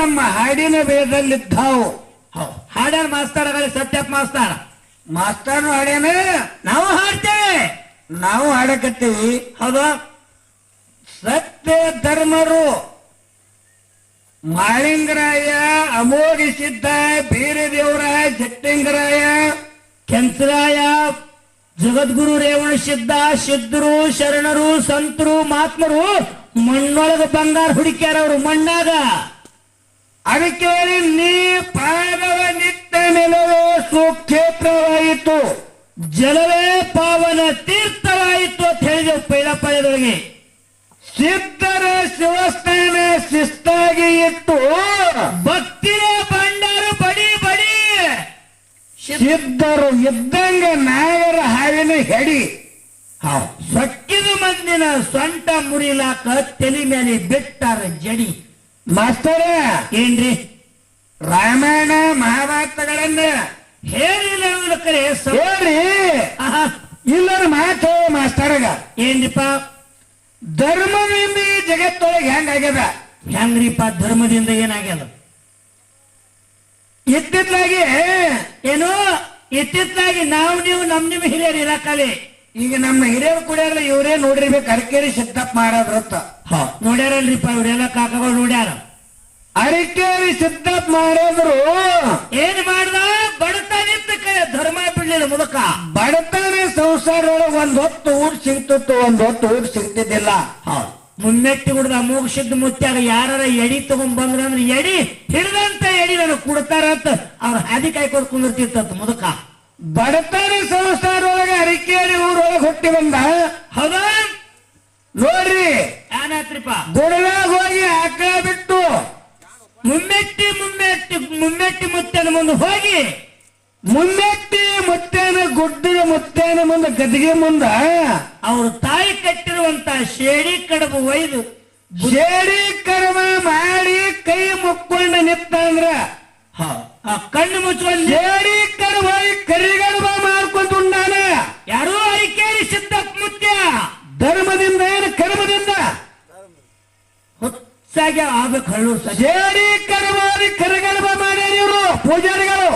ನಮ್ಮ ಹಾಡಿನ ವೇದಲ್ಲಿದ್ದಾವು. ಹಾಡ್ಯಾನ ಮಾಸ್ತರಗಳು ಸತ್ಯಪ್ಪ ಮಾಸ್ತರ್ ಹಾಡ್ಯಾನ, ನಾವು ಹಾಡ್ತೇವೆ, ನಾವು ಹಾಡಕತ್ತೀವಿ. ಹೌದು. ಸತ್ಯ ಧರ್ಮರು ಮಾಳಿಂಗರಾಯ, ಅಮೋಘಿಸಿದ್ದ ಬೀರದೇವರಾಯ, ಜಟ್ಟಿಂಗರಾಯ, ಕೆಂಚರಾಯ, ಜಗದ್ಗುರು ರೇವಣ ಸಿದ್ಧ, ಸಿದ್ಧರು, ಶರಣರು, ಸಂತರು, ಮಹಾತ್ಮರು ಮಣ್ಣೊಳಗ ಬಂಗಾರ ಹುಡುಕ್ಯಾರ ಅವರು ಮಣ್ಣಾಗ. ಅದಕ್ಕೆ ನೀ ಪಾದವ ನಿಟ್ಟ ನೆಲವೇ ಸುಕ್ಷೇತ್ರವಾಯಿತು, ಜಲವೇ ಪಾವನ ತೀರ್ಥವಾಯಿತು ಅಂತ ಹೇಳಿದೆವು ಪೈಲಪ್ಪಳದೊಳಗೆ. ಸಿದ್ಧರ ಶಿವಸ್ಥಾನ ಶಿಸ್ತಾಗಿ ಇಟ್ಟು ಭಕ್ತಿಯ ಭಂಡಾರು ಬಡಿ ಬಡಿ. ಸಿದ್ಧರು ಇದ್ದಂಗ ನಾಗರ ಹಾವಿನ ಹೆಡಿ. ಸೊಕ್ಕಿದ ಮಂದಿನ ಸೊಂಟ ಮುರಿಲಾಕ ತಲೆ ಮೇಲೆ ಬಿಟ್ಟಾರ ಜಡಿ. ಮಾಸ್ತರ ಏನ್ರಿ, ರಾಮಾಯಣ ಮಹಾಭಾರತಗಳನ್ನ ಹೇಳಿಲ್ಲ ಕರೆ ಹೇಳ್ರಿ. ಇಲ್ಲರ ಮಾತು ಮಾಸ್ತರಗ ಏನ್ರಿಪ್ಪ, ಧರ್ಮದಿಂದ ಈ ಜಗತ್ತೊಳಗೆ ಹೆಂಗಾಗ್ಯದ? ಹೆಂಗ್ರಿಪ್ಪ ಧರ್ಮದಿಂದ ಏನಾಗ್ಯದ? ಇತ್ತಿತ್ಲಾಗಿ ಏನು ಇತ್ತಿತ್ಲಾಗಿ ನಾವು ನೀವು ನಿಮ್ಮ ಹಿರಿಯರು ಇರಾಕಲೆ. ಈಗ ನಮ್ಮ ಹಿರಿಯರು ಕುಡಿಯಾರ ಇವರೇ ನೋಡಿರ್ಬೇಕು, ಅರಕೇರಿ ಸಿದ್ದಪ್ಪ ಮಾಡೋದ್ರತ್ತ. ನೋಡ್ಯಾರಲ್ರಿಪ್ಪ, ಇವರೆಲ್ಲ ಕಾಕಗಳು ನೋಡ್ಯಾರ. ಅರಕೇರಿ ಸಿದ್ದಪ್ಪ ಮಾಡೋದ್ರು ಏನ್ ಮಾಡ್ದ? ಬಡತನಿತ್ತ ಧರ್ಮ ಬಿಡ್ಲಿಲ್ಲ ಮುದಕ. ಬಡತನ ಸಂಸಾರದೊಳಗೆ ಒಂದ್ ಹೊತ್ತು ಊಟ ಸಿಗ್ತಿತ್ತು, ಒಂದ್ ಹೊತ್ತು ಊಟ ಸಿಗ್ತಿದ್ದಿಲ್ಲ. ಮುನ್ನೆಟ್ಟಿ ಹುಡ್ದ ಮೂಗಸಿದ್ದ ಮುತ್ಯಾಗ ಯಾರ ಎಡಿ ತಗೊಂಡ್ ಬಂದ್ರ ಅಂದ್ರೆ ಎಡಿ ಹಿಡ್ದಂತ ಎಡಿ ನನಗೆ ಕೊಡ್ತಾರ ಅಂತ ಅವ್ರ ಹಾದಿ ಕಾಯ್ಕೊಂಡು ಕುಂದಿರ್ತಿತ್ತ ಮುದಕ. ಬಡತನ ಸಂಸಾರದೊಳಗೆ ಅರಕೇರಿ ಊರೊಳಗೆ ಹುಟ್ಟಿ ಬಂದ. ಹೌದಾ? ನೋಡ್ರಿ, ಏನಾತ್ರಿಪ್ಪ, ಗುಡಲಾಗ ಹೋಗಿ ಆಕಳ ಬಿಟ್ಟು ಮುಮ್ಮೆಟ್ಟಿ ಮುತ್ತನ ಮುಂದೆ ಹೋಗಿ, ಮುನ್ನೆಟ್ಟಿ ಮುತ್ತೇನ ಗುಡ್ಡದ ಮುತ್ತೇನ ಮುಂದೆ ಗದಿಗೆ ಮುಂದ ಅವ್ರ ತಾಯಿ ಕಟ್ಟಿರುವಂತ ಶೇಡಿ ಕಡಬು ಒಯ್ದು ಶೇಡಿ ಕರ್ಮ ಮಾಡಿ ಕೈ ಮುಕ್ಕೊಂಡು ನಿತ್ತ ಅಂದ್ರ ಆ ಕಣ್ಣು ಮುಚ್ಚುವಲ್ಲಿ ಶೇಡಿ ಕರ್ಮ ಕರಿಗರ್ಭ ಮಾಡ್ಕೊಂಡು ಉಂಡಾನ. ಯಾರೋ ಅರಿಕೇರಿ ಸಿದ್ದಪ್ಪ ಮುತ್ಯ ಧರ್ಮದಿಂದ ಏನು ಕರ್ಮದಿಂದ ಹುಚ್ಚಾಗಿ ಆಗ್ಬೇಕು ಹಳ್ಳೂರು ಶೇಡಿ ಕರ್ಮಾದಿ ಕರಿಗರ್ಭ ಮಾಡ್ಯಾರ ಇವರು ಪೂಜಾರಿಗಳು.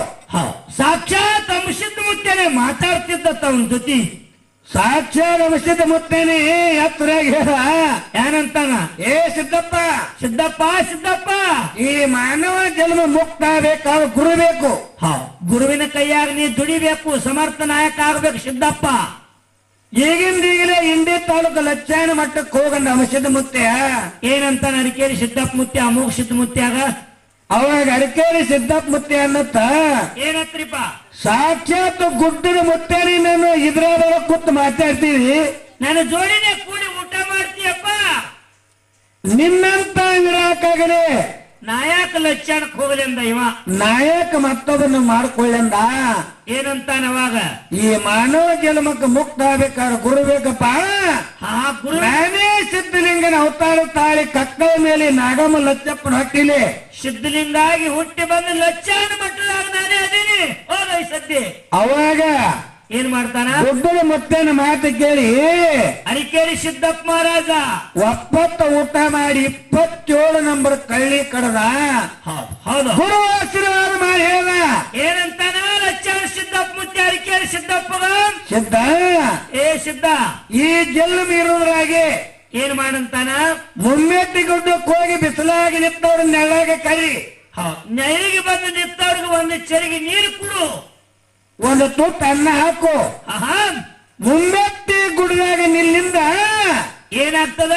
ಸಾಕ್ಷಾತ್ ಅಂಶದ ಮುತ್ತೇನೆ ಮಾತಾಡ್ತಿದ್ದ ಅವನ ಜೊತೆ. ಸಾಕ್ಷಾತ್ ಅಂಶದ ಮುತ್ತೇನೆ ಎತ್ತರಾಗಿ ಹೇಳ ಏನಂತಾನ? ಏ ಸಿದ್ದಪ್ಪ, ಸಿದ್ದಪ್ಪ ಈ ಮಾನವ ಜನ್ಮ ಮುಕ್ತ ಬೇಕಾದ ಗುರು ಬೇಕು. ಗುರುವಿನ ಕೈಯಾಗ ನೀ ದುಡಿಬೇಕು, ಸಮರ್ಥ ನಾಯಕ ಆಗ್ಬೇಕು ಸಿದ್ದಪ್ಪ. ಈಗಿಂದೀಗಲೇ ಇಂಡಿ ತಾಲೂಕು ಲಚ್ಚಾಣ ಮಟ್ಟಕ್ಕೆ ಹೋಗಂಡ ಅಂಶದ ಮುತ್ಯ ಏನಂತಾನ ಅರಿಕೇರಿ ಸಿದ್ದಪ್ಪ ಮುತ್ಯ ಅಮೋಘ ಸಿದ್ಧ ಮುತ್ಯಾಗ? ಅವಾಗ ಅರಕೇರಿ ಸಿದ್ದಪ್ಪ ಮುತ್ಯ ಅನ್ನತ್ತ ಏನತ್ರಿಪ್ಪ? ಸಾಕ್ಷಾತ್ ಗುಡ್ಡದ ಮುತ್ತೇನಿ ನಾನು ಇದ್ರಾಗ ಕೂತು ಮಾತಾಡ್ತೀವಿ, ನನ್ನ ಜೋಡಿನೇ ಕೂಡಿ ಊಟ ಮಾಡ್ತೀಯಪ್ಪ. ನಿನ್ನಂತ ಇರಾಕಾಗಲಿ ನಾಯಕ ಲಕ್ಷಣಕ್ಕೆ ಹೋಗಲಿ ಅಂದ ಇವ. ನಾಯಕ ಮತ್ತೊಬ್ಬನ ಮಾಡ್ಕೊಳ್ಳಂದ. ಏನಂತಾನ ಅವಾಗ? ಈ ಮಾನವ ಜನ್ಮಕ್ಕೆ ಮುಕ್ತ ಆಗ್ಬೇಕಾದ್ರೆ ಗುರು ಬೇಕಪ್ಪ. ನಾನೇ ಸಿದ್ಧಲಿಂಗನ ಅವತಾರ ತಾಳಿ ಕಕ್ಕಳ ಮೇಲೆ ನಾಗಮ್ಮ ಲಚ್ಚಪ್ಪನ ಹೊಟ್ಟಿಲಿ ಸಿದ್ಧಲಿಂಗಾಗಿ ಹುಟ್ಟಿ ಬಂದು ಲಕ್ಷಣ ಮಟ್ಟದಾಗ ನಾನೇ ಅದೀನಿ ಹೋಗ ಸದ್ಯ. ಅವಾಗ ಏನ್ ಮಾಡ್ತಾನ? ಗುಡ್ಡದ ಮುತ್ತೇನ ಮಾತು ಕೇಳಿ ಅರಿಕೇರಿ ಸಿದ್ದಪ್ಪ ಮಹಾರಾಜ ಒಪ್ಪತ್ತು ಊಟ ಮಾಡಿ 27 ನಂಬರ್ ಕಳ್ಳಿ ಕಡದ. ಹೌದು, ಗುರು ಆಶೀರ್ವಾದ ಮಾಡಿ ಹೇಳ ಏನಂತಾನ? ಲಕ್ಷಣ ಸಿದ್ದಪ್ಪ ಮುತ್ಯ ಅರಿಕೇರಿ ಸಿದ್ದಪ್ಪಗ ಸಿದ್ಧ, ಏ ಸಿದ್ಧ, ಈ ಜಲ್ಲು ಮೀರುವುದ್ರಾಗೆ ಏನ್ ಮಾಡಂತಾನ? ಮುಮ್ಮೆಟ್ಟಿ ಗುಡ್ಡಕ್ಕೆ ಹೋಗಿ ಬಿಸಿಲಾಗಿ ನಿಂತವ್ರ ನೆಳ್ಳಾಗ ಕರಿ, ನೆರಿಗೆ ಬಂದು ನಿಂತವ್ರಿಗೆ ಒಂದು ಚೆರಿಗೆ ನೀರು ಕೊಡು, ಒಂದು ತುತ್ತು ಅನ್ನ ಹಾಕು. ಮುಮ್ಮೆಟ್ಟಿ ಗುಡ್ಡದಾಗ ನಿಲ್ಲಿಂದ ಏನಾಗ್ತದ?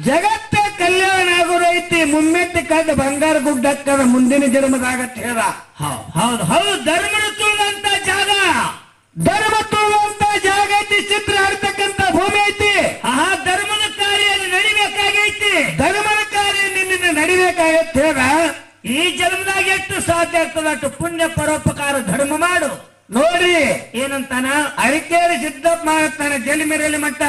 ಜಗತ್ತ ಕಲ್ಯಾಣ ಆಗೋದೈತಿ. ಮುಮ್ಮೆಟ್ಟಿ ಕಡ್ಡ ಬಂಗಾರ ಗುಡ್ಡಕ್ಕದ ಮುಂದಿನ ಜನ್ಮದಾಗತ್ತ ಹೇಳ. ಹೌದು ಹೌದು, ಧರ್ಮನ ತುಳಿದಂತ ಜಾಗ, ಧರ್ಮ ತುಳಿದಂತ ಜಾಗ ಐತಿ. ಚಿತ್ರ ಆಡ್ತಕ್ಕಂತ ಭೂಮಿ ಐತಿ. ಧರ್ಮದ ಕಾರ್ಯ ನಡಿಬೇಕಾಗೈತಿ. ಧರ್ಮದ ಕಾರ್ಯ ನಿನ್ನಿಂದ ನಡಿಬೇಕಾಗತ್ತ ಹೇಳ. ಈ ಜನ್ಮದಾಗ ಎಷ್ಟು ಸಾಧ್ಯ ಆಗ್ತದ ಅಷ್ಟು ಪುಣ್ಯ ಪರೋಪಕಾರ ಧರ್ಮ ಮಾಡು. ನೋಡ್ರಿ ಏನಂತಾನ? ಅರಿಕೇರಿ ಸಿದ್ದಪ್ಪ ಮಾಡ್ತಾನೆ ಜಲ್ಲಿ ಮೇರಲ್ಲಿ ಮಟ್ಟ.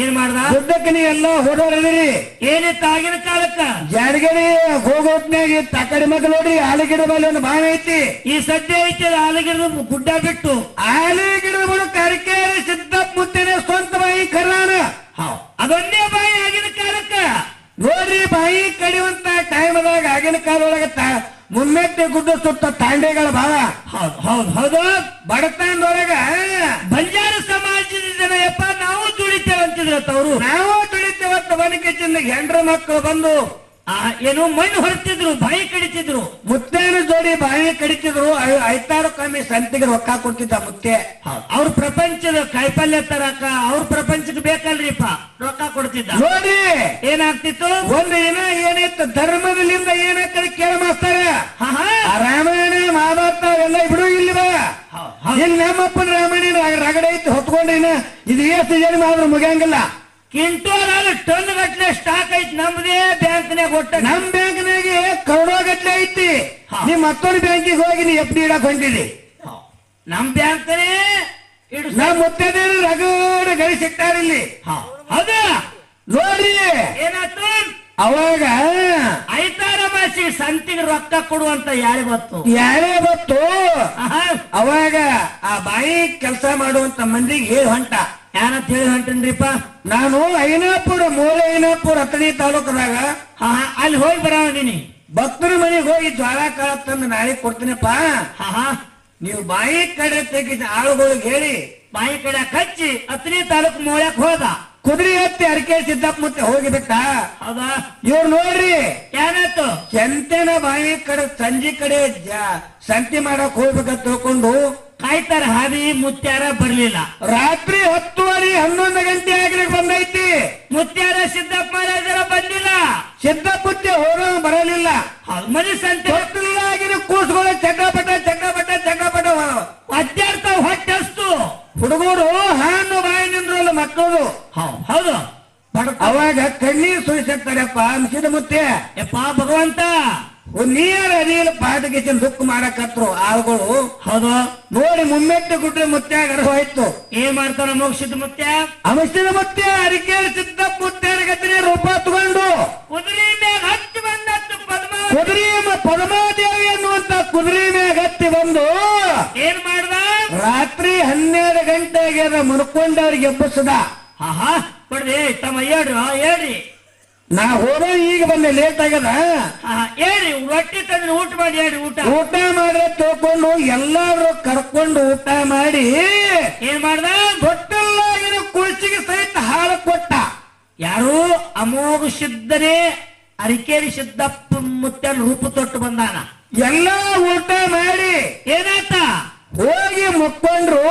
ಏನ್ ಮಾಡ್ದ? ಗುಡ್ಡಕ್ಕೆ ನೀ ಎಲ್ಲ ಹೋದವ್ರದಿರಿ. ಏನಿತ್ತು ಆಗಿನ ಕಾಲಕ್ಕ? ಜಾಡಗಡಿ ಹೋಗೋತ್ನಾಗ ತಕಡಿ ಮಗ ನೋಡ್ರಿ ಆಲಗಿಡ ಬಲ್ಲಿ ಒಂದು ಬಾವಿ ಐತಿ. ಈ ಸದ್ಯ ಐತಿ ಆಲಗಿಡ ಗುಡ್ಡ ಬಿಟ್ಟು ಆಲಗಿಡದ ಬಳಿಕ ಅರಿಕೇರಿ ಸಿದ್ದಪ್ಪ ಮುತ್ತೇನೆ ಸ್ವಂತ ಬಾಯಿ ಕರ್ನಾನ. ಅದೊಂದೇ ಬಾಯಿ ಆಗಿನ ಕಾಲಕ್ಕ ನೋಡ್ರಿ ಬಾಯಿ ಕಡಿಯುವಂತ ಟೈಮ್ದಾಗ ಆಗಿನ ಕಾಲದೊಳಗ ಮುಮ್ಮೆಟ್ಟಿ ಗುಡ್ಡ ಸುತ್ತ ತಾಂಡೆಗಳ ಭಾವ. ಹೌದು ಹೌದು ಹೌದು. ಬಡತನದೊಳಗ ಬಂಜಾರ ಸಮಾಜದ ಜನ ಯಪ್ಪ ನಾವು ದುಡಿತೇವೆ ಅಂತಿದ್ರತ್ತ ಅವರು. ನಾವು ದುಡಿತೇವತ್ತ ಬನಕೆಚಿಂದ ಹೆಂಡ್ರ ಮಕ್ಕಳು ಬಂದು ಏನು ಮಣ್ಣು ಹೊರತಿದ್ರು, ಬಾಯಿ ಕಡಿತಿದ್ರು, ಮುತ್ತೇನ ಜೋಡಿ ಬಾಯಿ ಕಡಿತಿದ್ರು. ಐತಾರು ಕಮ್ಮಿ ಸಂತಿಗೆ ರೊಕ್ಕ ಕೊಡ್ತಿದ್ದ ಮುತ್ತೆ. ಅವ್ರ ಪ್ರಪಂಚದ ಕಾಯಿಪಲ್ಯ ತರಕ ಅವ್ರ ಪ್ರಪಂಚಕ್ಕೆ ಬೇಕಲ್ರಿಪ್ಪ ರೊಕ್ಕ ಕೊಡ್ತಿದ್ದ. ನೋಡಿ ಏನಾಗ್ತಿತ್ತು, ಒಂದು ದಿನ ಏನಿತ್ತು ಧರ್ಮದಲ್ಲಿಂದ ಏನಾಗ್ತದೆ ಕೇಳ ಮಾಸ್ತಾರ. ರಾಮಾಯಣ ಮಹಾಭಾರತ ಎಲ್ಲ ಬಿಡು ಇಲ್ವ, ಇಲ್ಲಿ ನಮ್ಮಪ್ಪನ ರಾಮಾಯಣ ರಗಡೆ ಐತಿ ಹೊತ್ಕೊಂಡಿನ ಇದು ಎಷ್ಟು ಜನ್ಮ ಆದ್ರೂ ಮುಗಿಯಂಗಿಲ್ಲ. ಕ್ವಿಂಟೋಲ್ ಟನ್ ಗಟ್ಲೆ ಸ್ಟಾಕ್ ಐತಿ ನಮ್ದೇ ಬ್ಯಾಂಕ್ನಾಗ ಕೊಟ್ಟ. ನಮ್ ಬ್ಯಾಂಕ್ನಾಗೆ ಕರೋಡೋ ಗಟ್ಲೆ ಐತಿ. ನೀವ್ ಮತ್ತೊಂದು ಬ್ಯಾಂಕಿಗೆ ಹೋಗಿ ನೀ ಎಫ್ ಡಿ ಇಡಕ್ ಹೊಂಟಿದಿ. ನಮ್ ಬ್ಯಾಂಕ್ ನಮ್ ಮುತ್ತೇದೇನು ರಗಡ ಗಳಿಸಿಟ್ಟಾರ ಇಲ್ಲಿ. ಅದ ನೋಡ್ರಿ ಏನಾಯ್ತು, ಅವಾಗ ಐತಾರ ಮಾಸಿ ಸಂತಿಗೆ ರೊಕ್ಕ ಕೊಡುವಂತ ಯಾರೇ ಗೊತ್ತು, ಯಾರೇ ಗೊತ್ತು. ಅವಾಗ ಆ ಬಾಯಿ ಕೆಲಸ ಮಾಡುವಂತ ಮಂದಿಗೆ ಹೇಳಿ ಹೊಂಟ. ಯಾರಂತ ಹೇಳಿ ಹೊಂಟನ್ರಿಪ್ಪ, ನಾನು ಐನಾಪುರ ಮೂಲೆ ಐನಾಪುರ ಹತ್ತನೇ ತಾಲೂಕದಾಗ ಅಲ್ಲಿ ಹೋಗಿ ಬರೋದೀನಿ. ಭಕ್ತರ ಮನೆಗೆ ಹೋಗಿ ಜ್ವಾಳ ಕಾಳ ತಂದು ನಾಳೆ ಕೊಡ್ತೀನಪ್ಪ. ನೀವು ಬಾಯಿ ಕಡೆ ತೆಗಿದ ಆಳುಗಳಿಗೆ ಹೇಳಿ ಬಾಯಿ ಕಡೆ ಹಚ್ಚಿ ಹತ್ತನೇ ತಾಲೂಕು ಮೂಳ್ಯಾಕ್ ಹೋದ. ಕುದುರೆ ಹತ್ತಿ ಅರಕೆ ಸಿದ್ದಪ್ಪ ಮತ್ತೆ ಹೋಗಿ ಬಿಟ್ಟ. ಹೌದಾ, ಇವ್ರು ನೋಡ್ರಿ ಏನಾಯ್ತು, ಚಂತೆನ ಬಾಯಿ ಕಡೆ ಸಂಜೆ ಕಡೆ ಸಂತಿ ಮಾಡಕ್ ಹೋಗ್ಬೇಕಂತ ತಿಳ್ಕೊಂಡು ಕಾಯ್ತಾರ ಹಾದಿ. ಮುತ್ಯಾರ ಬರ್ಲಿಲ್ಲ. ರಾತ್ರಿ 10:30 11 ಗಂಟೆ ಆಗ್ಲಿಕ್ಕೆ ಬಂದೈತಿ. ಮುತ್ಯಾರ ಸಿದ್ದಪ್ಪ ಮಹಾರಾಜರ ಬಂದಿಲ್ಲ. ಸಿದ್ದಪ್ಪ ಮುತ್ಯ ಹೋಗೋ ಬರಲಿಲ್ಲ. ಮನೆ ಸಂತೆ ಹೊತ್ತಿಲ್ಲಾಗಿನ ಕೂಸ್ಗಳು ಚಟಪಟ ಚಟಪಟ ಚಟಪಟ ಅಡ್ಡಾಡ್ತಾವ ಹೊಟ್ಟೆಸ್ತು. ಹುಡುಗರು ಹಾನು ಬಾಯಿ ನಿಂದ್ರಲ್ಲ ಮಕ್ಕಳು. ಹೌದು, ಅವಾಗ ಕಣ್ಣೀರ್ ಸುರಿಸಿರ್ತಾರಪ್ಪ ಅನ್ಸಿದ ಮುತ್ತೆ. ಯಪ್ಪ ಭಗವಂತ ನೀರ ಅದಿಲ್ಲ ಪಾದಕ್ಕೆ ದುಃಖ ಮಾಡಕತ್ರು ಆಳುಗಳು. ಹೌದು, ನೋಡಿ ಮುಮ್ಮೆಟ್ಟು ಗುಡ್ರೆ ಮುತ್ಯಾಗ ಹೋಯ್ತು. ಏನ್ ಮಾಡ್ತಾನ ಮೋಕ್ಷದ ಮುತ್ಯ, ಅಮಸ್ತಿದ ಮುತ್ಯ ಅರಿಕೆ ಸಿದ್ದಪ್ಪ ಮುತ್ಯಾರ ಗತಿನೇ ರೂಪ ತಗೊಂಡು ಕುದುರೆ ಮ್ಯಾಗ ಹತ್ತಿ ಬಂದತ್ತು. ಕುದುರೆ ಪದ್ಮಾದೇವಿ ಅನ್ನುವಂತ ಕುದುರೆ ಮ್ಯಾಗ ಹತ್ತಿ ಬಂದು ಏನ್ ಮಾಡ್ದ, ರಾತ್ರಿ 12 ಗಂಟೆಗೆ ಮುನ್ಕೊಂಡವ್ರಿಗೆ ಎಬ್ಬಿಸದ. ಕೊಡ್ರಿ ತಮ್ಮ ಹೇಳ್ರಿ. ನಾ ಹೋದ ಈಗ ಬಂದೆ ಲೇಟ್ ಆಗ್ಯದ. ಹೇಳಿ ರೊಟ್ಟಿ ತಂದ್ರೆ ಊಟ ಮಾಡಿ ಹೇಳಿ. ಊಟ ಮಾಡ್ರೆ ತಿಳ್ಕೊಂಡು ಎಲ್ಲಾರು ಕರ್ಕೊಂಡು ಊಟ ಮಾಡಿ ಏನ್ ಮಾಡ್ದ, ಗೊತ್ತಲ್ಲಾಗಿನ ಕುರ್ಚಿಗೆ ಸಹಿತ ಹಾಲು ಕೊಟ್ಟ. ಯಾರು ಅಮೋಘ ಸಿದ್ಧನೇ ಅರಿಕೇರಿ ಸಿದ್ದಪ್ಪ ಮುತ್ತನ ರೂಪ ತೊಟ್ಟು ಬಂದಾನ. ಎಲ್ಲ ಊಟ ಮಾಡಿ ಏನಾಯ್ತ ಹೋಗಿ ಮುಕ್ಕೊಂಡ್ರು.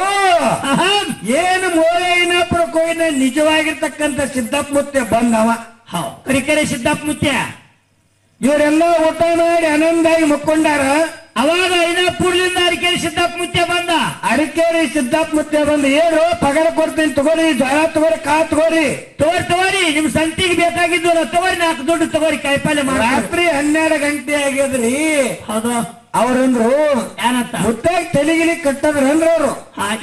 ಏನು ಮೂಲೆ ಐನಾಪುರಕ್ಕೆ ಹೋಗಿನ ನಿಜವಾಗಿರ್ತಕ್ಕಂಥ ಸಿದ್ದಪ್ಪ ಮುತ್ಯ ಬಂದವ. ಅರಿಕೇರಿ ಸಿದ್ದಪ್ಪ ಮುತ್ಯ ಇವರೆಲ್ಲ ಊಟ ಮಾಡಿ ಆನಂದಾಗಿ ಮುಕ್ಕೊಂಡಾರ. ಅವಾಗ ಐನಾಪುರದಿಂದ ಅರಿಕೇರಿ ಸಿದ್ದಪ್ಪ ಮುತ್ಯ ಬಂದ. ಅರಿಕೇರಿ ಸಿದ್ದಪ್ಪ ಮುತ್ಯ ಬಂದು ಏನು ಪಗಾರ ಕೊಡ್ತೀನಿ ತಗೋರಿ, ಜ್ವರ ತಗೋರಿ, ಕಾಳು ತಗೋರಿ, ತಗೋರಿ ನಿಮ್ ಸಂತಿಗೆ ಬೇಕಾಗಿದ್ದು ತಗೋರಿ, 4 ದುಡ್ಡು ತಗೋರಿ, ಕಾಯಿಪಲ್ಯ ಮಾಡಿ. ರಾತ್ರಿ 12 ಗಂಟೆ ಆಗ್ಯದ್ರಿ. ಹೌದು, ಅವ್ರಂದ್ರು ಏನಂತ ಮುತ್ತಾಗ ತಲೆಗಿಲಿ ಕಟ್ಟದ್ರಂದ್ರ ಅವ್ರು.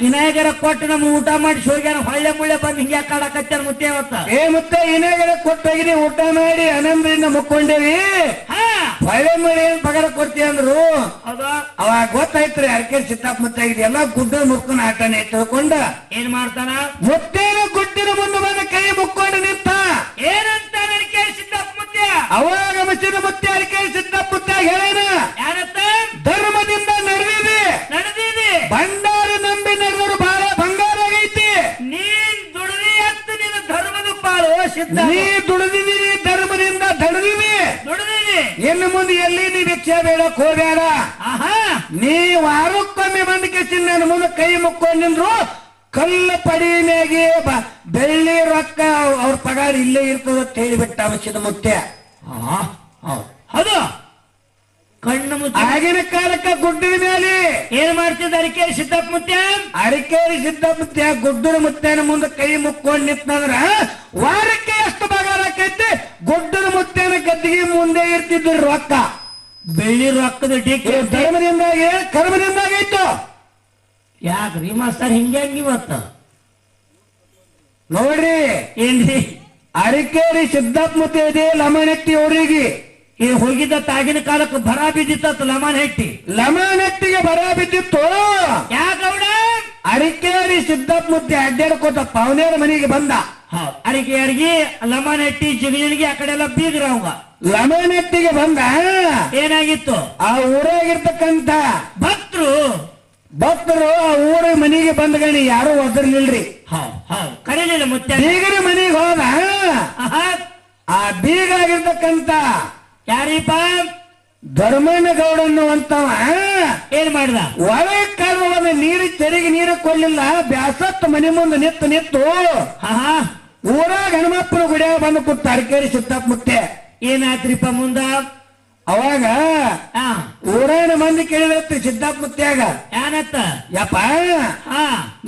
ವಿನಾಯಕರ ಕೊಟ್ಟು ನಮ್ ಊಟ ಮಾಡಿ ಹೋಗ್ಯಾನ ಹೊಳ್ಳೆ ಮುಳ್ಳೆ ಬಂದು ಹಿಂಗ್ಯಾ ಕಾಡಕತ್ತಾರ ಮುತ್ತೆ. ಅವತ್ತ ಮುತ್ತೆ ಇನಾಗರ ಕೊಟ್ಟೋಗಿನಿ ಊಟ ಮಾಡಿ ಆನಂದರಿಂದ ಮುಕ್ಕೊಂಡೇವಿ, ಹೊಳ್ಳೆ ಮುಳ್ಳೆ ಏನ್ ಪಗಾರ ಕೊಡ್ತೀವಿ ಅಂದ್ರು. ಅವಾಗ ಗೊತ್ತಾಯ್ತ್ರಿ ಅರಕೇರಿ ಸಿದ್ದಪ್ಪ ಮುತ್ತೆ ಎಲ್ಲ ಗುಡ್ಡ ಮುಕ್ಕೊಂಡ್ ಆಟನೇ ತಿಳ್ಕೊಂಡ ಏನ್ ಮಾಡ್ತಾನ, ಮುತ್ತೇನ ಗುಡ್ಡಿನ ಮುಂದೆ ಬಂದ ಕೈ ಮುಕ್ಕೊಂಡು ನಿಂತ. ಏನಂತ ಅರಕೇರಿ ಸಿದ್ದಪ್ಪ ಮುತ್ಯ, ಅವಾಗ ಮಚ್ಚಿದ ಮುತ್ತೆ ಅರಕೇರಿ ಸಿದ್ದಪ್ಪ ಮುತ್ತ ಹೇಳೇನ, ಏನಂತ, ಧರ್ಮದಿಂದ ನಡೆದಿದೆ, ಭಂಡಾರ ನಂಬಿ ನಡೆದರು ಬಾಳ ಬಂಗಾರ ಆಗೈತಿ. ನೀನ್ ದುಡಿದಿ ಅತ್ತು ನಿನ್ನ ಧರ್ಮದ ಪಾಲು ಸಿದ್ಧ. ನೀ ದುಡಿದಿದ್ದೀರಿ, ಧರ್ಮದಿಂದ ದುಡಿದಿವಿ. ಇನ್ನು ಮುಂದೆ ಎಲ್ಲಿ ನೀ ಭಿಕ್ಷೆ ಬೇಡಕ್ ಹೋಗ್ಯಾರ. ನೀ ವಾರಕ್ಕೊಮ್ಮೆ ಬಂದ ಕೆಸಿನ ನನ್ನ ಮುಂದೆ ಕೈ ಮುಕ್ಕೊಂಡಿದ್ರು ಕಲ್ಲ ಪಡಿನಾಗೆ ಬೆಳ್ಳಿ ರೊಕ್ಕ ಅವ್ರ ಪಗಾರ ಇಲ್ಲೇ ಇರ್ತದ ಅಂತ ಹೇಳಿಬಿಟ್ಟ ಅವಶ್ಯದ ಮುತ್ತೆ. ಹೌದು, ಕಣ್ಣು ಮುಚ್ಚ ಆಗಿನ ಕಾಲಕ್ಕ ಗುಡ್ಡದ ಮೇಲೆ ಏನ್ ಮಾಡ್ತಿದ್ದ ಅರಿಕೇರಿ ಸಿದ್ದಪ್ಪ ಮುತ್ಯ, ಅರಿಕೇರಿ ಸಿದ್ದಪ್ಪ ಮುತ್ಯ ಗುಡ್ಡದ ಮುತ್ತೇನ ಮುಂದೆ ಕೈ ಮುಕ್ಕೊಂಡ್ ನಿಂತಂದ್ರ ವಾರಕ್ಕೆ ಎಷ್ಟು ಪಗಾರ ಆಕೈತಿ. ಗುಡ್ಡದ ಮುತ್ತೇನ ಗದ್ದಿಗೆ ಮುಂದೆ ಇರ್ತಿದ್ರು ರೊಕ್ಕ. ಬೆಳ್ಳಿ ರೊಕ್ಕದ ಡಿಕ್ಕಿ ಧರ್ಮದಿಂದಾಗಿ ಕರ್ಮದಿಂದಾಗೈತು. ಯಾಕ್ರಿ ಮಾಸ್ತರ್ ಹಿಂಗ್ಯಾಂಗಿವತ್ತ ನೋಡ್ರಿ ಏನ್ರಿ, ಅರಿಕೇರಿ ಸಿದ್ದಪ್ಪ ಮುತ್ತೆ ಇದೆ ಲಮಣಟ್ಟಿ ಅವರಿಗೆ ಈ ಹೋಗಿದ್ದ ತಾಗಿನ ಕಾಲಕ್ಕೆ ಬರ ಬಿದ್ದಿತ್ತ ಲಮಾನಟ್ಟಿಗೆ ಬರ ಬಿದ್ದಿತ್ತು. ಯಾಕೌಡ ಅರಿಕೇರಿ ಸಿದ್ದಪ್ಪ ಮುತ್ತೆ ಅಡ್ಡಾಡ್ಕೋತ ಪಾವನೇರ ಮನೆಗೆ ಬಂದ. ಅರಿಕೆಯರಿಗೆ ಲಮನಟ್ಟಿ ಜಿಗಲಿಗೆ ಆ ಕಡೆ ಎಲ್ಲ ಬೀಗ್ರ ಅವಂಗ ಲಮನಟ್ಟಿಗೆ ಬಂದ ಏನಾಗಿತ್ತು ಆ ಊರಾಗಿರ್ತಕ್ಕಂತ ಭಕ್ತರು ಆ ಊರ ಮನೆಗೆ ಬಂದ್ಗಣಿ ಯಾರು ಒದರ್ಲಿಲ್ರಿ. ಕರೀಲಿಲ್ಲ ಮುತ್ತೆ ಬೀಗರ ಮನೆಗೆ ಹೋದ. ಆ ಬೀಗ ಆಗಿರ್ತಕ್ಕಂತ ಯಾರೀಪ ಧರ್ಮನಗೌಡ ಅಂತವ ಏನ್ ಮಾಡಿದ, ಒಳಗೆ ಕಾಲುವನ್ನ ನೀರು ಚೆರಿಗೆ ನೀರು ಕೊಡ್ಲಿಲ್ಲ. ಬ್ಯಾಸತ್ತು ಮನೆ ಮುಂದೆ ನಿತ್ತು ಊರಾಗ ಹನುಮಪ್ಪನ ಗುಡಿಯಾಗ ಬಂದು ಕೂತ ಅರಕೇರಿ ಸಿದ್ದಪ್ಪ ಮುತ್ತೆ. ಏನಾತ್ರಿಪ್ಪ ಮುಂದ? ಅವಾಗ ಊರಾನ ಮಂದಿ ಕೇಳಿದತ್ರಿ ಸಿದ್ದಪ್ಪ ಮುತ್ಯಾಗ, ಏನತ್ತ ಯಪ್ಪ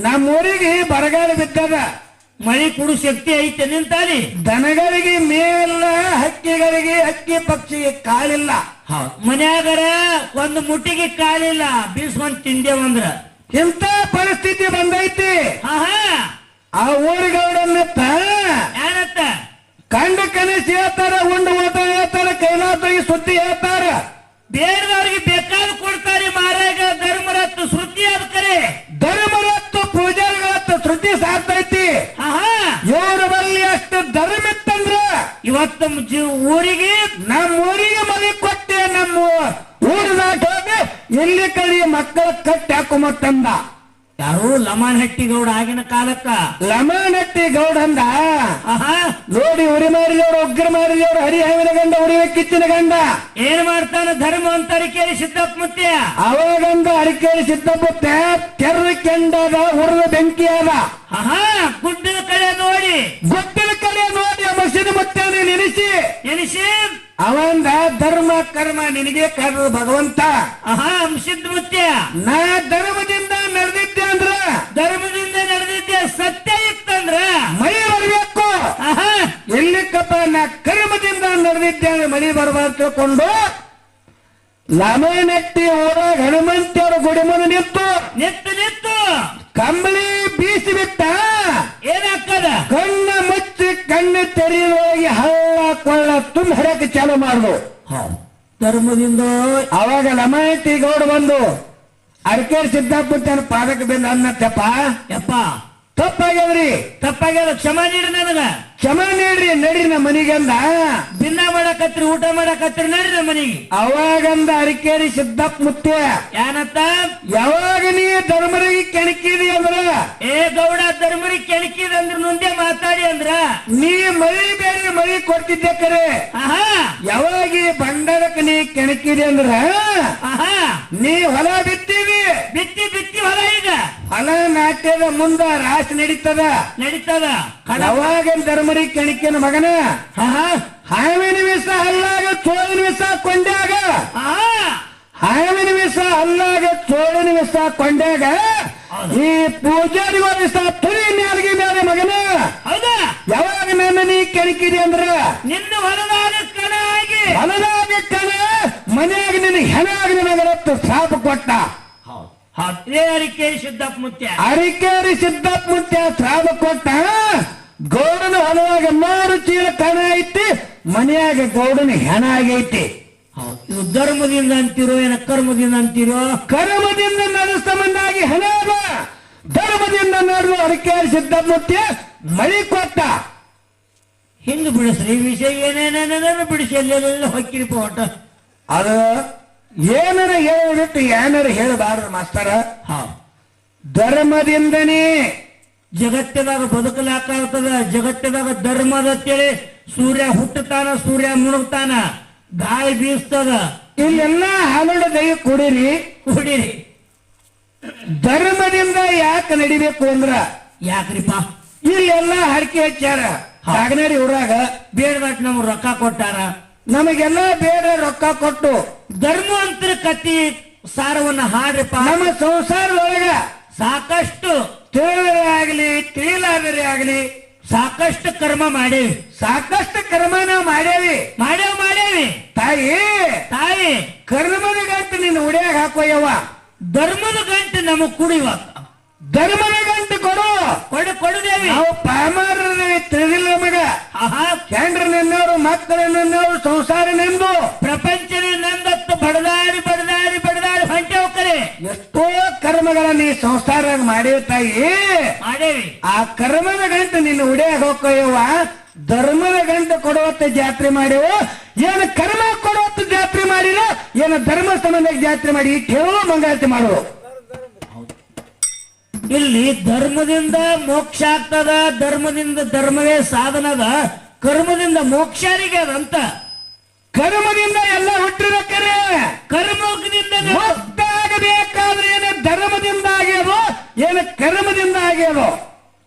ನಮ್ಮೂರಿಗೆ ಬರಗಾಲ ಬಿದ್ದದ, ಮಳಿ ಕುಡು ಶಕ್ತಿ ಐತೆ ನಿಂತಾಲಿ, ದನಗಳಿಗೆ ಮೇಲ್ಲ, ಹಕ್ಕಿಗಳಿಗೆ ಹಕ್ಕಿ ಪಕ್ಷಿಗೆ ಕಾಲಿಲ್ಲ, ಮನ್ಯಾಗರ ಒಂದು ಮುಟ್ಟಿಗೆ ಕಾಲಿಲ್ಲ, ಬೀಸ್ಕೊಂಡ್ ತಿಂದೇವಂದ್ರ ಇಂತ ಪರಿಸ್ಥಿತಿ ಬಂದೈತಿ. ಆ ಊರಿಗೌಡನ್ನತ್ತ ಏನತ್ತ ಕಂಡ ಕನಸು ಹೇಳ್ತಾರ, ಉಂಡು ಓಟ ಹೇಳ್ತಾರ, ಕೈಲಾಸಗಿ ಸುದ್ದಿ ಹೇಳ್ತಾರ, ಬೇರೆದವ್ರಿಗೆ ಬೇಕಾದ ಕೊಡ್ತಾರೆ. ಮಹಾರಾಜ ಧರ್ಮರತ್ನ ಶ್ರುತಿ ಅದ್ ಕರೆ, ಧರ್ಮರತ್ತು ಪೂಜಾರಿಗಳತ್ತ ಶ್ರುತಿ ಸಾರ್ತೈತಿ. ಇವ್ರ ಬಲ್ಲಿ ಅಷ್ಟು ಧರ್ಮ ಇತ್ತಂದ್ರ ಇವತ್ತು ಊರಿಗೆ ನಮ್ಮೂರಿಗೆ ಮನೆ ಕೊಟ್ಟೆ, ನಮ್ಮ ಊರಿನಾಟ ಹೋಗಿ ಎಲ್ಲಿ ಕಳಿ ಮಕ್ಕಳ ಕಟ್ಟಿ ಹಾಕೊಂಬತ್ತಂದ. ಯಾರು ಲಮಾನಹಟ್ಟಿ ಗೌಡ ಆಗಿನ ಕಾಲಕ್ಕ ಲಮಾನಹಟ್ಟಿ ಗೌಡ ಅಂದ. ನೋಡಿ ಉರಿ ಮಾರಿದವರು, ಉಗ್ರ ಮಾರಿದವರು, ಹರಿಹವಿನ ಗಂಡ, ಉರಿಯ ಕಿಚ್ಚಿನ ಗಂಡ ಏನ್ ಮಾಡ್ತಾನ ಧರ್ಮ ಅಂತ ಅರಿಕೇರಿ ಸಿದ್ದಪ್ಪ ಮುತ್ಯ. ಅವಾಗಂದ ಅರಿಕೇರಿ ಸಿದ್ದಪ್ಪ ಕೆರ್ರ ಕೆಂಡದ ಉರಿದ ಬೆಂಕಿ ಅದ. ಗುಡ್ಡದ ಕಡೆ ನೋಡಿ ಮಸಿದ ಮುತ್ತಾನೆ ನೆನೆಸಿ ಅವಂದ ಧರ್ಮ ಕರ್ಮ ನಿನಗೆ ಕರ್ರ ಭಗವಂತ. ಅಂಶದ ಮುತ್ಯ ನಾ ಧರ್ಮದಿಂದ ನಡೆದಿದ್ದೆ ಅಂದ್ರ, ಧರ್ಮದಿಂದ ನಡೆದಿದ್ದೆ ಸತ್ಯ ಇತ್ತಂದ್ರ ಮಳಿ ಬರ್ಬೇಕು. ಎಲ್ಲಿಕ್ಕಪ್ಪ ನಾ ಕರ್ಮದಿಂದ ನಡೆದಿದ್ದೆ ಅಂದ್ರೆ ಮಳಿ ಬರ್ಬಾರ್ದು ತಿಳ್ಕೊಂಡು ಲಮನಟ್ಟಿ ಊರಾಗ ಹನುಮಂತಿಯವರು ಗುಡಿ ಮುಂದೆ ನಿಂತು ಕಂಬಳಿ ಬೀಸಿ ಬಿಟ್ಟ. ಏನಾಗ್ತದ, ಕಣ್ಣ ಮುಚ್ಚಿ ಕಣ್ಣು ತೆರೆಯುವಾಗಿ ಹಳ್ಳ ಕೊಳ್ಳ ತುಂಬ ಹರಕ್ಕೆ ಚಾಲು ಮಾಡುದು ಧರ್ಮದಿಂದ. ಅವಾಗ ಲಮನಟ್ಟಿ ಗೌಡ ಬಂದು ಅರಕೇರಿ ಸಿದ್ದಪ್ಪನ ಪಾದಕ್ಕೆ ಬೆಂದ ಅನ್ನತ್ತಪ್ಪ, ಯಪ್ಪ ತಪ್ಪಾಗ್ಯದ ಕ್ಷಮ ನೀಡ್ರಿ, ನನಗ ಕ್ಷಮ ನೀಡ್ರಿ, ನಡ್ರಿ ನಮ್ಮ ಮನಿಗಂದ. ಭಿನ್ನ ಮಾಡಕತ್ರಿ, ಊಟ ಮಾಡಕತ್ರಿ, ನಡ್ರಿ ನಮ್ಮ ಮನಿಗೆ. ಅವಾಗಂದ ಅರಕೇರಿ ಸಿದ್ದಪ್ಪ ಮುತ್ತೆ ಏನತ್ತ, ಯಾವಾಗ ನೀ ಧರ್ಮರಿಗೆ ಕೆಣಕಿದಿ ಅಂದ್ರ, ಏ ಗೌಡ ಧರ್ಮರಿಗೆ ಕೆಣಕಿದ ಅಂದ್ರ ಮುಂದೆ ಮಾತಾಡಿ ಅಂದ್ರ ನೀ ಮಳಿ ಬೇರೆ ಮಳಿ ಕೊಡ್ತಿದ್ದೆ ಕರೆ. ಯಾವಾಗ ಈ ಬಂಡಾರಕ್ಕೆ ನೀ ಕೆಣಕಿದಿ ಅಂದ್ರ ನೀ ಹೊಲ ಬಿತ್ತಿ ಹೊಲ, ಈಗ ಹೊಲ ನಾಟ್ಯದ ಮುಂದ ರಾಶಿ ನಡೀತದ. ಯಾವಾಗ ಧರ್ಮರಿಗೆ ಕೆಣಕಿನ ಮಗನ ಹಾವಿನ ವಿಷ ಹಲ್ಲಾಗ ಚೋಳಿನ ವಿಷ ಕೊಂಡ್ಯಾಗ, ಹಾವಿನ ವಿಷ ಹಲ್ಲಾಗ ಚೋಳಿನ ವಿಷ ಕೊಂಡ್ಯಾಗ ಈ ಪೂಜಾರಿಗಳ ವಿಷ ತುರಿ ನ್ಯಾಲ್ಗಿ ಮೇಲೆ ಮಗನ. ಯಾವಾಗ ನನ್ನ ನೀ ಕೆಣಕಿದಿ ಅಂದ್ರ ನಿನ್ನ ಹೊಲದಾಗ ಕಣ ಮನೆಯಾಗ ನಿನ್ನ ಹೆಣಾಗ ನಿನಗರತ್ತು ಶಾಪ ಕೊಟ್ಟ. ಅರಿಕೇರಿ ಸಿದ್ದಪ್ಪ ಮುತ್ಯ ಶ್ರಾಪ ಕೊಟ್ಟ. ಗೌಡನ ಹೊಲವಾಗ 3 ಚೀಲ ಕಣ ಐತಿ, ಮನೆಯಾಗ ಗೌಡನ ಹೆಣ ಆಗೈತಿ. ಇದು ಧರ್ಮದಿಂದ ಅಂತೀರೋ ಏನ ಕರ್ಮದಿಂದ ಅಂತೀರೋ? ಕರ್ಮದಿಂದ ನಡೆಸ ಸಂಬಂಧಾಗಿ ಹೆಣ ಅದ, ಧರ್ಮದಿಂದ ನಡೆದು ಅರಿಕೇರಿ ಸಿದ್ದಪ್ಪ ಮುತ್ಯ ಮಳಿ ಕೊಟ್ಟ. ಹಿಂಗ್ ಬಿಡಿಸ್ರಿ ವಿಷಯ, ಏನೇನೇನೇನು ಬಿಡಿಸಿ ಎಲ್ಲೆಲ್ಲ ಹೊಕ್ಕಿರಿಪ ಒಟ್ಟ. ಅದು ಏನಾರ ಹೇಳಿಬಿಟ್ಟು ಏನಾರ ಹೇಳಬಾರ್ದು ಮಾಸ್ತರ. ಧರ್ಮದಿಂದನೇ ಜಗತ್ತಿದಾಗ ಬದುಕಲಾಗ್ತದ. ಜಗತ್ತಿದಾಗ ಧರ್ಮದ ಅಂತೇಳಿ ಸೂರ್ಯ ಹುಟ್ಟತಾನ, ಸೂರ್ಯ ಮುಳುಗ್ತಾನ, ಗಾಳಿ ಬೀಸ್ತದ. ಇಲ್ಲೆಲ್ಲ ಹಾಲುಡ ದೈ ಕುಡಿರಿ. ಧರ್ಮದಿಂದ ಯಾಕೆ ನಡಿಬೇಕು ಅಂದ್ರ, ಯಾಕ್ರಿಪ್ಪ ಇಲ್ಲೆಲ್ಲ ಹರಕೆ ಹಚ್ಚಾರ. ಕಾಗನಡಿ ಊರಾಗ ಬೇಡದಟ್ ನಮ್ಗೆ ರೊಕ್ಕ ಕೊಟ್ಟಾರ, ನಮಗೆಲ್ಲ ಬೇಡ ರೊಕ್ಕ ಕೊಟ್ಟು ಧರ್ಮವಂತರ ಕತ್ತಿ ಸಾರವನ್ನ ಹಾಡ್ರಿಪ್ಪ. ನಮ್ಮ ಸಂಸಾರದೊಳಗ ಸಾಕಷ್ಟು ತಿಳಿದರೆ ಆಗ್ಲಿ ತಿಳಿಲಾದರೆ ಆಗ್ಲಿ ಸಾಕಷ್ಟು ಕರ್ಮ ಮಾಡೇವಿ, ಸಾಕಷ್ಟು ಕರ್ಮನ ಮಾಡೇವಿ. ತಾಯಿ ಕರ್ಮದ ಗಂಟು ನಿನ್ನ ಉಡಿಯಾಗ ಹಾಕೋಯವ್ವ. ಧರ್ಮದ ಗಂಟು ನಮಗ್ ಕುಡಿಯುವ, ಧರ್ಮದ ಗಂಟು ಕೊಡುದೇವಿ. ನಾವು ಪಾಮಾರದೇವಿ, ತಿಳಿದಿಲ್ಲ ನಮಗ. ಚಂದ್ರ ನನ್ನವರು, ಮಕ್ಕಳು ನನ್ನವರು, ಸಂಸಾರ ನೆಂದು ಪ್ರಪಂಚನೇ ನಂದತ್ತು ಬಡದಾಡಿ ಹೊಂಟೆ ಹೋಗ್ತಾರೆ. ಎಷ್ಟೋ ಕರ್ಮ ಕರ್ಮಗಳ ನೀ ಸಂಸಾರ ಮಾಡಿವ ತಾಯಿ, ಮಾಡೇವಿ. ಆ ಕರ್ಮದ ಗಂಟು ನಿನ್ನ ಉಡಿಯಾಗ ಹೋಗ್ಯವ, ಧರ್ಮದ ಗಂಟು ಕೊಡುವತ್ತ ಜಾತ್ರೆ ಮಾಡಿವ. ಏನು ಕರ್ಮ ಕೊಡುವತ್ತ ಜಾತ್ರೆ ಮಾಡಿಲ್ಲ, ಏನು ಧರ್ಮ ಸಂಬಂಧ ಜಾತ್ರೆ ಮಾಡಿ ಕೇಳುವ ಮಂಗಳಾರತಿ ಮಾಡುವ. ಇಲ್ಲಿ ಧರ್ಮದಿಂದ ಮೋಕ್ಷ ಆಗ್ತದ, ಧರ್ಮದಿಂದ ಧರ್ಮವೇ ಸಾಧನದ, ಕರ್ಮದಿಂದ ಮೋಕ್ಷಾರಿಗೆ ಅದಂತ. ಕರ್ಮದಿಂದ ಎಲ್ಲ ಹುಟ್ಟಿರಕ್ಕರೆ, ಕರ್ಮದಿಂದ ಮುಕ್ತ ಆಗಬೇಕಾದ್ರೆ ಏನು ಧರ್ಮದಿಂದ ಆಗ್ಯದೋ ಏನು ಕರ್ಮದಿಂದ ಆಗ್ಯದೋ.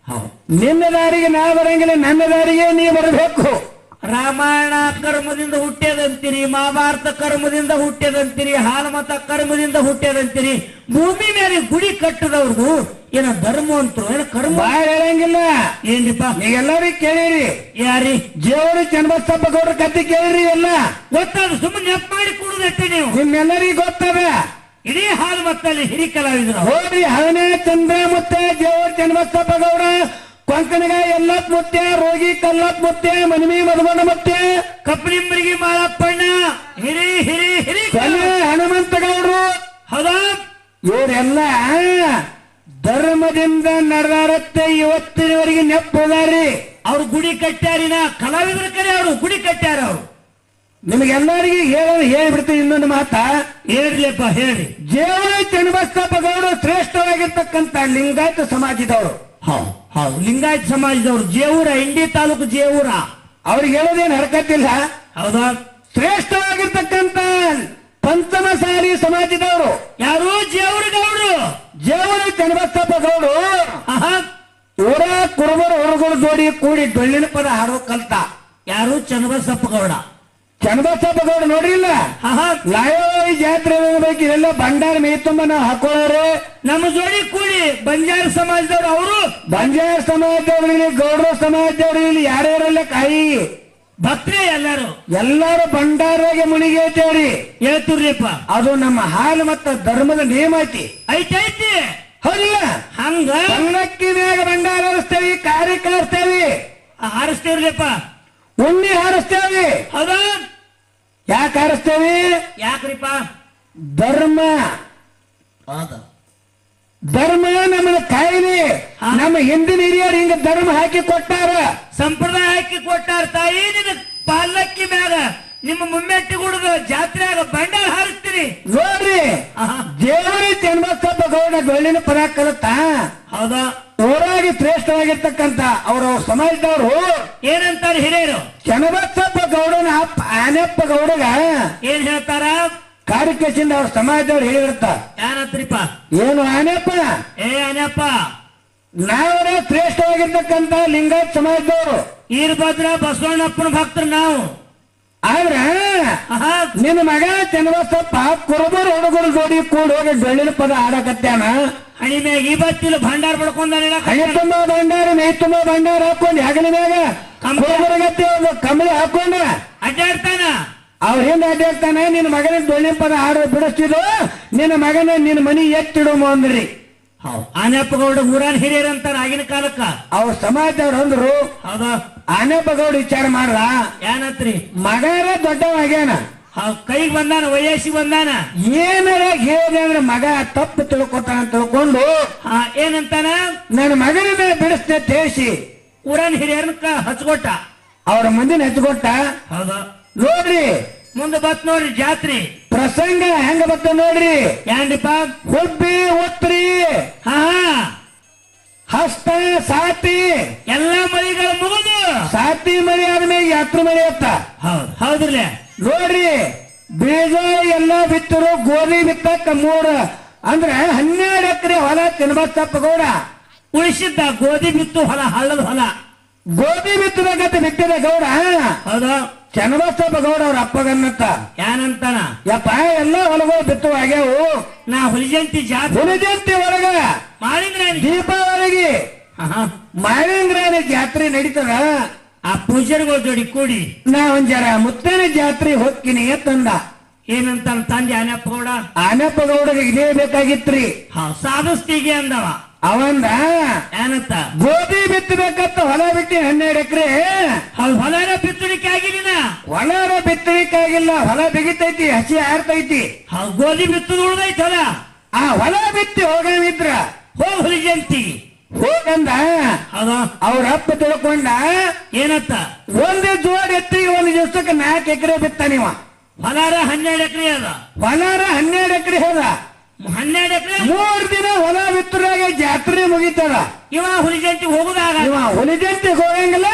ನಿನ್ನ ದಾರಿಗೆ ನಾ ಬರಂಗಿಲ್ಲ, ನನ್ನ ದಾರಿಗೆ ನೀ ಬರಬೇಕು. ರಾಮಾಯಣ ಕರ್ಮದಿಂದ ಹುಟ್ಟ್ಯದಂತೀರಿ, ಮಹಾಭಾರತ ಕರ್ಮದಿಂದ ಹುಟ್ಟ್ಯದಂತೀರಿ, ಹಾಲಮತ ಕರ್ಮದಿಂದ ಹುಟ್ಟ್ಯದಂತೀರಿ. ಭೂಮಿ ಮೇಲೆ ಗುಡಿ ಕಟ್ಟದವ್ರದು ಏನ ಧರ್ಮ ಅಂತರು ಏನ ಕರ್ಮ ಬಾಳ ಹೇಳಂಗಿಲ್ಲ. ಏನ್ರಿಪ್ಪ ನೀವೆಲ್ಲರಿಗೆ ಕೇಳಿರಿ, ಯಾರಿ ಜೇವರಿ ಚನ್ನಬಸಪ್ಪ ಗೌಡ್ರ ಕತ್ತಿ ಕೇಳಿರಿ. ಎಲ್ಲ ಗೊತ್ತಾದ, ಸುಮ್ಮನೆ ನೆಪ್ ಮಾಡಿ ಕೂಡುದಟ್ಟೆ ನೀವು. ನಿಮ್ಮೆಲ್ಲರಿಗೂ ಗೊತ್ತದ. ಇಡೀ ಹಾಲಮತ್ತಲ್ಲಿ ಹಿರಿ ಕಲಾವಿದರು ಹೋಗ್ರಿ, ಹಳನೇ ಚಂದ್ರ ಮುತ್ತೆ, ಜೇವರಿ ಚನ್ನಬಸಪ್ಪ ಗೌಡ, ಕೊಂಕಣಗ ಎಲ್ಲಪ್ಪ ಮುತ್ತೆ, ರೋಗಿ ಕಲ್ಲಪ್ಪ ಮುತ್ತೆ, ಮನಿಮಿ ಮಧುಮಣ ಮುತ್ತೆ, ಕಪ್ಪನಿಂಬರಿಗೆ ಮಾಳಪ್ಪಣ್ಣ, ಹಿರಿ ಹಿರಿ ಹಿರಿ ಹನುಮಂತ ಗೌಡ್ರು, ಹೌದಾ? ಇವರೆಲ್ಲ ಧರ್ಮದಿಂದ ನಡೆದಾರತ್ತೆ ಇವತ್ತಿನವರೆಗೆ ನೆಪ್ಪದಾರಿ. ಅವ್ರು ಗುಡಿ ಕಟ್ಟ್ಯಾರಿನ ಕಲಾವಿದ್ರ ಕರೆ, ಅವರು ಗುಡಿ ಕಟ್ಟ್ಯಾರ. ಅವರು ನಿಮಗೆಲ್ಲರಿಗೆ ಹೇಳ್ಬಿಡ್ತೀನಿ ಇನ್ನೊಂದು ಮಾತ. ಹೇಳ್ರಿಪ್ಪ ಹೇಳ್ರಿ. ಜೇವರಿ ಚನ್ನಬಸಪ್ಪ ಗೌಡರು ಶ್ರೇಷ್ಠವಾಗಿರ್ತಕ್ಕಂಥ ಲಿಂಗಾಯತ ಸಮಾಜದವರು. ಹೌದು, ಲಿಂಗಾಯತ ಸಮಾಜದವರು, ಜೇವೂರ, ಇಂಡಿ ತಾಲೂಕು ಜೇವೂರ. ಅವ್ರಿಗೆ ಹೇಳೋದೇನು ಹರಕತ್ತಿಲ್ಲ. ಹೌದಾ? ಶ್ರೇಷ್ಠವಾಗಿರ್ತಕ್ಕಂಥ ಪಂಚಮಸಾಲಿ ಸಮಾಜದವರು ಯಾರು? ಜೇವೂರ ಗೌಡ್ರು, ಜೇವರಿ ಚನ್ನಬಸಪ್ಪ ಗೌಡರು. ಇವರ ಕುರುಬರು ಹೊರಗಳು ಜೋಡಿ ಕೂಡಿ ಡೊಳ್ಳಿನ ಪದ ಹಾಡೋ ಕಲ್ತ. ಯಾರು? ಚನ್ನಬಸಪ್ಪ ಗೌಡ. ಚನ್ನಬಸಪ್ಪ ಗೌಡ ನೋಡ್ರಿಲ್ಲ, ಲಾಯೋಯಿ ಜಾತ್ರೆ ಬೇಕು, ಇವೆಲ್ಲ ಭಂಡಾರ ಮೇ ತುಂಬ ನಾವು ಹಾಕೊಳ್ಳೋರು. ನಮ್ಮ ಜೋಡಿ ಕೂಡಿ ಬಂಜಾರ ಸಮಾಜದವ್ರು, ಅವರು ಬಂಜಾರ ಸಮಾಜದವ್ರಿಗೆ, ಗೌಡ್ರ ಸಮಾಜದವ್ರಿಗೆ ಯಾರ್ಯಾರೆಲ್ಲ ಕಾಯಿ ಭಕ್ತರೇ ಎಲ್ಲಾರು. ಎಲ್ಲಾರು ಭಂಡಾರಾಗೆ ಮುಣಿಗೆ ಐತೇವ್ರಿ. ಹೇಳ್ತಿರ್ರಿಪ್ಪ, ಅದು ನಮ್ಮ ಹಾಲು ಮತ್ತು ಧರ್ಮದ ನೇಮ ಐತಿ. ಐತೈತಿ. ಹೌದಿಲ್ಲ? ಹಂಗ ಪಲ್ಲಕ್ಕಿ ಮ್ಯಾಗ ಭಂಡಾರ ಹಾರಿಸ್ತೇವಿ, ಕಾರ್ಯಕ್ಕ ಹಾರಿಸ್ತೇವಿ, ಹಾರಿಸ್ತೇವ್ರಿಪ್ಪ, ಉಣ್ಣಿ ಹಾರಿಸ್ತೇವಿ. ಹೌದಾ? ಯಾಕೆ ಹಾರಿಸ್ತೇವಿ? ಯಾಕ್ರಿಪ್ಪ? ಧರ್ಮ ಧರ್ಮ ನಮ್ಮನ್ನ ಕಾಯಿಲಿ. ನಮ್ಮ ಹಿಂದಿನ ಹಿರಿಯರು ಹಿಂಗ ಧರ್ಮ ಹಾಕಿ ಕೊಟ್ಟಾರ, ಸಂಪ್ರದಾಯ ಹಾಕಿ ಕೊಟ್ಟಾರ. ತಾಯಿ ನಿನ್ನ ಪಾಲಕ್ಕಿ ಮ್ಯಾಗ ನಿಮ್ಮ ಮುಮ್ಮೆಟ್ಟಿ ಗುಡದ ಜಾತ್ರೆಯಾಗ ಬಂಡಾರ ಹಾರಿಸ್ತೀರಿ ನೋಡ್ರಿ. ಜೇವರಿ ಚನ್ನಬಸಪ್ಪ ಗೌಡ ಡೊಳ್ಳಿನ ಪದ ಕಲಿತ. ಹೌದಾ? ಊರಾಗಿ ಶ್ರೇಷ್ಠವಾಗಿರ್ತಕ್ಕಂಥ ಅವ್ರ ಸಮಾಜದವರು ಏನಂತಾರೆ ಹಿರಿಯರು? ಚನ್ನಬಸಪ್ಪ ಗೌಡನ ಅಪ್ಪ ಆನೆಪ್ಪ ಗೌಡಗ ಏನ್ ಹೇಳ್ತಾರ? ಕಾರ್ಯಕರ್ಸಿಂದ ಅವ್ರ ಸಮಾಜದವ್ರು ಹೇಳಿರ್ತಾರ. ಏನಂತ್ರಿಪ್ಪ? ಏನು ಆನೆಪ್ಪ? ಏ ಅನಪ್ಪ, ನಾವೇ ಶ್ರೇಷ್ಠವಾಗಿರ್ತಕ್ಕಂಥ ಲಿಂಗಾಯತ್ ಸಮಾಜದವರು, ಈರ್ಭದ್ರ ಬಸವಣ್ಣಪ್ಪನ ಭಕ್ತರು ನಾವು. ಆದ್ರ ನಿನ್ನ ಮಗ ಚನ್ನಬಸಪ್ಪ ಕುರುಬರು ಹುಡುಗರು ಜೋಡಿ ಕೂಡ ಹೋಗಿ ಡೊಳ್ಳಿನ ಪದ ಆಡಕತ್ಯಾನ. ಹಣಿ ಮ್ಯಾಗ ಈ ಬತ್ತಿಲ್ಲ ಭಂಡಾರ ಪಡ್ಕೊಂಡ ಹಣಿ ತುಂಬಾ ಭಂಡಾರ, ಮೈ ತುಂಬಾ ಭಂಡಾರ ಹಾಕೊಂಡು ಹೆಗಲ ಮ್ಯಾಗ ಕುರುಬರಗತ್ತೆ ಒಂದು ಕಂಬಳಿ ಹಾಕೊಂಡ ಅಡ್ಡಾಡ್ತಾನ. ಅವ್ರ ಹಿಂದ ಅಡ್ಡಾಡ್ತಾನೆ. ನಿನ್ನ ಮಗನ ಡೊಳ್ಳಿನ ಪದ ಆಡ ಬಿಡಿಸ್ತಿದ್ರು, ನಿನ್ನ ಮಗನ ನಿನ್ನ ಮನಿ ಎತ್ತಿಡುಮ ಅಂದ್ರಿ. ಆನೆಪ್ಪ ಗೌಡ ಊರಾನ್ ಹಿರಿಯರ್ ಅಂತಾರ ಆಗಿನ ಕಾಲಕ್ಕ. ಅವ್ರ ಸಮಾಜದವ್ರು ಅಂದ್ರು. ಹೌದಾ? ಆನೆಪ್ಪ ಗೌಡ ವಿಚಾರ ಮಾಡ್ರ, ಏನತ್ರಿ? ಮಗಾರ ದೊಡ್ಡವಾಗ್ಯಾನ, ಕೈಗೆ ಬಂದಾನ, ವಯಸ್ಸಿಗೆ ಬಂದಾನ. ಏನಾರ ಹೇಳಿದೆ ಅಂದ್ರೆ ಮಗ ತಪ್ಪು ತಿಳ್ಕೊತಾನ ತಿಳ್ಕೊಂಡು ಏನಂತಾನ? ನನ್ನ ಮಗನ ಮೇಲೆ ಬಿಡಿಸ್ತೆ ತೇಸಿ ಊರಾನ್ ಹಿರಿಯರ್ನ ಹಚ್ಕೊಟ್ಟ, ಅವ್ರ ಮಂದಿನ ಹಚ್ಕೊಟ್ಟ. ಹೌದಾ? ನೋಡ್ರಿ ಮುಂದೆ ಬತ್ ನೋಡ್ರಿ ಜಾತ್ರೆ ಪ್ರಸಂಗ ಹೆಂಗ ಬತ್ತ ನೋಡ್ರಿ. ಏನ್ರಿಪ್ಪ? ಹುಬ್ಬಿ ಉತ್ರಿ ಹಸ್ತ ಸಾತಿ ಎಲ್ಲ ಮಳಿಗಳು ಮುಗಿದು ಸಾತಿ ಮಳಿ ಆದ್ಮೇಲೆ ಯಾತ್ರ ಮಳಿ ಅತ್ತ. ಹೌದು ಹೌದ್ರಲ್ಲ. ನೋಡ್ರಿ, ಬೀಜ ಎಲ್ಲ ಬಿತ್ತರು, ಗೋಧಿ ಬಿತ್ತಕ್ಕ 3 ಅಂದ್ರೆ 12 ಎಕರೆ ಹೊಲ ಚನ್ನಬಸಪ್ಪ ಗೌಡ ಉಳಿಸಿದ್ದ. ಗೋಧಿ ಬಿತ್ತು ಹೊಲ, ಹಳ್ಳದ ಹೊಲ. ಗೋಧಿ ಬಿತ್ತಬೇಕಂತ ಬಿಟ್ಟಿದ ಗೌಡ. ಹೌದಾ? ಚನ್ನಬಸಪ್ಪ ಗೌಡ ಅವ್ರ ಅಪ್ಪಗನ್ನತ್ತ ಏನಂತಾನ? ಯಪ್ಪ ಎಲ್ಲ ಹೊಲಗಳು ಬಿತ್ತು ಆಗ್ಯಾವು, ನಾ ಹುಲಿಜಂತಿ ಜಾತ್ರೆ ಹುಲಿಜಂತಿ ಒಳಗ ಮಾಳಿಂಗ್ರಾನಿ ದೀಪಾವಳಿಗೆ ಮಾಳಿಂಗ್ರಾನಿ ಜಾತ್ರೆ ನಡೀತದ. ಆ ಪೂಜಾರಿಗಳ ಜೋಡಿ ಕೂಡಿ ನಾ ಒಂದ್ ಜರ ಮುತ್ತನ ಜಾತ್ರೆ ಹೋಗ್ತೀನಿ ತಂದ. ಏನಂತಾನ ತಂದೆ ಆನೆಪ್ಪ ಗೌಡ? ಆನೆಪ್ಪ ಗೌಡಗೆ ಇದೇ ಬೇಕಾಗಿತ್ರಿ. ಸಾಧಿಸ್ತೀಗೆ ಅಂದವ. ಅವಂದ ಏನಂತ? ಗೋಧಿ ಬಿತ್ತಬೇಕಂತ ಹೊಲ ಬಿಟ್ಟಿ 12 ಎಕರೆ. ಹೊಲನ ಬಿತ್ತಲಿಕ್ಕೆ ಆಗಿಲ್ಲ, ಹೊಲನ ಬಿತ್ತಲಿಕ್ಕೆ ಆಗಿಲ್ಲ. ಹೊಲ ಬಿಗಿತೈತಿ, ಹಸಿ ಆರ್ತೈತಿ. ಗೋಧಿ ಬಿತ್ತದ ಉಳ್ದೈತಿ ಹೊಲ. ಆ ಹೊಲ ಬಿತ್ತಿ ಹೋಗವಿದ್ರ ಹೋಗ್ ಹುಲಿಜಂತಿ ಹೋಗಂದ ಹೌದಾ ಅವ್ರ ಅಪ್ಪ ತಿಳ್ಕೊಂಡ ಏನತ್ತ ಒಂದು ಜೋಡ್ ಎತ್ತಿಗೆ ಒಂದು ದಿವಸಕ್ಕೆ 4 ಎಕರೆ ಬಿತ್ತ ನೀವ ಹೊಲಾರ 12 ಎಕರೆ ಅದ ಹೊಲಾರ 12 ಎಕರೆ ಹೋದ 12 ಎಕರೆ 3 ದಿನ ಹೊಲ ಬಿತ್ತರಾಗ ಜಾತ್ರೆ ಮುಗಿತದ ಇವ ಹುಲಿಜಂತಿ ಹೋಗುದಾಗ ಇವ ಹುಲಿಜಂತಿಗೆ ಹೋಗಂಗಿಲ್ಲ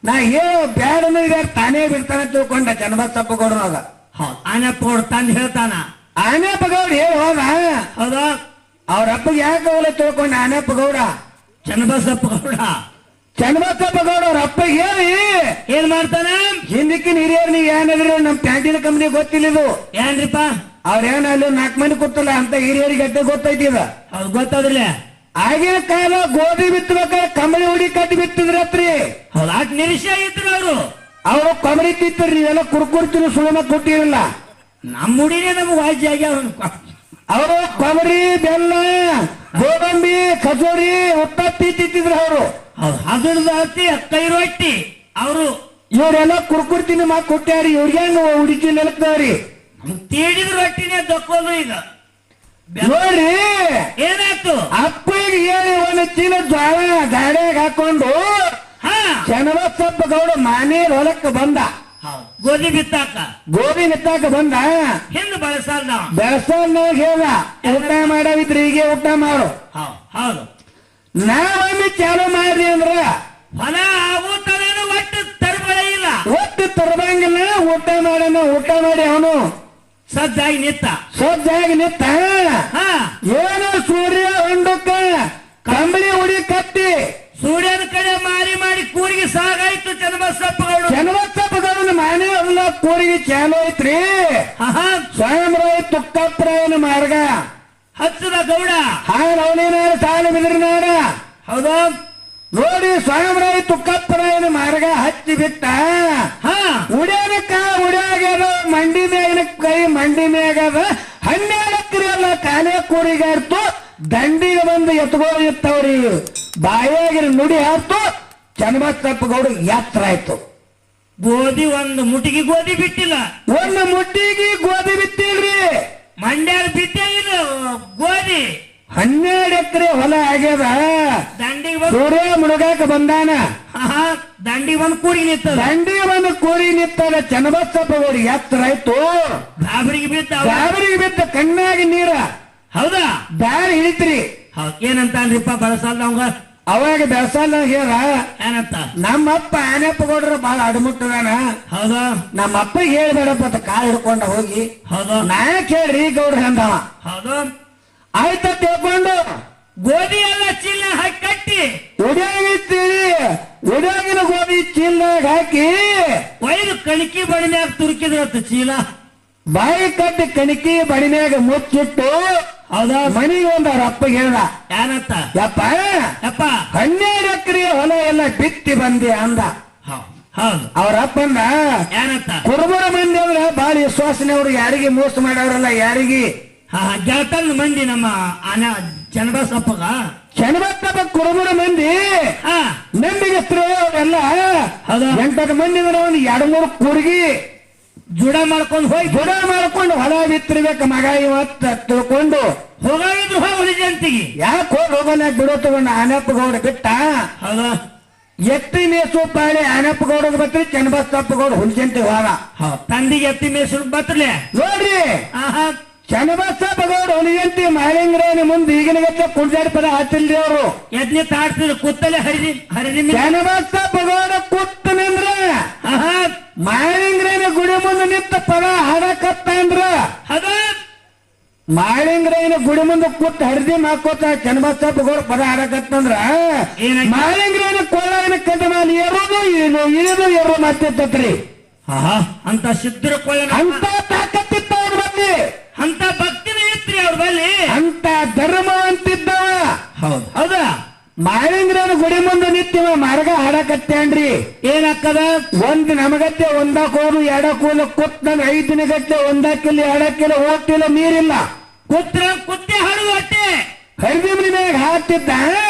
ನಾ ಹೇಳೋ ಬ್ಯಾಡ ಅನ್ನೋದು ತಾನೇ ಬಿಡ್ತಾನೆ ತಿಳ್ಕೊಂಡ ಚನ್ನಬಸಪ್ಪ ಗೌಡನಾಗ ಹೌದು ಆನಪ್ಪ ಗೌಡ ತಂದು ಹೇಳ್ತಾನ ಆನೆಪ್ಪ ಗೌಡ ಹೇಳಿ ಹೋದ ಹೌದಾ ಅವ್ರ ಅಪ್ಪಗೆ ಯಾಕೆ ಹೋಗ್ಲ ತಿಳ್ಕೊಂಡ ಆನೆಪ್ಪ ಗೌಡ ಚನ್ನಬಸಪ್ಪ ಗೌಡ ಚನ್ನಬಸಪ್ಪ ಗೌಡ ಅವ್ರ ಅಪ್ಪಗೆ ಹೇಳಿ ಏನ್ ಮಾಡ್ತಾನ ಹಿಂದಕ್ಕಿನ ಹಿರಿಯರ್ ನೀವು ಏನಾದ್ರು ನಮ್ ಕ್ಯಾಂಟೀನ್ ಕಂಪ್ನಿ ಗೊತ್ತಿಲ್ಲ ಇದು ಏನ್ರಿಪ್ಪ ಅವ್ರೇನ ಅಲ್ಲಿ 4 ಮಂದಿ ಕೂತಲ್ಲ ಅಂತ ಹಿರಿಯರಿಗೆ ಅಟ್ಟೆ ಗೊತ್ತೈತಿ ಇದ ಹೌದು ಗೊತ್ತಾದ್ರಲ್ಲ ಆಗಿನ ಕಾಲ ಗೋಧಿ ಬಿತ್ತಬೇಕಾದ್ರೆ ಕಂಬಳಿ ಹುಡಿ ಕಟ್ಟಿ ಬಿತ್ತಿದ್ರತ್ರಿ ಹೌದು ಆಟ ನಿರೀಕ್ಷೆ ಇದ್ರು ಅವರು ಅವ್ರು ಕೊಮರಿ ತಿಂತಿರ್ರಿ ಎಲ್ಲ ಕುರ್ಕುರ್ತಿನ ಸುಳಮ ಕೊಟ್ಟಿರಲ್ಲ ನಮ್ಮ ಹುಡಿನೇ ನಮ್ಗೆ ವಾಜ್ಯ ಆಗ್ಯಾವ ಅವರು ಕೊಮರಿ ಬೆಲ್ಲ ಗೋಡಂಬಿ ಖಜೂರಿ ಉತ್ತತ್ತಿ ತಿಂತಿದ್ರು ಅವರು ಹೌದು ಹಗಡ್ದು ಹತ್ತಿ ಕೈ ರೊಟ್ಟಿ ಅವರು ಇವ್ರೆಲ್ಲ ಕುರ್ಕುರ್ತಿನ ಮಾ ಕೊಟ್ಟಾರಿ ಇವ್ರಿಗೆ ಹೆಂಗ ಹುಡುಕಿ ನೆಲಕ್ತಾವ್ರಿ ತೀಡಿದ ರೊಟ್ಟಿನೇ ದಕ್ಕೋದು ಈಗ ನೋಡ್ರಿ ಏನಾಯ್ತು ಅಪ್ಪಗೆ ಹೇಳಿ ಒಂದು ಚೀಲ ಜ್ವಾಳ ಗಾಡಿಯಾಗ ಹಾಕೊಂಡು ಹಾ ಚನ್ನಬಸಪ್ಪ ಗೌಡ ಮನೆ ಹೊಲಕ್ಕೆ ಬಂದ ಹೌದು ಗೋಧಿ ಬಿತ್ತಾಕ ಗೋಧಿ ಬಿತ್ತಾಕ ಬಂದ ಹಿಂದ್ ಬಳಸಲ್ ನಾವ್ ಬೆಳಸಾಲ್ನಾಗ ಹೇಳ ಊಟ ಮಾಡವಿದ್ರಿ ಹೀಗೆ ಊಟ ಮಾಡು ಹೌದು ನಾವೊಮ್ಮೆ ಚಾಲು ಮಾಡ್ರಿ ಅಂದ್ರ ಹೊಲ ಆಗುತ್ತಾನೇನು ಒಟ್ಟು ತರಬಳ ಇಲ್ಲ ಒಟ್ಟು ತರಬಂಗಿಲ್ಲ ಊಟ ಮಾಡೋಣ ಊಟ ಮಾಡಿ ಅವನು ಸಜ್ಜಾಗಿ ನಿತ್ತ ಸಜ್ಜಾಗಿ ನಿತ್ತ ಹಾ ಏನೋ ಸೂರ್ಯ ಹೊಂಡಕ್ಕ ಕಂಬಳಿ ಹುಡಿ ಕಟ್ಟಿ ಸೂರ್ಯನ ಕಡೆ ಮಾರಿ ಮಾಡಿ ಕೂರಿಗೆ ಸಾಗಾಯ್ತು ಚನ್ನಬಸಪ್ಪ ಗೌಡ ಚನ್ನಬಸಪ್ಪ ಗೌಡನ ಮನೆ ಹೊಲ ಕೂರಿಗೆ ಚಾಲು ಐತ್ರಿ ಸ್ವಯಂರಾಯ ತುಕ್ಕಪ್ಪರಾಯನ ಮಾರ್ಗ ಹಚ್ಚದ ಗೌಡ ಹಾಳವಳಿನಾಡ ಸಾಲು ಬಿದ್ರನಾಡ ಹೌದು ನೋಡಿ ಸ್ವಯಂರಾಯ ತುಕ್ಕಪ್ಪರಾಯನ ಮಾರ್ಗ ಹಚ್ಚಿ ಬಿಟ್ಟ ಉಡ್ಯಾನಕ್ಕ ಉಡ್ಯಾಗ್ಯದ ಮಂಡಿ ಮೇಗಿನ ಕೈ ಮಂಡಿ ಮೇಗದ 12 ಎಕರೆ ಎಲ್ಲ ಕಾಲೇ ಕೂರಿಗಾರ್ತು ದಂಡಿಗೆ ಬಂದು ಎತ್ಕೊಂಡಿರ್ತಾವ್ರಿ ಬಾಯಾಗಿನ ನುಡಿ ಹಾರ್ತು ಚನ್ನಬಸಪ್ಪ ಗೌಡ ಯಾತ್ರ ಆಯ್ತು ಗೋಧಿ ಒಂದು ಮುಟ್ಟಿಗೆ ಗೋಧಿ ಬಿಟ್ಟಿಲ್ಲ ಒಂದು ಮುಟ್ಟಿಗೆ ಗೋಧಿ ಬಿತ್ತಿಲ್ರಿ ಮಂಡ್ಯಾಗ ಬಿದ್ದೇ ಇಲ್ಲ ಗೋಧಿ 12 ಎಕರೆ ಹೊಲ ಆಗ್ಯದ ದಂಡಿಗೆ ಸೂರ್ಯ ಮುಳುಗಾಕ ಬಂದಾನ ದಂಡಿಗೆ ಬಂದು ಕೂಡಿ ನಿಂತದ ದಂಡಿಗೆ ಬಂದು ಕೂರಿ ನಿಂತಾಗ ಚನ್ನಬಸಪ್ಪ ಗೌಡ ಯಾತ್ರ ಆಯ್ತು ಗಾಬರಿಗೆ ಬಿದ್ದ ಗಾಬರಿಗೆ ಬಿದ್ದ ಕಣ್ಣಾಗಿ ನೀರ ಹೌದಾ ದಾರಿ ಹಿಡಿತ್ರಿ ಹೌದು ಏನಂತ ಅನ್ರಿಪ್ಪ ಬಳಸಲ್ಲ ಅವಂಗ ಅವಾಗ ಬೆಳಸಾಲ ಹೇಳ ಏನಂತ ನಮ್ಮಪ್ಪ ಆನೆಪ್ಪ ಗೌಡ್ರ ಬಾಳ ಅಡಮುಟ್ಟದಾನ ಹೌದಾ ನಮ್ಮಪ್ಪ ಹೇಳ್ಬೇಡಪ್ಪ ಅಂತ ಕಾಲ್ ಹಿಡ್ಕೊಂಡ ಹೋಗಿ ಹೌದು ನಾ ಕೇಳ್ರಿ ಗೌಡ್ರ ಅಂದವ ಹೌದು ಆಯ್ತ ತಿಳ್ಕೊಂಡು ಗೋಧಿ ಎಲ್ಲ ಚೀಲ ಹಾಕಿ ಕಟ್ಟಿ ಉಡ್ಯಾಗಿತ್ತೀರಿ ಉಡ್ಯಾಗಿನ ಗೋಧಿ ಚೀಲ್ನಾಗ ಹಾಕಿ ಒಯ್ದು ಕಣಿಕಿ ಬಡಿಮ್ಯಾಗ ತುರುಕಿದ್ರತ್ತ ಚೀಲ ಬಾಯಿ ಕಟ್ಟಿ ಕಣಿಕಿ ಬಡಿಮ್ಯಾಗ ಮುಚ್ಚಿಟ್ಟು ಹೌದಾ ಮನಿಗೆ ಒಂದ್ ಅವ್ರ ಅಪ್ಪ ಹೇಳ್ದ ಏನಂತ ಯಪ್ಪ ಯಪ್ಪ 12 ಎಕರೆ ಹೊಲ ಎಲ್ಲ ಬಿತ್ತಿ ಬಂದೆ ಅಂದ ಹೌದು ಅವ್ರ ಅಪ್ಪಂದ ಏನಂತ ಕುರುಬರ ಮಂದಿ ಅಂದ್ರೆ ಬಾಳ ವಿಶ್ವಾಸನವ್ರು ಯಾರಿಗೆ ಮೋಸ ಮಾಡವ್ರಲ್ಲ ಯಾರಿಗೆ ಗೆಳತನ ಮಂದಿ ನಮ್ಮ ಚನ್ನಬಸಪ್ಪಗ ಚನ್ನಬಸಪ್ಪ ಕುರುಬರ ಮಂದಿ ನಂಬಿಗಸ್ತರು ಅವರೆಲ್ಲ ಹೌದಾ 8 ಮಂದಿ ಒಂದು 2-3 ಕೂರ್ಗಿ ಜುಡ ಮಾಡ್ಕೊಂಡು ಹೋಗಿ ಜುಡ ಮಾಡ್ಕೊಂಡು ಹೊಲ ಬಿತ್ತಿರ್ಬೇಕು ಮಗ ಇವತ್ತ ತಿಳ್ಕೊಂಡು ಹೋಗಿದ್ರು ಹೋಗಿ ಜಂತಿಗೆ ಯಾಕೆ ಹೋಗಲ್ಲ ಬಿಡೋ ತಗೊಂಡು ಆನಪ್ಪ ಗೌಡ ಬಿಟ್ಟ ಹೌದಾ ಎತ್ತಿ ಮೇಸು ಪಾಳಿ ಆನಪ್ಪ ಗೌಡ ಬತ್ರಿ ಚನ್ನಬಸಪ್ಪ ಗೌಡ ಹುಲ್ಜಂತಿ ಹೋದ ತಂದಿಗೆ ಎತ್ತಿ ಮೇಸು ಬತ್ತಲೆ ನೋಡ್ರಿ ಚನ್ನಬಸಪ್ಪ ಗೌಡ ಹುಲಿಯಂತಿ ಮಾಳಿಂಗ್ರೇನ ಮುಂದೆ ಈಗಿನ ಗಟ್ಟ ಕುಡ್ಜಾಡಿ ಪದ ಹಾತಿಲ್ರಿ ಅವರು ಯಜ್ಞ ತಾಡ್ತಿದ್ರು ಕುತ್ತಲೆ ಹರಿದಿ ಚನ್ನಬಸಪ್ಪ ಗೌಡ ಕುತ್ತನಂದ್ರ ಮಾಳಿಂಗ್ರೇನ ಗುಡಿ ಮುಂದೆ ನಿಂತ ಪದ ಹಾಡಕತ್ತಂದ್ರ ಮಾಳಿಂಗ್ರೇನ ಗುಡಿ ಮುಂದೆ ಕುತ್ತ ಹರಿದಿ ಮಾಕೋತ ಚನ್ನಬಸಪ್ಪ ಗೌಡ ಪದ ಹಾಡಕತ್ತಂದ್ರ ಮಾಳಿಂಗ್ರೇನ ಕೊಳ್ಳಾಯನ ಕಟ್ಟ ಮೇಲೆ ಏರೋದು ಇಳಿದು ಏರೋ ಮಾತಿರ್ತತ್ರಿ ಅಂತ ಸಿದ್ಧರ ಕೊಳ್ಳ ಅಂತ ತಾಕತ್ತಿತ್ತ ಅವ್ರ ಬಗ್ಗೆ ಅಂತ ಭಕ್ತಿನ ಇತ್ರಿ ಅವ್ರ ಬಲ್ಲಿ ಅಂತ ಧರ್ಮ ಅಂತಿದ್ದವ ಹೌದಾ ಮಾಳಿಂಗ್ರನ ಗುಡಿ ಮುಂದೆ ನಿಂತಿವ ಮಾರ್ಗ ಹಾಡಕತ್ತೇನ್ರಿ ಏನಾಕ್ಕದ ಒಂದ್ ನಮಗತ್ತೆ ಒಂದಕ್ಕೋರು 2 ಕೂಲ ಕುತ್ ನನ್ 5 ದಿನ ಗಟ್ಟೆ 1 ಕಿಲಿ 2 ಕಿಲೋ ಹೋಗ್ತಿಲ್ಲ ನೀರಿಲ್ಲ ಕುತ್ತೆ ಹಾಡುವ ಅಟ್ಟೆ ಹರಿದಿ ಮನಿ ಮ್ಯಾಗ ಹಾಕ್ತಿದ್ದ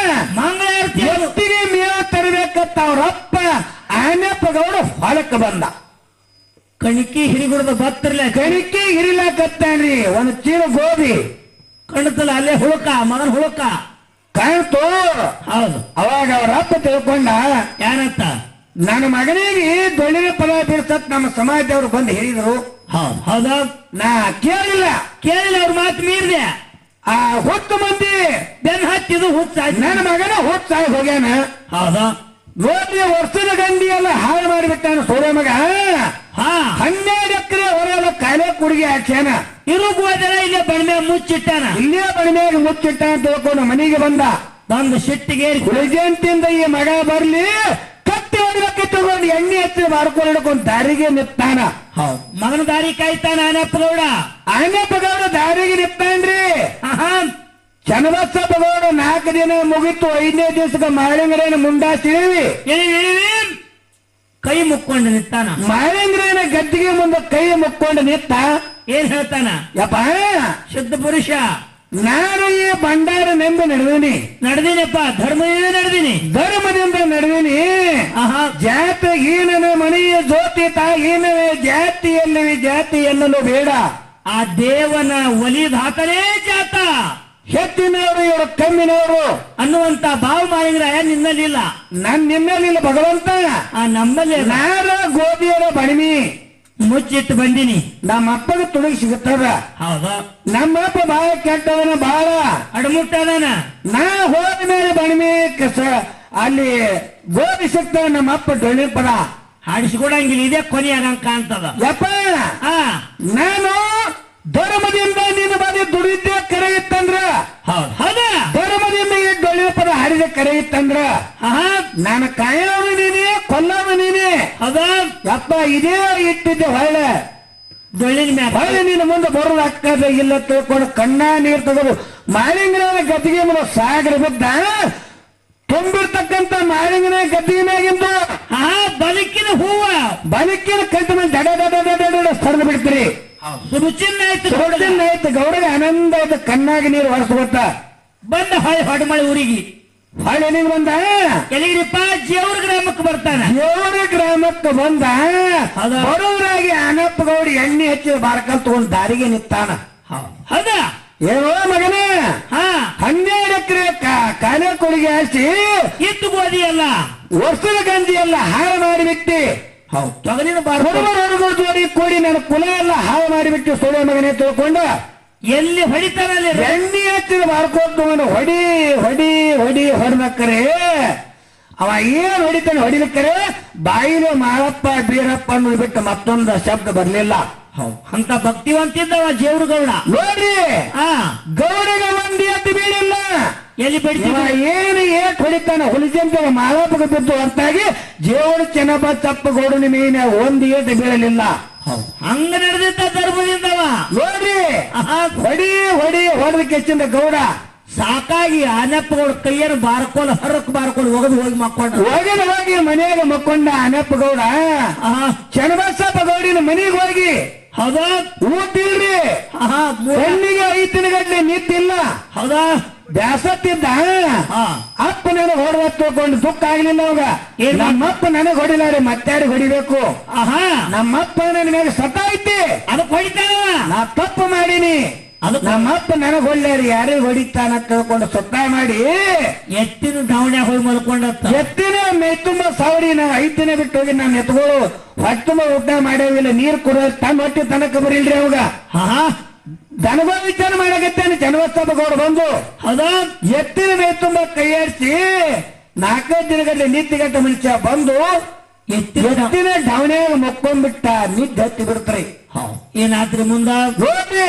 ಮಂಗಳಾರತಿ ಎತ್ತಿಗೆ ಮೇವ ತರಬೇಕತ್ತ ಅವ್ರಪ್ಪ ಆನೆಪ್ಪ ಗೌಡ ಹೊಲಕ್ಕೆ ಬಂದ ಕಣಿಕಿ ಹಿರಿಗುಡದ ಬತ್ತಿರ್ಲ ಕಣಿಕಿ ಹಿರಿಲಾಕತ್ತಾನ್ರಿ ಒಂದು ಚೀಲ ಗೋಧಿ ಕಣ್ಣತಲ್ಲ ಅಲ್ಲೇ ಹುಳುಕ ಮಗನ ಹುಳುಕ ಕಾಣ್ತು. ಹೌದು. ಅವಾಗ ಅವ್ರ ಅಪ್ಪ ತಿಳ್ಕೊಂಡ, ಏನಂತ? ನನ್ನ ಮಗನಿಗೆ ದೊಡ್ಡಿನ ಪದ ಬೀಳ್ಸತ್ ನಮ್ಮ ಸಮಾಜದವ್ರು ಬಂದು ಹೇಳಿದ್ರು. ಹೌದಾ? ನಾ ಕೇಳಿಲ್ಲ ಅವ್ರ ಮಾತು ಮೀರಿದೆ. ಆ ಹೊತ್ತು ಮಂದಿ ಬೆನ್ ಹತ್ತಿದು ಹುಚ್ಚ ನನ್ನ ಮಗನ ಹುಚ್ಚಾಗಿ ಹೋಗ್ಯಾನ. ಹೌದಾ? ನೋಡ್ರಿ ವರ್ಷದ ಗಂಡಿ ಎಲ್ಲ ಹಾಳು ಮಾಡಿಬಿಟ್ಟಾನ ಸೂರ್ಯ ಮಗ. 12 ಎಕರೆ ಹೊರೆಲ್ಲ ಕಾಲೇ ಕುಡುಗಿ ಹಾಕ್ಯಾನ. ಇರುಗೋದರ ಇಲ್ಲೇ ಬಣ್ಮೆ ಮುಚ್ಚಿಟ್ಟಾನ. ಇಲ್ಲೇ ಬಣ್ಮ್ಯಾಗ ಮುಚ್ಚಿಟ್ಟ ಅಂತ ತಿಳ್ಕೊಂಡು ಮನೆಗೆ ಬಂದ ಸಿಟ್ಟಿಗೆ ಹುಲಿಜಂತಿಂದ ಈ ಮಗ ಬರ್ಲಿ ಕಟ್ಟಿ ಹೊಡಿಲಕ್ಕೆ ತಗೊಂಡು ಎಣ್ಣೆ ಹಚ್ಚಿ ಮಾರ್ಕೊಂಡು ಹಿಡ್ಕೊಂಡು ದಾರಿಗೆ ನಿತ್ತಾನ. ಮಗನ ದಾರಿ ಕಾಯ್ತಾನ ಆನಪ್ಪಗೌಡ. ಆನಪ್ಪಗೌಡ ದಾರಿಗೆ ನಿತ್ತಾನ್ರಿ. ಚನ್ನಬಸಪ್ಪ ಗೌಡ 4 ದಿನ ಮುಗಿತು. 5ನೇ ದಿವಸಕ್ಕೆ ಮಾಳಿಂಗರೇನ ಮುಂಡಾಸಿಳಿವಿ ಕೈ ಮುಕ್ಕೊಂಡು ನಿತ್ತಾನ. ಮಾಳಿಂಗರೇನ ಗದ್ದಿಗೆ ಮುಂದೆ ಕೈ ಮುಕ್ಕೊಂಡು ನಿತ್ತ. ಏನ್ ಹೇಳ್ತಾನ? ಯಪ್ಪ ಶುದ್ಧ ಪುರುಷ, ನಾನು ಈ ಭಂಡಾರ ನೆಂಬಿ ನಡೆದೀನಪ್ಪ. ಧರ್ಮದಿಂದ ನಡೆದೀನಿ. ಜಾತಿ ಹೀನನ ಮನೆಯ ಜ್ಯೋತಿ ತಾಹೀನವೇ ಜಾತಿ ಎನ್ನಲು ಬೇಡ. ಆ ದೇವನ ಒಲಿದಾತನೇ ಜಾತ. ಹೆಚ್ಚಿನವರು ಇವರು ಕಮ್ಮಿನವರು ಅನ್ನುವಂತ ಭಾವ ಮಾಳಿಂಗರಾಯ ನಿನ್ನಲ್ಲಿಲ್ಲ. ನಿನ್ನಲ್ಲಿಲ್ಲ ಭಗವಂತ. ನಮ್ಮಲ್ಲಿ ನಾರ ಗೋಧಿಯರ ಬಣಿಮಿ ಮುಚ್ಚಿಟ್ಟು ಬಂದಿನಿ. ನಮ್ಮ ಅಪ್ಪಗೆ ತುಡುಗಿ ಸಿಗುತ್ತದ. ಹೌದಾ? ನಮ್ಮಪ್ಪ ಬಾಳ ಕೆಟ್ಟವನ, ಬಾಳ ಅಡಮುಟ್ಟದನ. ನಾ ಹೋದ ಮೇಲೆ ಬಣಿಮಿ ಅಲ್ಲಿ ಗೋಧಿ ಸಿಗ್ತಾವ. ನಮ್ಮಪ್ಪ ಡೊಳ್ಳಿ ಪದ ಹಾಡಿಸಿಕೊಡಂಗಿಲ್ಲ. ಇದೇ ಕೊನೆಯಾಗಂಗ ಕಾಣ್ತದ. ಯಪ್ಪ ನಾನು ಧರ್ಮದಿಂದ ನಿನ್ನ ಬದಿ ದುಡಿದ್ದೆ ಕರೆ ಇತ್ತಂದ್ರ, ಧರ್ಮದಿಂದ ಈ ಡೊಳ್ಳಿ ಪದ ಹಾಡಿದ ಕರೆ ಇತ್ತಂದ್ರ ನಾನು ಕಾಯೋನು ನೀನೇ, ಕೊಲ್ಲೋನು ನೀನೇ. ಯಪ್ಪ ಇದೇ ಇಟ್ಟಿದ್ದೆ ಹೊಳ್ಳೆ ಹೊಳ್ಳೆ ನಿನ್ನ ಮುಂದೆ ಬರೋದು ಅಕ್ಕದ ಇಲ್ಲ ತಿಳ್ಕೊಂಡು ಕಣ್ಣ ನೀರು ತಗೋದು. ಮಾಳಿಂಗನ ಗದ್ದಿಗೆ ಮುಂದೆ ಸಾಗರ ಬಿದ್ದ ತುಂಬಿರ್ತಕ್ಕಂಥ ಮಾಳಿಂಗನ ಗದ್ದಿಗೆ ಮ್ಯಾಗಿಂದು ಬದುಕಿನ ಹೂವ ಬದುಕಿನ ಕಂಟ ಮೇಲೆ ದಡ ಸ್ಥಳದ ಬಿಡ್ತೀರಿ. ಆಯ್ತು ಗೌಡಗೆ ಆನಂದ ಆಯ್ತು. ಕಣ್ಣಾಗಿ ನೀರು ಹೊರಸ್ಕೊಟ್ಟ ಬಂದ ಹೊಳೆ ಮಳೆ ಊರಿಗೆ ಹೊಳೆ ನೀರು ಬಂದ. ಎಲ್ಲಿಗಿರಿಪ್ಪ? ಜೇವರ ಗ್ರಾಮಕ್ಕೆ ಬರ್ತಾನ. ಜೇವರ ಗ್ರಾಮಕ್ಕೆ ಬಂದ. ಬರೋರಾಗಿ ಆನಪ್ಪ ಗೌಡ ಎಣ್ಣೆ ಹಚ್ಚಿ ಬಾರ್ಕಲ್ ತಗೊಂಡು ದಾರಿಗೆ ನಿತ್ತಾನ. ಹೌದಾ? ಏನೋ ಮಗನೇ, 12 ಎಕರೆ ಕಾಲೇ ಕೊಡುಗೆ ಹಾಕಿ ಇತ್ತು ಗೋಧಿ ಎಲ್ಲ ವರ್ಷದ ಗಂಜಿ ಎಲ್ಲ ಹಾಳು ಮಾಡಿಬಿಟ್ಟಿ. ತೊಗರಿನ ಹೊರಗಳು ಜೋಡಿ ಕೂಡಿ ನನ್ನ ಕುಲ ಎಲ್ಲ ಹಾಳು ಮಾಡಿಬಿಟ್ಟು ಸೋಳೆ ಮಗನೇ ತಿಳ್ಕೊಂಡು ಎಲ್ಲಿ ಹೊಡಿತಾನಲ್ಲಿ ಎಣ್ಣೆ ಹಚ್ಚಿದ ಬಾರ್ಕೊಂಡು ಹೊಡಿ ಹೊಡೆದಕ್ಕರೆ ಅವ ಏನ್ ಹೊಡಿಲಿಕ್ಕರೆ ಬಾಯಿಲೆ ಮಾಳಪ್ಪ ಬೀರಪ್ಪ ಅನ್ನೋದು ಬಿಟ್ಟು ಮತ್ತೊಂದು ಶಬ್ದ ಬರ್ಲಿಲ್ಲ. ಅಂತ ಭಕ್ತಿವಂತಿದ್ದವ ಜೇವ್ರ ಗೌಡ. ನೋಡ್ರಿ ಗೌಡಗ ಮಂದಿ ಎದ್ದು ಬೀಳಿಲ್ಲ. ಎಲ್ಲಿ ಬಿಡ್ತೀವ? ಏನು ಏಟ್ ಹೊಡಿತಾನ ಹುಲಿಜಂತ ಮಾಳಪ್ಪಗೆ ಬಿದ್ದು ಹೊರತಾಗಿ ಜೇವರ ಚೆನ್ನಬಸಪ್ಪ ಗೌಡನ ಮೀನ ಒಂದು ಏಟು ಬೀಳಲಿಲ್ಲ. ಹಂಗ ನಡೆದಿದ್ದ ಧರ್ಮದಿಂದವ. ನೋಡ್ರಿ ಹೊಡೆದ ಕೆಚ್ಚಿಂದ ಗೌಡ ಸಾಕಾಗಿ ಆನಪ್ಪಗೌಡ ಕೈಯನ್ನು ಹೊರಕ್ ಬಾರ್ಕೊಂಡು ಹೋಗಿ ಮಕ್ಕೊಂಡ. ಹೋಗಿ ಮನೆಯಾಗ ಮಕ್ಕೊಂಡ ಆನಪ್ಪ ಗೌಡ. ಚೆನ್ನಬಸಪ್ಪ ಗೌಡಿನ ಮನೆಗೆ ಹೋಗಿ ಹೌದಾ ಊಟಿಲ್ರಿ. ಹೆಣ್ಣಿಗೆ 5 ದಿನಗಟ್ಲೆ ನಿಂತಿಲ್ಲ. ಹೌದಾ? ಬ್ಯಾಸತ್ತಿದ್ದ. ಅಪ್ಪ ನನಗೆ ಹೊಡೆದ ತಿಳ್ಕೊಂಡು ದುಃಖ ಆಗ್ಲಿಲ್ಲ ಅವಾಗ. ನಮ್ಮಪ್ಪ ನನಗೆ ಹೊಡಿಲಾರೆ ಮತ್ತಾರಿಗೆ ಹೊಡಿಬೇಕು. ನಮ್ಮಪ್ಪ ನನ್ನ ಮೇಲೆ ಸತ ಐತಿ, ಅದಕ್ಕೆ ಹೊಡಿತಾನ. ನಾ ತಪ್ಪು ಮಾಡೀನಿ. ನಮ್ಮಪ್ಪ ನನಗೆ ಹೊಡ್ಲಾರಿ ಯಾರಿಗೆ ಹೊಡಿತಾನ ತಿಳ್ಕೊಂಡು ಸೊತ್ತ ಮಾಡಿ ಎತ್ತಿನ ಧಾವಣೆ ಹೋಗಿ ಮಲ್ಕೊಂಡ. ಎತ್ತಿನ ಮೈ ತುಂಬ ಸಾವಡಿ. ನಾವು 5 ದಿನ ಬಿಟ್ಟು ಹೋಗಿ ನಾನು ಎತ್ಗಳು ಹೊಟ್ಟೆ ತುಂಬ ಊಟ ಮಾಡೇವಿಲ್ಲ. ನೀರು ಕುಡಿದ ತನ್ನ ಹೊಟ್ಟೆ ತನಕ ಬರಿಲ್ರಿ ಅವಾಗ. ದನಗಳ ವಿಚಾರ ಮಾಡಕತ್ತೇನೆ. ಚೆನ್ನಬಸಪ್ಪ ಗೌಡ ಬಂದು ಹೌದಾ ಎತ್ತಿನ ಮೈ ತುಂಬ ಕೈಯಾಡಿಸಿ 4 ದಿನಗಟ್ಟಲೆ ನಿದ್ದೆಗಟ್ಟ ಮನುಷ್ಯ ಬಂದು ಎತ್ತಿನ ಧಾವಣೆಯಾಗ ಮಕ್ಕೊಂಡ್ಬಿಟ್ಟ. ನಿದ್ದೆ ಹತ್ತಿ ಬಿಡ್ತಾರೆ. ಏನಾದ್ರಿ ಮುಂದ ನೋಡ್ರಿ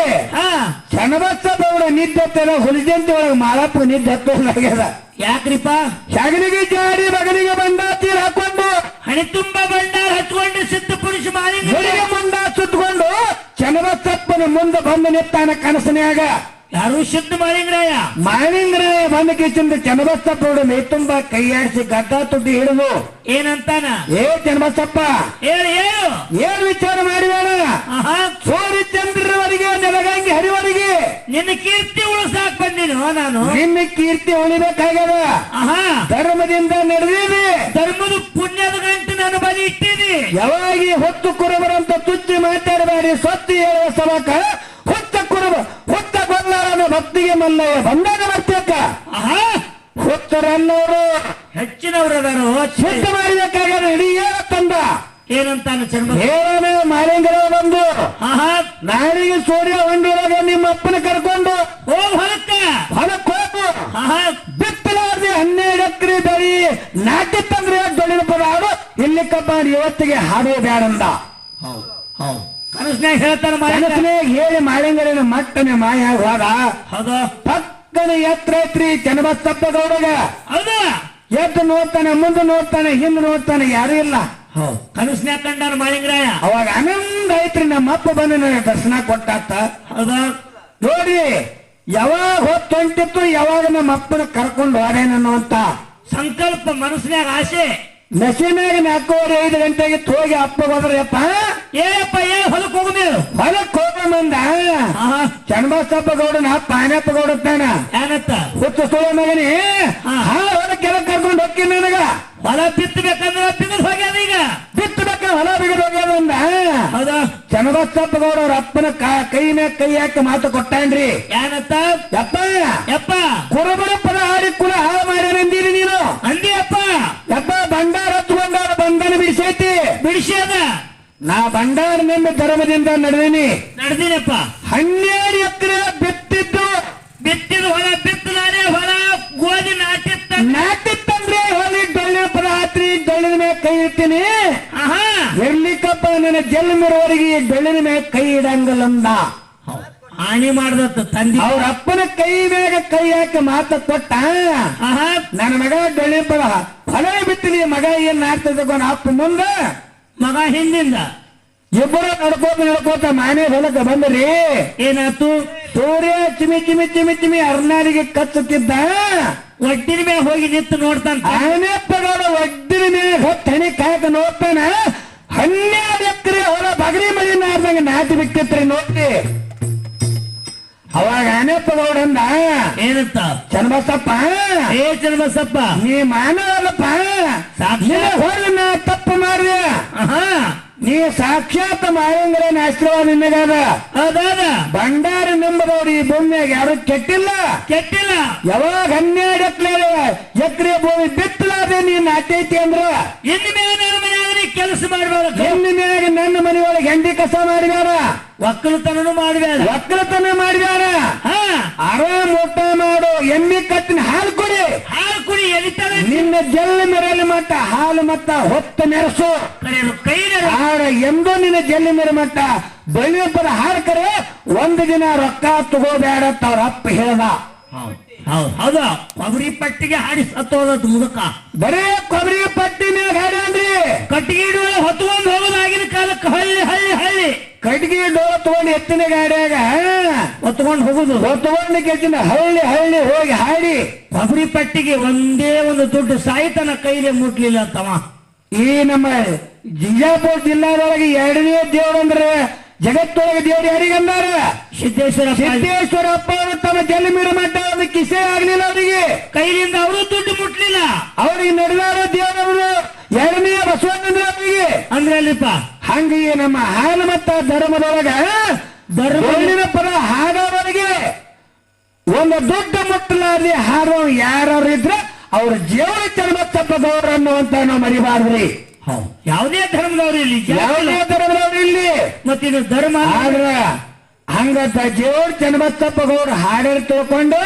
ಚೆನ್ನಬಸಪ್ಪ ಗೌಡ ನಿದ್ದೆ ಹತ್ತಲ್ಲ. ಹುಲಿಜಂತಿ ಒಳಗೆ ಮಾಳಪ್ಪ ನಿದ್ದೆ ಹತ್ತೋದಾಗ್ಯದ. ಯಾಕ್ರಿಪ್ಪ? ಶಾಗನಿಗೆ ಜಾಡಿ ಮಗನಿಗೆ ಬಂದ ತೀರ್ ಹಾಕೊಂಡು ಹಣಿ ತುಂಬ ಬಂಡಾರ ಹಚ್ಕೊಂಡು ಸಿದ್ಧ ಪುರುಷ ಮಾಳಿಗೆ ಮುಂದ ಸುತ್ತಕೊಂಡು ಚೆನ್ನಬಸಪ್ಪನ ಮುಂದೆ ಬಂದು ನಿತ್ತಾನ ಕನಸನ್ಯಾಗ. ಯಾರು? ಸಿದ್ಧ ಮಾಳಿಂಗರಾಯ. ಬಂದ ಕಿಚ್ಚಿಂದ ಚೆನ್ನಬಸಪ್ಪ ಗೌಡ ಮೈ ತುಂಬ ಕೈಯಾಡಿಸಿ ಗಡ್ಡ ತುಟ್ಟಿ ಹಿಡಿದು ಏನಂತಾನ? ಚೆನ್ನಬಸಪ್ಪ ಏನ್ ವಿಚಾರ ಮಾಡಿದಾನ? ಸೂರ್ಯ ಚಂದ್ರವರಿಗೆ ನೆಲಗಂಗಿ ಹರಿವರಿಗೆ ನಿನ್ನ ಕೀರ್ತಿ ಉಳಿಸಾಕ್ ಬಂದಿನ ನಾನು. ನಿನ್ನ ಕೀರ್ತಿ ಉಳಿಬೇಕಾಗ್ಯದ. ಧರ್ಮದಿಂದ ನಡೆದಿದೆ. ಧರ್ಮದ ಪುಣ್ಯದ ಗಂಟು ನಾನು ಬಲಿ ಇಟ್ಟಿನಿ. ಯಾವಾಗ ಹೊತ್ತು ಕುರುಬರಂತ ತುಚ್ಚಿ ಮಾತಾಡಬೇಡಿ. ಸ್ವತ್ತು ಹೇಳುವ ಸಲಕ ಹೊತ್ತ ಗೊಲ್ಲಾರನ ಭಕ್ತಿಗೆ ಮಲ್ಲಯ್ಯ ಬಂದಾಗ ಬರ್ತೇಕ ಆಹಾ ಹುತ್ತರನ್ನವರು ಹೆಚ್ಚಿನವ್ರು ಅದಾರು ಸಿದ್ಧ ಮಾಡಬೇಕಾಗ ಹಿಡಿಯ ತಂದ ಏನಂತಾನ ಚರ್ಮ ಹೇಳನೆ ಮಾಲಿಂಗರ ಬಂದು ಆಹಾ ನಾಳಿಗೆ ಸೂರ್ಯ ಹೊಂದಿರುವಾಗ ನಿಮ್ಮ ಅಪ್ಪನ ಕರ್ಕೊಂಡು ಹೋಗ್ ಹೊಲಕ್ಕ ಹೊಲಕ್ಕೆ ಹೋಗು ಆಹಾ ಬಿತ್ತಲಾರ್ದೆ 12 ಎಕರೆ ಬೆಳಿ ನಾಟಿ ತಂದ್ರೆ ದೊಡ್ಡಿನ ಪದ ಹಾಡು ಇಲ್ಲಿ ಕಬ್ಬ ಇವತ್ತಿಗೆ ಹಾಡುವ ಬ್ಯಾಡಂದ ಹೌದು ಹೌದು ಕನಸ್ನ್ಯಾಗ ಹೇಳ್ತಾನ ಮಾಲಿಂಗ ಮನಸ್ಸಿನಾಗ ಹೇಳಿ ಮಾಳಿಂಗರಿನ ಮಟ್ಟನೆ ಮಾಯ ಹೋದ ಹೌದು ಪಕ್ಕನ ಎತ್ರ ಐತ್ರಿ ಚನ್ನಬಸಪ್ಪ ಗೌಡಗ ಹೌದು ಎದ್ದು ನೋಡ್ತಾನೆ ಮುಂದೆ ನೋಡ್ತಾನೆ ಹಿಂದೆ ನೋಡ್ತಾನೆ ಯಾರು ಇಲ್ಲ ಹೌದು ಕನಸ್ನ್ಯಾಗ ಕಂಡಾನ ಮಾಲಿಂಗರಾಯ ಅವಾಗ ಆನಂದ ಐತ್ರಿ ನಮ್ಮ ಅಪ್ಪ ಬಂದು ನನಗೆ ದರ್ಶನ ಕೊಟ್ಟಾತ ಹೌದಾ ನೋಡಿ ಯಾವಾಗ ಹೊತ್ತೊಂಟಿತ್ತು ಯಾವಾಗ ನಮ್ಮ ಅಪ್ಪನ ಕರ್ಕೊಂಡು ಹೋದೇನೋ ಅಂತ ಸಂಕಲ್ಪ ಮನಸ್ನ್ಯಾಗ ಆಸೆ ನಶಿನಾಗ 4:30 ಗಂಟೆಗೆ ಹೋಗಿ ಅಪ್ಪ ಹೋದ್ರಪ್ಪ ಏಪ್ಪ ಹೊಲಕ್ ಹೋಗು ನೀವು ಹೊಲಕ್ ಹೋಗ ಮಂದ ಆಹಾ ಚನ್ನಬಸಪ್ಪ ಗೌಡನ ಪಾನಪ್ಪ ಗೌಡ ತಾನ ಏನತ್ತ ಹುಟ್ಟು ಸೋಳ ಮಗನಿ ಹಾ. ಹೊಲಕ್ಕೆಲ್ಲ ಕರ್ಕೊಂಡು ಹೋಗ್ತೀನಿ ನನಗ ಹೊಲ ಬಿತ್ತಬೇಕಂದ್ರೆ ಬಿಗದ್ ಹೋಗ್ಯಾದ ಈಗ ಬಿತ್ತಬೇಕ ಹೊಲ ಬಿಗದ ಹೋಗ್ಯದಂದ ಹೌದಾ ಚನ್ನಬಸಪ್ಪ ಗೌಡ ಅವ್ರ ಅಪ್ಪನ ಕೈ ಮ್ಯಾಗ ಕೈ ಹಾಕಿ ಮಾತು ಕೊಟ್ಟಾನ್ರಿ ಏನತ್ತ ಯಪ್ಪ ಯಪ್ಪ ಕುರುಬರ ಪದ ಹಾಡಿ ಕುಲ ಹಾಳು ಮಾಡ್ಯಾರಂದೀರಿ ನೀನು ಅಂದಿ ಅಪ್ಪ ಯಪ್ಪ ಭಂಡಾರ ತಗೊಂಡಾರ ಬಂಧನ ಬಿಡಿಸೈತಿ ಬಿಡಿಸ್ಯಾದ ನಾ ಭಂಡಾರ ನಿಮ್ಮ ಧರ್ಮದಿಂದ ನಡೆದೀನಿ ನಡೆದಿನಪ್ಪ 12 ಎಕರೆ ಬಿತ್ತಿದ್ದು ಬಿತ್ತಿದ ಹೊಲ ಬಿತ್ತಲಾರೆ ಹೊಲ ಗೋಧಿ ನಾಟಿತ್ತ ನಾಟಿತ್ತಂದ್ರೆ ಹೊಲಿ ಡೊಳ್ಳಿನ ಪದ ಹಾತ್ರಿ ಡೊಳ್ಳಿನ ಮ್ಯಾಗ ಕೈ ಇಡ್ತೀನಿ ಆಹಾ ಇರ್ಲಿಕ್ಕಪ್ಪ ನನ್ನ ಜನ್ಮರವರೆಗೆ ಡೊಳ್ಳಿನ ಮ್ಯಾಗ ಕೈ ಇಡಂಗಲ್ಲಂದ ಹಾನಿ ಮಾಡ್ದತ್ತ ತಂದಿ ಅವ್ರ ಅಪ್ಪನ ಕೈ ಮ್ಯಾಗ ಕೈ ಹಾಕಿ ಮಾತ ಕೊಟ್ಟ ಆಹಾ ನನ್ನ ಮಗ ಡೊಳ್ಳಿನ ಪದ ಹೊಲ ಬಿತ್ತೀನಿ ಮಗ ಏನ್ ನಾಡ್ತದ ಅಪ್ಪ ಮುಂದ ಮಗ ಹಿಂದಿಂದ ಇಬ್ಬರು ನಡ್ಕೋತ ಮಾನೆ ಹೊಲಕ್ಕೆ ಬಂದ್ರಿ ಏನಾತು ಸೂರ್ಯ ಚಿಮಿ ಚಿಮಿ ಚಿಮಿ ಚಿಮಿ ಅರ್ನಾರಿಗೆ ಕಚ್ಚುತ್ತಿದ್ದ ಒಟ್ಟಿನ ಮೇಲೆ ಹೋಗಿ ನಿಂತು ನೋಡ್ತಾನ ಆನೆಪ್ಪಗೌಡ ಒಡ್ಡಿನ ಮೇಲೆ ಹೊತ್ತಣಿ ಕಾಯ್ಕ ನೋಡ್ತಾನ 12 ಎಕರೆ ಹೊಲ ಬಗರಿ ಮಳಿ ನಾರ್ದಂಗ ನಾಟಿ ಬಿಟ್ಟಿತ್ರಿ ನೋಡಿ ಅವಾಗ ಆನೆಪ್ಪಗೌಡ ಅಂದ ಏನಂತ ಚನ್ನಬಸಪ್ಪ ಏ ಚನ್ನಬಸಪ್ಪ ನೀ ಮಾನವಲ್ಲಪ್ಪ ಹೊರ ನಾ ತಪ್ಪು ಮಾಡ್ರಿ ಆಹಾ ನೀ ಸಾಕ್ಷಾತ್ ಮಾಯಂಗರನ ಆಶೀರ್ವಾದ ನಿನ್ನಗಾದ ಹೌದಾದ ಭಂಡಾರ ನಂಬದವ್ರು ಈ ಭೂಮಿಯಾಗ ಯಾರು ಕೆಟ್ಟಿಲ್ಲ ಕೆಟ್ಟಿಲ್ಲ ಯಾವಾಗ 12 ಎಕರೆ ಭೂಮಿ ಬಿತ್ತಲಾದೆ ನೀನ್ ನಾಟೈತಿ ಅಂದ್ರ ಇನ್ನು ಮೇಲೆ ನನ್ನ ಮನೆಯಾಗ ಕೆಲಸ ಮಾಡಬಾರದು ಹೆಣ್ಣು ಮ್ಯಾಗ ನನ್ನ ಮನೆಯೊಳಗೆ ಹೆಂಡಿ ಕಸ ಮಾಡಿದಾರ ಒಕ್ಕಲತನೂ ಮಾಡಬೇಡ ಒಕ್ಕಲತನ ಮಾಡಿದಾರ ಹಾ ಆರಾಮ್ ಊಟ ಮಾಡು ಎಮ್ಮಿ ಕಟ್ಟಿನ ಹಾಲು ಕುಡಿ ಹಾಲು ಕುಡಿ ಎಲಿತಾನೆ ನಿನ್ನ ಜಲ್ಲಿ ಮೆರಲಿ ಮಟ್ಟ ಹಾಲು ಮತ್ತ ಹೊತ್ತ ಮೆರಸು ಕೈ ಆಡ ಎಂದೋ ನಿನ್ನ ಜಲ್ಲಿ ಮೆರ ಮಟ್ಟ ಬಳಿಯೊಬ್ಬರ ಹಾಲು ಕರೆ ಒಂದು ದಿನ ರೊಕ್ಕ ತಗೋಬೇಡ ಅಂತ ಅವ್ರ ಅಪ್ಪ ಹೇಳ್ದ ಹೌದಾ ಕೊಬ್ಬರಿ ಪಟ್ಟಿಗೆ ಹಾಡಿ ಸತ್ತೋದತ್ ಮುದುಕ ಬರೇ ಕೊಬ್ಬರಿ ಪಟ್ಟಿ ಮ್ಯಾಗ ಹಾಡ್ರಿ ಕಟ್ಟಿಗೆ ಇಡುವ ಹೊತ್ಕೊಂಡು ಹೋಗೋದಾಗಿನ ಕಾಲಕ್ಕೆ ಹಳ್ಳಿ ಹಳ್ಳಿ ಹಳ್ಳಿ ಕಟ್ಟಿಗೆ ಡೋಳ ತಗೊಂಡು ಎತ್ತಿನ ಗಾಡಿಯಾಗ ಹೊತ್ಕೊಂಡು ಹೋಗುದು ಹೊತ್ಕೊಂಡು ಕೆಚ್ಚಿನ ಹಳ್ಳಿ ಹಳ್ಳಿ ಹೋಗಿ ಹಾಡಿ ಕೊಬ್ಬರಿ ಪಟ್ಟಿಗೆ ಒಂದೇ ಒಂದು ದುಡ್ಡು ಸಾಯಿತನ ಕೈಗೆ ಮುಟ್ಲಿಲ್ಲ ತಮ್ಮ ಈ ನಮ್ಮ ಬಿಜಾಪುರ ಜಿಲ್ಲಾದೊಳಗೆ 2ನೇ ದೇವ್ರು ಅಂದ್ರೆ ಜಗತ್ತೊಳಗೆ ದೇವ್ರು ಯಾರಿಗಂದಾರ ಸಿದ್ದೇಶ್ವರ ಸಿದ್ದೇಶ್ವರಪ್ಪ ಅವರು ತಮ್ಮ ಜಲ್ಲಿ ಮೀರ ಮಟ್ಟ ಒಂದು ಕಿಸೆ ಆಗ್ಲಿಲ್ಲ ಅವರಿಗೆ ಕೈಲಿಂದ ಅವರು ದುಡ್ಡು ಮುಟ್ಲಿಲ್ಲ ಅವ್ರಿಗೆ ನಡೆದಾರ ದೇವರವರು 2ನೇ ಬಸವಣ್ಣಂದ್ರ ಅವರಿಗೆ ಅಂದ್ರೆ ಅಲ್ಲಿಪ್ಪ ಹಂಗೆ ನಮ್ಮ ಹಾಲು ಮತ್ತ ಧರ್ಮದೊಳಗ ಧರ್ಮದ ಪದ ಹಾಡೋವರಿಗೆ ಒಂದು ದೊಡ್ಡ ಮುಟ್ಟಲಾರ್ದೆ ಹಾಡೋ ಯಾರು ಇದ್ರೆ ಅವ್ರ ಜೀವನ ಚರ್ಮತ್ತಪ್ಪ ಗೌಡ್ರ ಅನ್ನುವಂತ ನಾವು ಮರಿಬಾರ್ದ್ರಿ ಯಾವುದೇ ಧರ್ಮದವ್ರು ಇಲ್ಲಿ ಯಾವುದೇ ಧರ್ಮದವ್ರು ಇಲ್ಲಿ ಮತ್ತಿದು ಧರ್ಮ ಆದ್ರ ಹಂಗಂತ ಜೇವ್ರ ಚನ್ನಬಸಪ್ಪ ಗೌಡ್ರ ಹಾಡೇಳಿ ತಿಳ್ಕೊಂಡು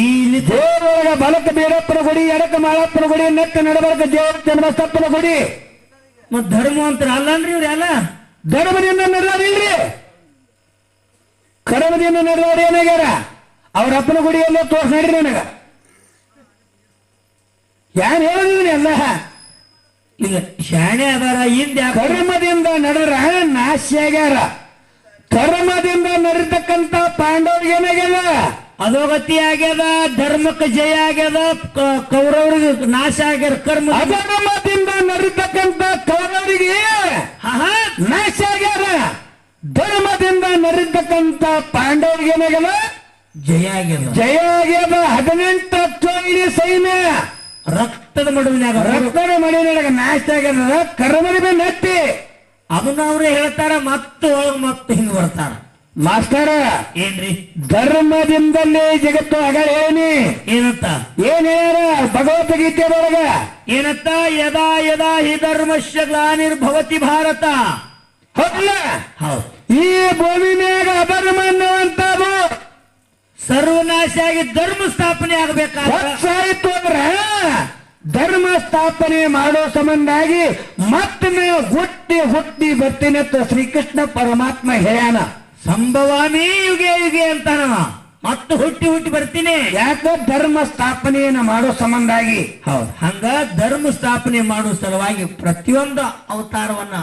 ಇಲ್ಲಿ ದೇವರೊಳಗ ಬಲಕ ಬೀರಪ್ಪನ ಗುಡಿ ಎಡಕ ಮಾಳಪ್ಪನ ಗುಡಿ ನೆಟ್ಟ ನಡಬರ್ಕ ಜೇವ್ರ ಚನ್ನಬಸಪ್ಪನ ಗುಡಿ ಮತ್ ಧರ್ಮ ಅಂತ ಅಲ್ಲನ್ರಿ ಇವ್ರೆಲ್ಲ ಧರ್ಮದಿಂದ ನಡೆದಾರಿಲ್ರಿ ಕರ್ಮದಿಂದ ನಡೆದವ್ರು ಏನಾಗ್ಯಾರ ಅವ್ರ ಅಪ್ಪನ ಗುಡಿಯಲ್ಲೇ ತೋರ್ಸ್ ನಡ್ರಿ ನನಗ ಏನ್ ಹೇಳಿದ್ರಿ ಎಲ್ಲ ಈಗ ಶಾಣೆ ಅದಾರ ಹಿಂದೆ ಕರ್ಮದಿಂದ ನಡೆದ್ರ ನಾಶ ಆಗ್ಯಾರ ಕರ್ಮದಿಂದ ನಡೆತಕ್ಕಂತ ಪಾಂಡವ್ರಿಗೆ ಏನಾಗ್ಯದ ಅಧೋಗತಿ ಆಗ್ಯದ ಧರ್ಮಕ್ಕೆ ಜಯ ಆಗ್ಯದ ಕೌರವರಿಗೆ ನಾಶ ಆಗ್ಯಾರ ಕರ್ಮ ಅಧರ್ಮದಿಂದ ನಡೆತಕ್ಕಂತ ಕೌರವರಿಗೆ ನಾಶ ಆಗ್ಯಾರ ಧರ್ಮದಿಂದ ನಡೆತಕ್ಕಂತ ಪಾಂಡವ್ರಿಗೆ ಏನಾಗ್ಯದ ಜಯ ಆಗ್ಯದ ಜಯ ಆಗ್ಯದ 18 ಚೋಳಿ ಸೈನ್ಯ ರಕ್ತದ ಮಡುವಿನಾಗ ರಕ್ತದ ಮಡಿನಾಗ ನಾಶ ಆಗ್ಯದ ಕರ್ಮದ ನೆಟ್ಟಿ ಅದನ್ನ ಅವ್ರೆ ಹೇಳ್ತಾರ ಮತ್ತೆ ಒಳಗ್ ಮತ್ತೆ ಹಿಂಗ್ ಬರ್ತಾರ ಮಾಸ್ತರ ಏನ್ರಿ ಧರ್ಮದಿಂದಲೇ ಜಗತ್ತು ಅಗಳ ಹೇಳಿ ಏನಂತ ಏನ್ ಹೇಳ್ಯಾರ ಭಗವದ್ಗೀತೆಯೊಳಗ ಏನಂತ ಯದಾ ಯದಾ ಹಿ ಧರ್ಮಶ್ಯ ಗ್ಲಾನಿರ್ಭವತಿ ಭಾರತ. ಹೌದಲ್ಲ ಹೌದು, ಈ ಭೂಮಿ ಮ್ಯಾಗ ಅಧರ್ಮ ಅನ್ನುವಂಥದ್ದು ಸರ್ವನಾಶ ಆಗಿ ಧರ್ಮ ಸ್ಥಾಪನೆ ಆಗ್ಬೇಕಾದ್ರೆ ಹೊತ್ತಾಯ್ತು ಅಂದ್ರ ಧರ್ಮ ಸ್ಥಾಪನೆ ಮಾಡೋ ಸಂಬಂಧಾಗಿ ಮತ್ತೆ ನೀವು ಹುಟ್ಟಿ ಹುಟ್ಟಿ ಬರ್ತೀನಿ ಅಂತ ಶ್ರೀಕೃಷ್ಣ ಪರಮಾತ್ಮ ಹೇಳ್ಯಾನ. ಸಂಭವಾಮಿ ಯುಗೆ ಯುಗೆ ಅಂತಾನ, ಮತ್ತೆ ಹುಟ್ಟಿ ಹುಟ್ಟಿ ಬರ್ತೀನಿ. ಯಾಕೆ ಧರ್ಮ ಸ್ಥಾಪನೆಯನ್ನ ಮಾಡೋ ಸಂಬಂಧಾಗಿ. ಹೌದು, ಹಂಗ ಧರ್ಮ ಸ್ಥಾಪನೆ ಮಾಡೋ ಸಲುವಾಗಿ ಪ್ರತಿಯೊಂದು ಅವತಾರವನ್ನ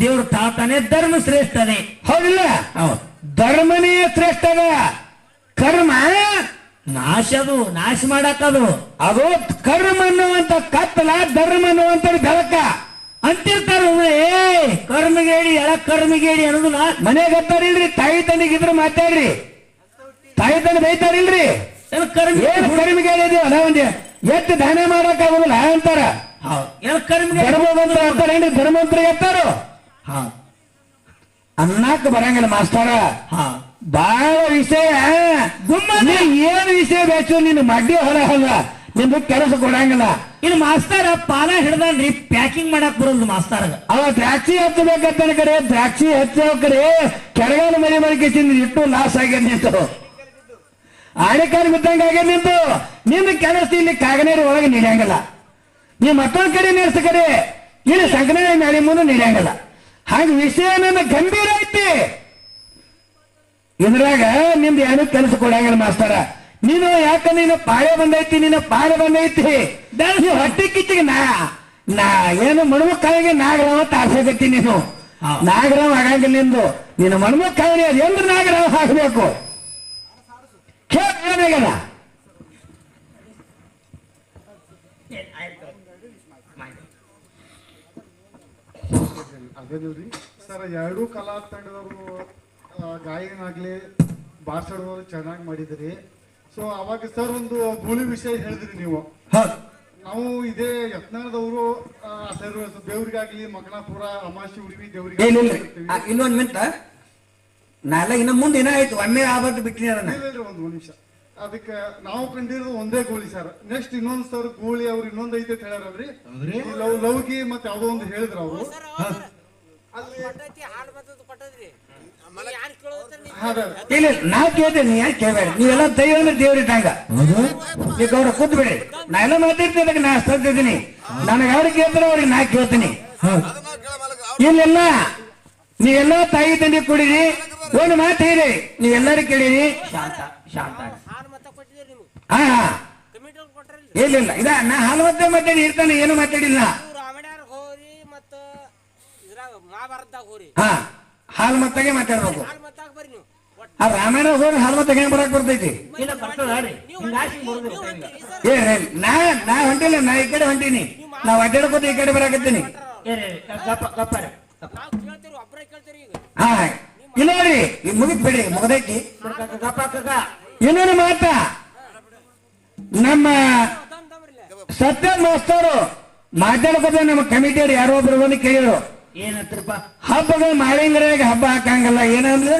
ದೇವ್ರು ತಾತಾನೆ ಧರ್ಮ ಶ್ರೇಷ್ಠನೇ. ಹೌದಿಲ್ಲ? ಹೌದು, ಧರ್ಮನೇ ಶ್ರೇಷ್ಠ ಅದ. ಕರ್ಮ ನಾಶದು ನಾಶ ಮಾಡಾಕದು ಅದು ಕರ್ಮ ಅನ್ನುವಂತ ಕತ್ತಲ, ಧರ್ಮ ಅನ್ನುವಂತ ಬೆಳಕ ಅಂತಿರ್ತಾರ. ಏ ಕರ್ಮಗೇಡಿ ಎಳ ಕರ್ಮಗೇಡಿ ಅನ್ನೋದಿಲ್ಲ. ಮನೆಗೆ ಹತ್ತಾರಿಲ್ರಿ, ತಾಯಿ ತಂದಿಗಿದ್ರು ಮಾತಾಡ್ರಿ, ತಾಯಿ ತಂದೆ ಬೈತಾರಿಲ್ರಿ. ಏನು ಕರ್ಮಿಗೇಡಿ ಅಲ್ಲ, ಒಂದೇ ಎಷ್ಟು ದಾನ ಮಾಡಕ್ ಆಗುದಿಲ್ಲ ಅಂತಾರ. ಧರ್ಮವಂತರ ಧರ್ಮವಂತರ ಎತ್ತಾರು ಅನ್ನಕ್ ಬರಂಗಿಲ್ಲ ಮಾಸ್ತರ. ಬಾಳ ವಿಷಯ ನೀ ಏನು ವಿಷಯ ಬೇಕು, ನೀನು ಮಡ್ಡಿ ಹೊಲ ಹೊಲ ನಿಂದು ಕೆಲಸ ಕೊಡಂಗಿಲ್ಲ. ಇಲ್ಲಿ ಮಾಸ್ತರ ಪಾಲ ಹಿಡ್ದನ್ರಿ, ಪ್ಯಾಕಿಂಗ್ ಮಾಡಕ್ ಬರೋದು ಮಾಸ್ತರ. ಅವ ದ್ರಾಕ್ಷಿ ಹಚ್ಚಬೇಕಂತ ಕಡೆ ದ್ರಾಕ್ಷಿ ಹಚ್ಚೋ ಕಡೆ ಕೆಳಗಾಲ ಮನೆ ಮನೆಗೆ ಇಟ್ಟು ಲಾಸ್ ಆಗ್ಯದ ನಿಂತು, ಆಣೆಕಾಲ ಬಿದ್ದಂಗ ಆಗ್ಯದ ನಿಂತು. ನಿಂದ ಕೆಲಸ ಇಲ್ಲಿ ಕಾಗನೇರಿ ಒಳಗೆ ನೀಡಂಗಿಲ್ಲ. ನೀವು ಮತ್ತೊಂದ್ ಕಡೆ ನಡೆಸ ಕಡೆ ಇಲ್ಲಿ ಸಂಕನಾಳಿ ನಾಳೆ ಮುಂದೆ ನೀಡಂಗಿಲ್ಲ. ಹಾಗ ವಿಷಯ ನನ್ನ ಗಂಭೀರ ಐತಿ. ಇದ್ರಾಗ ನಿಮ್ದು ಏನು ಕೆಲಸ ಕೊಡಂಗಿಲ್ಲ ಮಾಸ್ತರ. ನೀನು ಯಾಕ ನೀನು ಪಾಳೆ ಬಂದೈತಿ, ನಿನ್ನ ಪಾಳೆ ಬಂದೈತಿ. ನೀವು ಹೊಟ್ಟೆ ಕಿಚ್ಚಿಗೆ ನಾ ಏನು ಮಣ್ಮುಖಾಯಿಗೆ ನಾಗರಾವ ತಾರ್ಸಕತ್ತಿ. ನೀನು ನಾಗರಾವ್ ಆಗಂಗಿಲ್ಲ ನಿಂದು. ನೀನು ಮಣ್ಮುಖಾಯಿ ಎಂದು ನಾಗರಾವ್ ಹಾಕಬೇಕು. ಕೇಳ ಅದೇನ್ರಿ ಸರ್, ಎರಡೂ ಕಲಾ ತಂಡದವರು ಗಾಯನಾಗ್ಲಿ ಬಾರ್ಸಾಡೋರು ಚೆನ್ನಾಗಿ ಮಾಡಿದ್ರಿ. ಸೊ ಅವಾಗ ಸರ್ ಒಂದು ಗೂಳಿ ವಿಷಯ ಹೇಳಿದ್ರಿ ನೀವು. ನಾವು ಇದೇ ಯತ್ನಾಳದವರು ದೇವ್ರಿಗಾಗ್ಲಿ ಮಕನಾಪುರ ಅಮಾಶಿ ಉಡಿವಿ ದೇವ್ರಿಗೆ ಇನ್ನೊಂದ್ ಮಿನಿಟ್ ನಾಳೆ ಇನ್ನ ಮುಂದೆ ಏನೋ ಆಯ್ತು, ಒಮ್ಮೆ ಆಬತ್ತು ಬಿಟ್ಟಿನಿ ಅದನ್ನ. ಒಂದು ನಿಮಿಷ, ಅದಕ್ಕೆ ನಾವು ಕಂಡಿರೋದು ಒಂದೇ ಗೋಳಿ ಸರ್. ನೆಕ್ಸ್ಟ್ ಇನ್ನೊಂದ್ ಸರ್ ಗೋಳಿ ಅವ್ರು ಇನ್ನೊಂದ್ ಐತೆ ಹೇಳ್ಯಾರಲ್ರಿ, ಲವ್ಗಿ ಮತ್ತೆ ಯಾವ್ದೋ ಒಂದು ಹೇಳಿದ್ರ ಅವರು. ಇಲ್ಲ ನಾ ಕೇಳ್ತೇನೆ, ಯಾಕೆ ಕೇಳಬೇಡ. ನೀವೆಲ್ಲ ದೈವ ಅಂದ್ರೆ ದೇವ್ರಿದ್ದಂಗ ಈಗ ಅವ್ರ ಕೂತ್ಬೇಡಿ. ನಾ ಎಲ್ಲ ಮಾತಾಡ್ತಿದ್ದಾಗ ನಾ ಸತ್ತಿದ್ದೀನಿ. ನನಗೆ ಅವ್ರು ಕೇಳ್ತಾರೆ, ಅವ್ರಿಗೆ ನಾ ಕೇಳ್ತೀನಿ. ಇಲ್ಲೆಲ್ಲ ನೀವೆಲ್ಲ ತಾಯಿ ತಂದೆ ಕೊಡಿರಿ, ಒಂದು ಮಾತು ಹೇಳಿ ನೀವೆಲ್ಲರೂ ಕೇಳಿರಿ. ಹಾ ಇಲ್ಲ ಇದ ನಾ ಹಾಲು ಮತ್ತೆ ಮಾತಾಡಿ ಇರ್ತಾನೆ, ಏನು ಮಾತಾಡಿಲ್ಲ. ಹಾ ಹಾಲು ಮತ್ತಾಗೆ ಮಾತಾಡ್ಬೇಕು. ಆ ರಾಮಾಯಣ ಹೋಗಿ ಹಾಲು ಮತ್ತಾಗ ಹೆಂಗ್ ಬರಕ್ ಬರ್ತೈತಿ? ನಾ ಹೊಂಟಿಲ್ಲ, ನಾ ಈ ಕಡೆ ಹೊಂಟೀನಿ. ನಾ ಅಡ್ಡಾಡ್ಕೋತ ಈ ಕಡೆ ಬರಾಕತ್ತೀನಿ. ಹಾ ಇಲ್ಲ ನೋಡ್ರಿ, ಈಗ ಮುಗಿತ್ ಬಿಡಿ, ಮುಗದೈತಿ. ಇನ್ನೊಂದು ಮಾತ, ನಮ್ಮ ಸತ್ಯ ಮಾಸ್ತರು ಮಾತಾಡ್ಕೋತ ನಮ್ಮ ಕಮಿಟಿಯವ್ರು ಯಾರೋ ಒಬ್ರು ಬಂದು ಕೇಳಿದ್ರು, ಏನತ್ರಪ್ಪ ಹಬ್ಬಗಳು ಮಾಳಿಂಗರಾಗ ಹಬ್ಬ ಹಾಕಂಗಲ್ಲ ಏನಂದ್ರೆ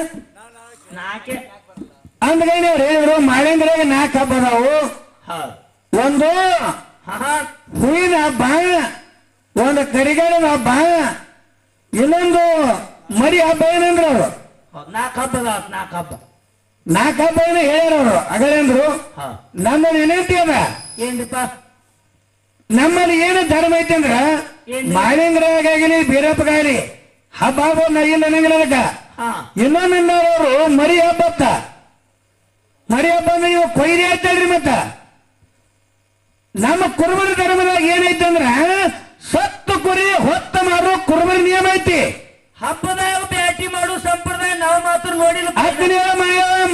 ಅಂದ್ಗೈನ ಅವ್ರು ಹೇಳಿದ್ರು. ಮಾಳಿಂಗರಾಗ 4 ಹಬ್ಬ ಅದಾವು. ಒಂದು ಹೂವಿನ ಹಬ್ಬ, ಒಂದು ಕರಿಗಾಲದ ಹಬ್ಬ, ಇನ್ನೊಂದು ಮರಿ ಹಬ್ಬ. ಏನಂದ್ರು ಅವರು 4 ಹಬ್ಬ 4 ಹಬ್ಬ ಏನೋ ಹೇಳ್ಯಾರ ಅವರು. ಅಗಳಂದ್ರು ನಮ್ಮಲ್ಲಿ ವಿನಂತಿ ಅದ, ಏನ್ರಿಪ್ಪ ನಮ್ಮಲ್ಲಿ ಏನು ಧರ್ಮ ಐತಿ ಅಂದ್ರ ಮಾಳಿಂಗರಾಗಲಿ ಬೀರಪ್ಪಗಾಗಲಿ ಹಬ್ಬ ಹಬ್ಬ ಇಲ್ಲ ಅನ್ನಂಗಿಲ್ಲ. ಅದಕ್ಕ ಇನ್ನೊಂದವರು ಮರಿ ಹಬ್ಬತ್ತ, ಮರಿ ಹಬ್ಬ ಅಂದ್ರೆ ನೀವು ಕೊಯ್ರಿ ಆಯ್ತಲ್ರಿ. ಮತ್ತ ನಮ್ಮ ಕುರುಬರ ಧರ್ಮದಾಗ ಏನೈತಿ ಅಂದ್ರ ಸತ್ತು ಕುರಿ ಹೊತ್ತ ಮಾರೋ ಕುರುಬರ ನಿಯಮ ಐತಿ. ಹಬ್ಬದಾಗ ಬ್ಯಾಟಿ ಮಾಡು ಸಂಪ್ರದಾಯ ನಾವು ಮಾತ್ರ ನೋಡಿಲ್ಲ.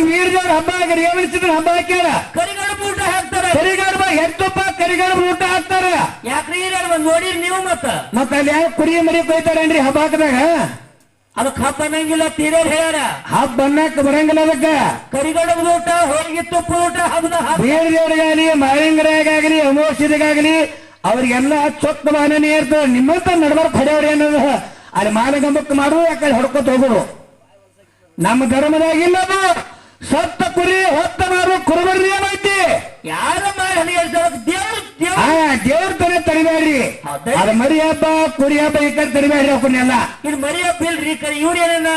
ಮೀರ್ದವ್ರ ಹಬ್ಬ ರೇವಣಿಸಿದ್ರ ಹಬ್ಬ ಹಾಕ್ಯಾರ, ಕರಿಗಡಬ ಊಟ ಹಾಕ್ತಾರ. ಕರಿಗಡಬ ಎತ್ತಪ್ಪ ಕರಿಗಡಬ ಊಟ ಹಾಕ್ತಾರ. ಯಾಕ್ರಿ ನೋಡಿರಿ ನೀವು? ಮತ್ತ ಅಲ್ಲಿ ಯಾವ ಕುರಿ ಮರಿ ಕೊಯ್ತಾರೇನ್ರಿ ಹಬ್ಬ ಹಾಕದಾಗ? ಅದಕ್ಕೆ ಹಬ್ಬ ಅನ್ನಂಗಿಲ್ಲ, ತೀರೇರ್ ಹೇಳ್ಯಾರ. ಹಬ್ಬ ಅನ್ನಕ್ ಬರಂಗಿಲ್ಲ. ಅದಕ್ಕ ಕರಿಗಡಬ ಊಟ, ಹೋಳಿಗೆ ತುಪ್ಪ ಊಟ ಹಬ್ಬದ ಬೇಡದೇವ್ರಿಗಾಗಲಿ ಮಾಳಿಂಗರಾಗಲಿ ಅಮೋಷಿದಾಗಲಿ ಅವ್ರಿಗೆಲ್ಲ ಚೊಕ್ಕ ಬಾನೇ ಇರ್ತದೆ. ನಿಮ್ಮಂತ ನಡ್ಬಾರ್ದು ಹೊಡೆಯವ್ರಿ ಅನ್ನೋದು ಅಲ್ಲಿ ಮಾಲಗಂಬಕ್ಕೆ ಮಾಡುದು, ಯಾಕಡೆ ಹೊಡ್ಕೊತ ಹೋಗೋದು. ನಮ್ಮ ಧರ್ಮದಾಗಿಲ್ಲ ಅದು. ಸತ್ತ ಕುರಿ ಹೊತ್ತ ಮಾರು ಕುರುಬರ ನಿಯಮ ಐತಿ. ಯಾರ ಮಾಡಿ ದೇವ್ರ ತನ ತಡಿಬೇಡ್ರಿ. ಅದ ಮರಿ ಹಬ್ಬ ಕುರಿ ಹಬ್ಬ ಈ ಕಡೆ ತಡಿಬೇಡ್ರಿ ಅವನ್ನೆಲ್ಲ. ಇದು ಮರಿ ಹಬ್ಬ ಇಲ್ರಿ ಇವ್ರು ಏನೇನ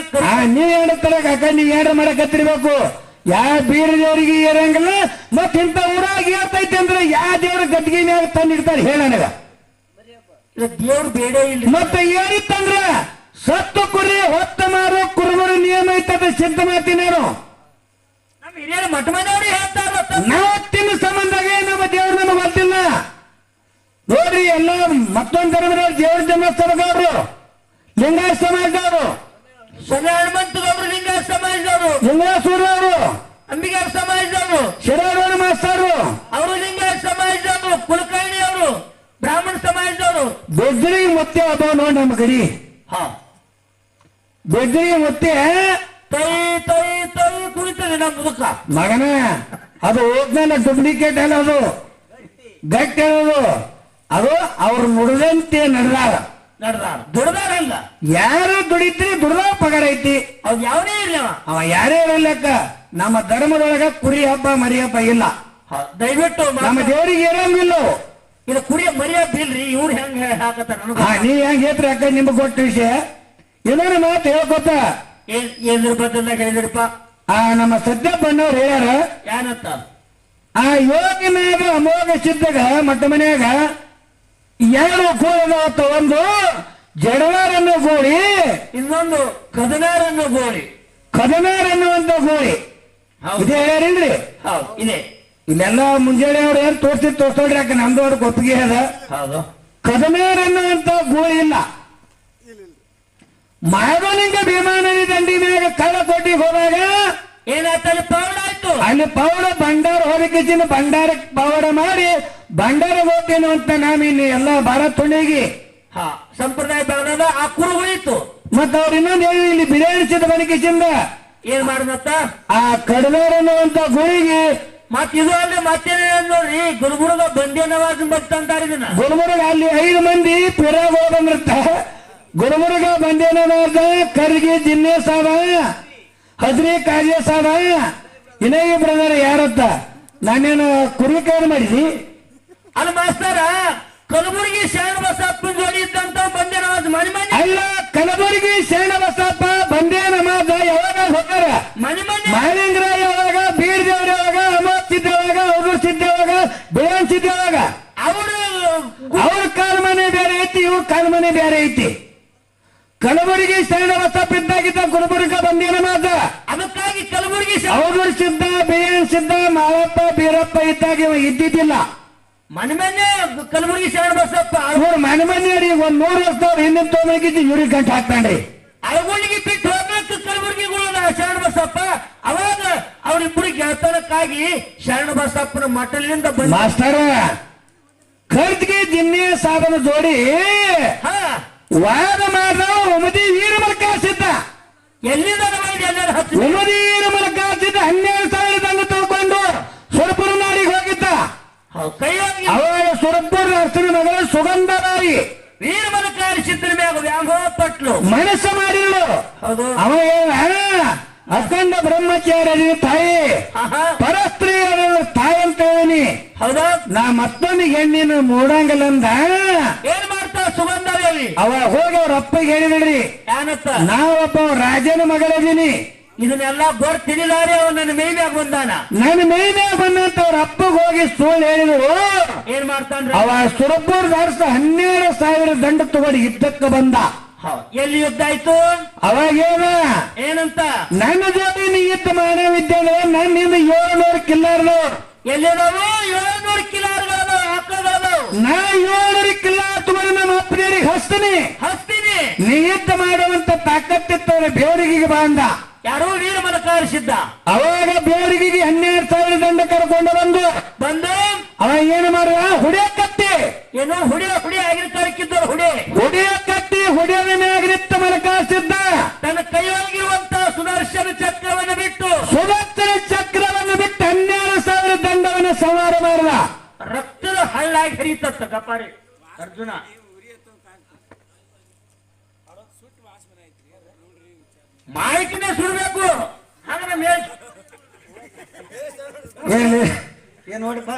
ನೀವ್ ಹೇಳ್ತಾರ ಕಾಕ ನೀವ್ ಏನ್ರ ಮಾಡಕ್ ಹತ್ತಿರ್ಬೇಕು. ಯಾವ ಬೀರ ದೇವ್ರಿಗೆ ಇರಂಗಿಲ್ಲ. ಮತ್ ಇಂತ ಊರಾಗ ಏರ್ತೈತಿ ಅಂದ್ರೆ ಯಾವ ದೇವ್ರ ಗದ್ದಿಗೆ ಮ್ಯಾಗ ತಂದಿಡ್ತಾರೆ ಹೇಳ ನನಗ. ದೇವ್ರ ಬೇಡ ಇಲ್ಲ. ಮತ್ತೆ ಏನಿತ್ತಂದ್ರ ಸತ್ತು ಕುರಿ ಹೊತ್ತ ಮಾರು ಕುರುಬರ ನಿಯಮ ಐತದ ಸಿದ್ಧ ಮಾತಿನೇನು ನಮ್ಮ ಹಿರಿಯರ ಮಠ ಮನೆಯವ್ರು ಹೇಳ್ತಾರ. ನಾವತ್ತಿನ ಸಂಬಂಧಾಗ ನಮ್ಮ ದೇವ್ರ ನಮಗ್ ಗೊತ್ತಿಲ್ಲ ನೋಡ್ರಿ. ಎಲ್ಲ ಮತ್ತೊಂದು ಧರ್ಮದವ್ರು ದೇವ್ರ ಜನ್ಮಸ್ಥಳದವ್ರು, ಲಿಂಗಾಯತ ಸಮಾಜದವರು, ಹನುಮಂತದವರು ಲಿಂಗಾಯತ ಸಮಾಜದವರು, ಲಿಂಗಾಸೂರವರು, ಅಂಬಿಗಾರ ಸಮಾಜದವರು, ಶಿರೋಡ ಮಾಸ್ತರು ಅವರು ಲಿಂಗಾಯತ ಸಮಾಜದವರು, ಕುಲಕರ್ಣಿ ಅವರು ಬ್ರಾಹ್ಮಣ ಸಮಾಜದವರು. ಬೆಜ್ಜರಿಗೆ ಮತ್ತೆ ಅದಾವ ನೋಡಿ ನಮ್ಮ ಗಡಿ. ಬೆಜ್ಜರಿಗೆ ಮತ್ತೆ ತೈ ತೈ ತೈ ಕುಳಿತದೆ ನಮ್ಮ ಮುದುಕ ಮಗನ. ಅದು ಹೋದ್ಮೇಲೆ ಡೂಪ್ಲಿಕೇಟ್ ಅಲ್ಲ, ಅದು ಗಟ್ಟಿ ಹೇಳೋದು. ಅದು ಅವ್ರು ನುಡಿದಂತೆ ನಡೆದಾರ ದುಡ್ದಾರಲ್ಲ. ಯಾರು ದುಡಿತ್ರಿ ದುಡ್ದ ಪಗಾರ ಐತಿ. ಅವ್ ಯಾವನೇ ಇರ್ಲವ ಅವ ಯಾರೇ ಇರಲಿಕ್ಕ. ನಮ್ಮ ಧರ್ಮದೊಳಗ ಕುರಿ ಹಬ್ಬ ಮರಿ ಹಬ್ಬ ಇಲ್ಲ. ದಯವಿಟ್ಟು ನಮ್ಮ ದೇವರಿಗೆ ಇರಂಗಿಲ್ಲ. ಇದು ಕುರಿಯ ಮರಿ ಹಬ್ಬ ಇಲ್ರಿ. ಇವ್ರು ಹೆಂಗ ಹಾಕತ್ತಾರ ನೀವ್ ಹೆಂಗ್ ಹೇಳ್ರಿ ಅಕ್ಕ ನಿಮ್ಗೆ ಕೊಟ್ಟ ವಿಷಯ. ಇನ್ನೊಂದು ಮಾತು ಹೇಳ್ಕೊತ ಏನ್ರ ಬದಲಾಗ ಹೇಳಿದ್ರಪ್ಪ. ನಮ್ಮ ಸತ್ಯಪ್ಪನವ್ರು ಹೇಳ್ಯಾರ ಏನಂತ. ಆ ಯೋಗಿನಾಗ ಅಮೋಘ ಸಿದ್ಧಗ ಮಟ್ಟ ಮನ್ಯಾಗ 2 ಗೋಳದಾವತ್ತ. ಒಂದು ಜಡವಾರನ್ನು ಗೋಳಿ, ಇನ್ನೊಂದು ಕದನಾರನ್ನು ಗೋಳಿ. ಕದನಾರ್ ಅನ್ನುವಂತ ಗೋಳಿ ಇದೇ ಹೇಳ್ಯಾರಿಲ್ರಿ. ಇದೆ ಇಲ್ಲೆಲ್ಲ ಮುಂಜಾನೆ ಅವ್ರು ಏನ್ ತೋರಿಸ್ಕೊಡ್ರಿ ಅಕ್ಕ. ನಮ್ದು ಅವ್ರಿಗೆ ಒಪ್ಪಿಗೆ ಅದ. ಕದನಾರ್ ಅನ್ನುವಂತ ಗೋಳಿ ಇಲ್ಲ. ಮಾಧವಲಿಂಗ ಭೀಮಾ ನದಿ ದಂಡಿ ಮ್ಯಾಗ ಕಳ್ಳಕೋಟಿಗೆ ಹೋದಾಗ ಏನಾಯ್ತು, ಪೌಡ ಆಯ್ತು. ಅಲ್ಲಿ ಪೌಡ ಭಂಡಾರ ಹೊರಗಿನ ಭಂಡಾರಕ್ಕೆ ಪೌಡ ಮಾಡಿ ಭಂಡಾರ ಹೋಗ್ತೇನೆ ಅಂತ ನಾವಿನ್ನು ಎಲ್ಲ ಭಾರತ ತುಣಿಗಿ ಸಂಪ್ರದಾಯ ಬೆಳೆದ ಆ ಕುರು ಉಳಿತು. ಮತ್ತ ಅವ್ರು ಇನ್ನೊಂದು ಹೇಳಿ ಇಲ್ಲಿ ಬಿರಿಯಾನಿಸಿದ ಬಣಿಕೆಸಿಂದ ಏನ್ ಮಾಡಿದತ್ತ ಆ ಕಡದಾರ ಅನ್ನುವಂತ ಗುಳಿಗೆ. ಮತ್ ಇದು ಅಲ್ಲದೆ ಮತ್ತೇನ ನೋಡ್ರಿ, ಗುಲ್ಬರ್ಗ ಬಂದೇ ನವಾಜ್ ಭಕ್ತ ಅಂತಾರ ಇದನ್ನ. ಗುಲ್ಬರ್ಗ ಅಲ್ಲಿ 5 ಮಂದಿ ಪಿರಾಗ ಹೋಗಂದಿರ್ತ. ಗುಲ್ಬರ್ಗ ಬಂದೇ ನವಾಜ, ಕರ್ಗಿ ಜಿನ್ನೆ ಸಾಬ, ಹಜ್ರಿ ಕಾಜೆ ಸಾಬ, ಇನೇ ಬ್ರದರ್ ಯಾರತ್ತ. ನಾನೇನು ಕುರಿಕಾಯಿ ಮಾಡಿದಿ ಅಲ್ಲಿ ಮಾಸ್ತರ. ಕಲಬುರಗಿ ಶರಣ ಬಸಪ್ಪನ ಜೋಡಿ ಇದ್ದಂತ ಬಂದೇ ನವಾಜ್ ಮನೆ ಮನೆ ಅಲ್ಲ. ಕಲಬುರಗಿ ಶರಣ ಬಸಪ್ಪ ಬಂದೇ ನಮಾಜ ಯಾವಾಗ ಹೋಗಾರ ಮನೆ ಮನೆ. ಮಹೇಂದ್ರ ಯಾವಾಗ, ಬೀರ್ ದೇವ್ರ ಯಾವಾಗ, ಅಮೋದ್ ಸಿದ್ಧ ಯಾವಾಗ, ಅವ್ರ ಸಿದ್ಧ ಯಾವಾಗ, ಬಿಳನ್ ಸಿದ್ಧ ಯಾವಾಗ. ಅವ್ರ ಕಾಲ್ಮನೆ ಬೇರೆ ಐತಿ, ಇವ್ರ ಕಾಲ್ಮನೆ ಬೇರೆ ಐತಿ. ಕಲಬುರಗಿ ಶರಣ ಬಸಪ್ಪ ಇದ್ದಾಗಿದ್ದ ಗುಲ್ಬರ್ಗ ಬಂದೇ ನಮಾಜ. ಅದಕ್ಕಾಗಿ ಕಲಬುರಗಿ ಅವ್ರ ಸಿದ್ಧ, ಬಿಳನ್ ಸಿದ್ಧ, ಮಾಳಪ್ಪ, ಬೀರಪ್ಪ ಇದ್ದಾಗ ಇವ ಇದ್ದಿದ್ದಿಲ್ಲ. ಮನೆ ಮನೆ ಕಲಬುರಗಿ ಶರಣ ಬಸಪ್ಪ ಅವ್ರ ಮನೆ ಮನೆಯವ್ರಿ 100 ವರ್ಷದವ್ರು ಹಿಂದಿನ ತೊಗೊಂಡಿದ್ದು ಇವ್ರಿಗೆ ಗಂಟು ಹಾಕ್ತಾನ್ರಿ. ಅಳಗುಳಿಗೆ ಬಿಟ್ಟು ಹೋಗ್ಬೇಕು ಕಲಬುರಗಿಗಳ ಶರಣ ಬಸಪ್ಪ. ಅವಾಗ ಅವರಿಬ್ಬರು ಗೆಳತನಕ್ಕಾಗಿ ಶರಣ ಬಸಪ್ಪನ ಮಠಲಿಂದ ಬಂದ ಮಾಸ್ತರ ಖರ್ಚಿಗೆ ಜಿನ್ನೆ ಸಾಬನ ಜೋಡಿ ವಾದ ಮಾಡಿದ. ಉಮದಿ ವೀರ ಮಲ್ಕ ಸಿದ್ಧ ಎಲ್ಲಿಂದ ಉಮದಿ ವೀರ ಮಲ್ಕ ಸಿದ್ಧ 12,000 ದಂಡ ತಗೊಂಡು ಸುರಪುರ ನಾಡಿಗೆ ಹೋಗಿದ್ದ. ಅವಾಗ ಸುರಪುರ ಅರ್ಚನ ಮಗಳು ಸುಗಂಧರಾಯಿ ವೀರಮಲಕಾರಿ ಸಿದ್ಧನ ಮ್ಯಾಗ ವ್ಯಾಮೋಹ ಪಟ್ಲು, ಮನಸ್ಸು ಮಾಡಿಲ್ಲ. ಹೌದು. ಅವ ಅಖಂಡ ಬ್ರಹ್ಮಚಾರಿ ತಾಯಿ, ಪರಸ್ತ್ರೀ ತಾಯಿ ಅಂತ ಹೇಳಿ. ಹೌದಾ. ನಾ ಮತ್ತೊಂದು ಹೆಣ್ಣಿನ ಮೂಡಂಗಲ್ಲ ಅಂದ. ಏನ್ ಮಾಡ್ತಾವ ಸುಗಂಧರಾಯಿ. ಅವ ಹೋಗಿ ಅವ್ರ ಅಪ್ಪಗೆ ಹೇಳಿದ್ರಿ, ಏನತ್ತ, ನಾವೊಬ್ಬ ರಾಜನ ಮಗಳದೀನಿ. ಇದನ್ನೆಲ್ಲ ಗೊರ್ ತಿಳಿದಾರೆ. ಅವ ನನ್ನ ಮೈ ಮ್ಯಾಗ ಬಂದಾನ. ನನ್ನ ಮೈ ಮ್ಯಾಗ ಬಂದಂತ ಅವ್ರ ಅಪ್ಪಗೆ ಹೋಗಿ ಸುಳ್ಳು ಹೇಳಿದ್ರು. ಏನ್ ಮಾಡ್ತಾನ ಅವ ಸುರಪುರ ವರ್ಷ 12,000 ದಂಡ ತಗೊಂಡು ಯುದ್ಧಕ್ಕೆ ಬಂದ. ಎಲ್ಲಿ ಯುದ್ಧ ಆಯ್ತು? ಅವಾಗೇನ ಏನಂತ, ನನ್ನ ಜೊತೆ ನೀ ಯುದ್ಧ ಮಾಡವಿದ್ದರೆ ನನ್ನಿಂದ 700 ಕಿಲ್ಲಾರ್ದು. ಎಲ್ಲಿದಾವು? 700 ಕಿಲಾರ್ಗಳು ಹಾಕೋದು. ನಾ 700 ಕಿಲ್ಲಾರ್ ತಗೊಂಡು ನನ್ನ ಅಪ್ಪನಿಗೆ ಹಸ್ತೀನಿ. ನೀ ಯುದ್ಧ ಮಾಡುವಂತ ತಾಕತ್ತಿತ್ತವ್ರೆ ಬೇವರಿಗೆ ಬಂದ. ಯಾರು? ವೀರಮಲಕಾರಿ ಸಿದ್ಧ. ಅವಾಗ ಬೇವರಿಗೆ 12,000 ದಂಡ ಕರ್ಕೊಂಡು ಬಂದು ಅವ ಏನು ಮಾಡುವ, ಹುಡಿಯ ಕತ್ತಿ. ಏನು ಹುಡಿ ಆಗಿರ್ತಾರಕ್ಕಿದ್ದರು ಹುಡಿಯ ಕತ್ತಿ ಹುಡಿಯದ ಮ್ಯಾಗಿತ್ತ ಮಲಕಾರಿ ಸಿದ್ಧ ತನ್ನ ಕೈಯೊಳಗಿರುವಂತಹ ಸುದರ್ಶನ ಚಕ್ರವನ್ನು ಬಿಟ್ಟು 12,000 ದಂಡವನ್ನು ಸಂಹಾರ ಮಾಡಿದ. ರಕ್ತದ ಹಳ್ಳಾಗಿ ಹರಿತತ್ತ ಕಪಾರಿ ಅರ್ಜುನ. ಮಾಹಿತಿನೇ ಸುಡಬೇಕು ಹಾಗಾದ್ರೆ ಮೇಲ್ ಏನ್ ನೋಡಪ್ಪ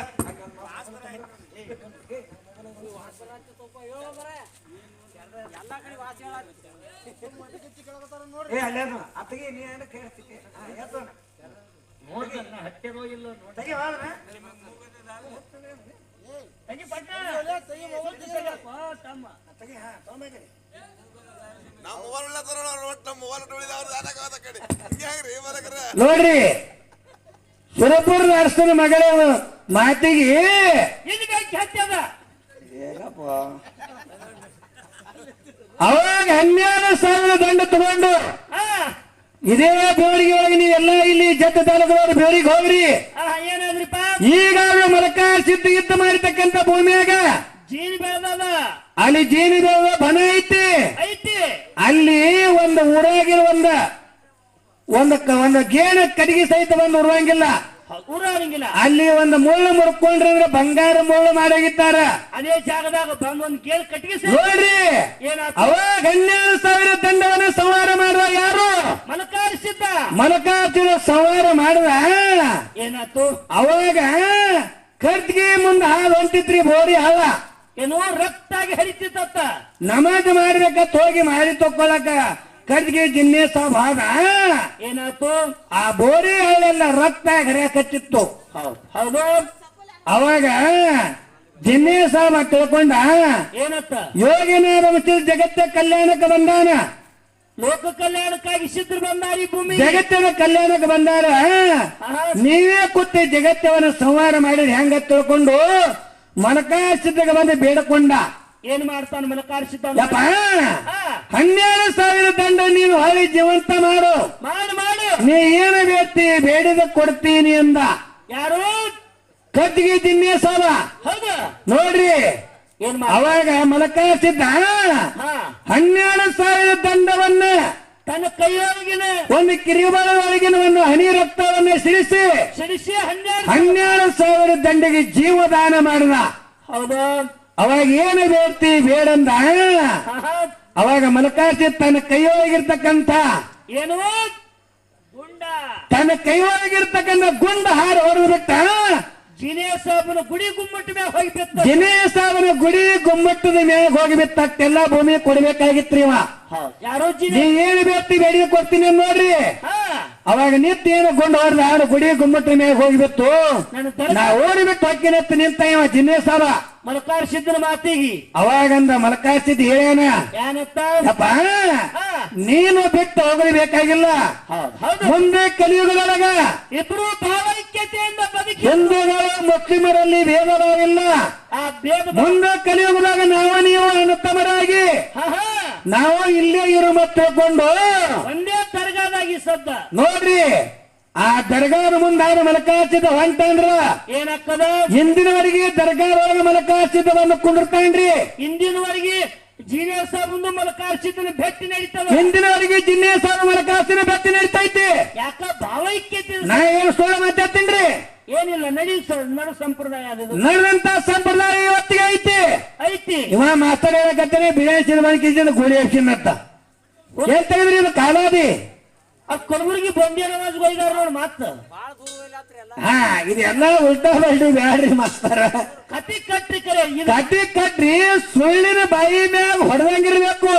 ಅತ್ತಿಗೆ ನೀ ಕೇಳ್ತಿದ್ದೆ ಹತ್ತಿರೋ ಇಲ್ಲ ನೋಡ್ರಿ ಸುರಪುರ ಅರಸನ ಮಗಳ ಮಾತಿಗೆ ಹತ್ಯದ ಅವಾಗ 12,000 ದಂಡ ತಗೊಂಡು ಇದೇ ಬೇವರಿಗೆ ಒಳಗೆ ನೀವೆಲ್ಲ ಇಲ್ಲಿ ಜತ್ತ ತಾಲೂಕದವರು ಬೇವರಿಗೆ ಹೋಗ್ರಿ. ಏನಾದ್ರಿಪ್ಪ ಈಗ ಮಲಕ ಸಿದ್ಧ ಯುದ್ಧ ಮಾಡಿರ್ತಕ್ಕಂಥ ಭೂಮಿಯಾಗ ಜೀನಿ ಬೆಳೆದ ಅಲ್ಲಿ ಜೀನಿ ಬೆಳೆದ ಬನ ಐತಿ. ಅಲ್ಲಿ ಒಂದು ಊರಾಗಿನ ಒಂದು ಗೇಣ ಕಡಿಗೆ ಸಹಿತ ಒಂದು ಉರುವಂಗಿಲ್ಲ. ಅಲ್ಲಿ ಒಂದು ಮುಳ್ಳು ಮುರ್ಕೊಂಡ್ರೆ ಅಂದ್ರೆ ಬಂಗಾರ ಮುಳ್ಳು ಮಾಡಾಗಿತ್ತಾರ. ಅದೇ ಜಾಗದಾಗ ಬಂದ್ ಒಂದು ಗೇಣ್ ಕಟ್ಟಿಗೆ ನೋಡ್ರಿ ಅವಾಗ 12,000 ದಂಡವನ್ನ ಸಂಹಾರ ಮಾಡುವ ಯಾರು ಮಲಕಾರ್ಜುನ ಸಂಹಾರ ಮಾಡುವ ಏನಾಯ್ತು ಅವಾಗ ಕರ್ತಿಗೆ ಮುಂದೆ ಹಾಲು ಹೊಂಟಿತ್ರಿ ಬೋರಿ ಹಾಲ ಏನೋ ರಕ್ತಾಗಿ ಹರಿತಿತ್ತ ನಮಾಜ್ ಮಾಡ್ಬೇಕತ್ ಹೋಗಿ ಮಾಡಿ ತಕ್ಕೊಳಕ ಕರ್ತಿಗೆ ಜಿನ್ನೆ ಸಾಬ್ ಆದ ಏನಾಯ್ತು ಆ ಬೋರಿ ಹಾಳೆಲ್ಲ ರಕ್ತ ಹರಿಯಕತ್ತಿತ್ತು. ಹೌದು ಅವಾಗ ಜಿನ್ನೆ ಸಾಬ್ ತಿಳ್ಕೊಂಡ ಏನತ್ತ ಯೋಗಿನಾರ ಜಗತ್ತ ಕಲ್ಯಾಣಕ್ಕೆ ಬಂದಾನ. ಲೋಕ ಕಲ್ಯಾಣಕ್ಕಾಗಿ ಸಿದ್ಧರು ಬಂದಾರಿ ಭೂಮಿ ಜಗತ್ತಿನ ಕಲ್ಯಾಣಕ್ಕೆ ಬಂದಾರ. ನೀವೇ ಕೂತಿ ಜಗತ್ತವನ್ನ ಸಂಹಾರ ಮಾಡಿದ್ರೆ ಹೆಂಗ ತಿಳ್ಕೊಂಡು ಮಲಕಾರ ಸಿದ್ಧಗೆ ಬಂದು ಬೇಡಕೊಂಡ. ಏನ್ ಮಾಡ್ತಾನ ಮಲಕಾರ ಸಿದ್ಧ 12,000 ದಂಡ ನೀನು ಹೊಳಿ ಜೀವಂತ ಮಾಡು ಮಾಡು ನೀ ಏನು ಬೇಡ್ತಿ ಬೇಡಿದ ಕೊಡ್ತೀನಿ ಅಂದ. ಯಾರು ಕತ್ತಿಗೆ ಜಿನ್ನೆ ಸಾಲ ಹೌದು ನೋಡ್ರಿ ಏನ್ ಅವಾಗ ಮಲಕಾರ ಸಿದ್ಧ 12,000 ದಂಡವನ್ನ ತನ್ನ ಕೈಯೊಳಗಿನ ಒಂದು ಕಿರಿಬಾಳ ಒಳಗಿನ ಒಂದು ಹನಿ ರಕ್ತವನ್ನ ಸಿಡಿಸಿ 12,000 ದಂಡಿಗೆ ಜೀವದಾನ ಮಾಡಿದ. ಹೌದು ಅವಾಗ ಏನು ಬೇಡ್ತಿ ಬೇಡಂದ. ಅವಾಗ ಮಲಕಾಸಿ ತನ್ನ ಕೈಯೊಳಗಿರ್ತಕ್ಕಂಥ ಏನು ಗುಂಡ ತನ್ನ ಕೈಯೊಳಗಿರ್ತಕ್ಕಂಥ ಗುಂಡ ಹಾರು ಹೊಡೆದು ಬಿಟ್ಟ. ಜಿನೇಶಾಬನ ಗುಡಿ ಗುಮ್ಮಟ ಮ್ಯಾಗ ಹೋಗಿಬಿತ್ತ ಜಿನೇಶಾಬನ ಗುಡಿ ಗುಮ್ಮಟ್ಟದ ಮ್ಯಾಗ ಹೋಗಿಬಿತ್ತಲ್ಲ ಭೂಮಿ ಕೊಡ್ಬೇಕಾಗಿತ್ರಿ ಇವ. ಯಾರೋ ನೀ ಏನು ಬೇಡ್ತಿ ಬೇಡಿಗೆ ಕೊಡ್ತೀನಿ ನೋಡ್ರಿ. ಅವಾಗ ನಿತ್ಯ ಏನು ಗುಂಡ ಹೊಡೆದ ಹಾಡು ಗುಡಿ ಗುಮ್ಮಟ್ಟದ ಮ್ಯಾಗ ಹೋಗಿಬಿತ್ತು. ನಾ ಓಡಿಬಿಟ್ಟು ಹೊಕ್ಕಿನತ್ತು ನಿಂತ ಇವ ಜಿನೇಶಾಬ ಮಲಕಾರ ಸಿದ್ಧನ ಮಾತಿಗೆ ಅವಾಗಂದ ಮಲಕಾರ ಸಿದ್ಧ ಹೇಳ್ಯಾನ ಯಪ್ಪ ನೀನು ಬಿಟ್ಟು ಹೋಗಬೇಕಾಗಿಲ್ಲ. ಮುಂದೆ ಕಲಿಯುಗದೊಳಗ ಇಬ್ರು ಭಾವೈಕ್ಯತೆಯಿಂದ ಹಿಂದೂಗಳು ಮುಸ್ಲಿಮರಲ್ಲಿ ಭೇದವಾಗಿಲ್ಲ. ಮುಂದೆ ಕಲಿಯುಗದಾಗ ನಾವು ನೀವು ಅನುತ್ತಮರಾಗಿ ನಾವು ಇಲ್ಲೇ ಇರು ತಿಳ್ಕೊಂಡು ಒಂದೇ ದರ್ಗಾದಾಗಿ ಸದ್ದ ನೋಡ್ರಿ ಆ ದರ್ಗಾದ ಮುಂದಾದ ಮಲಕಾಚಿದ ಹೊಂಟಂದ್ರ ಏನಾಗ್ತದ ಹಿಂದಿನವರೆಗೆ ದರ್ಗಾದೊಳಗ ಮಲಕಾಚಿದವನ್ನು ಕುಂದಿರ್ತಾನ್ರಿ. ಹಿಂದಿನವರೆಗೆ ಜಿನೇ ಸಾಬ್ ಮಲಕಾರ್ಸಿದ್ದನ ಭೇಟಿ ನಡೀತದ. ಹಿಂದಿನವರೆಗೆ ಜಿನ್ನೇ ಸಾಬ್ ಮಲಕಾರ್ಸಿನ ಭೇಟಿ ನಡೀತೈತಿ. ಯಾಕ ಭಾವೈಕ್ಯತೆ ನಾ ಏನು ಸುಳ್ಳು ಮಾತಾಡ್ತೀನ್ರಿ. ಏನಿಲ್ಲ ನಡು ಸಂಪ್ರದಾಯ ನಡೆದಂತ ಸಂಪ್ರದಾಯ ಇವತ್ತಿಗೆ ಐತಿ. ಇವ ಮಾತಾಡಕತ್ತೇನೆ ಬಿಳಿಸಿದ ಬಂದ ಗೋಳಿ ಹಾಕ್ಸಿನತ್ತ ಏನ್ ತೆಗೆದ್ರಿ ಇದು ಕಾಲಾದಿ ಕಲಬುರಗಿ ಬಂದಿ ನವಾಜ್ ಹೋಗಿದಾರ ನೋಡಿ ಮತ್ತ ಇದೆಲ್ಲ ಉಲ್ಟಾ ಬಲ್ಟಿ ಬ್ಯಾಡ್ರಿ ಮಾಸ್ತಾರ. ಕತಿ ಕಟ್ರಿ ಕರೆ ಕಟ್ರಿ ಸುಳ್ಳಿನ ಬಾಯಿ ಮ್ಯಾಗ ಹೊಡೆದಂಗಿರ್ಬೇಕು.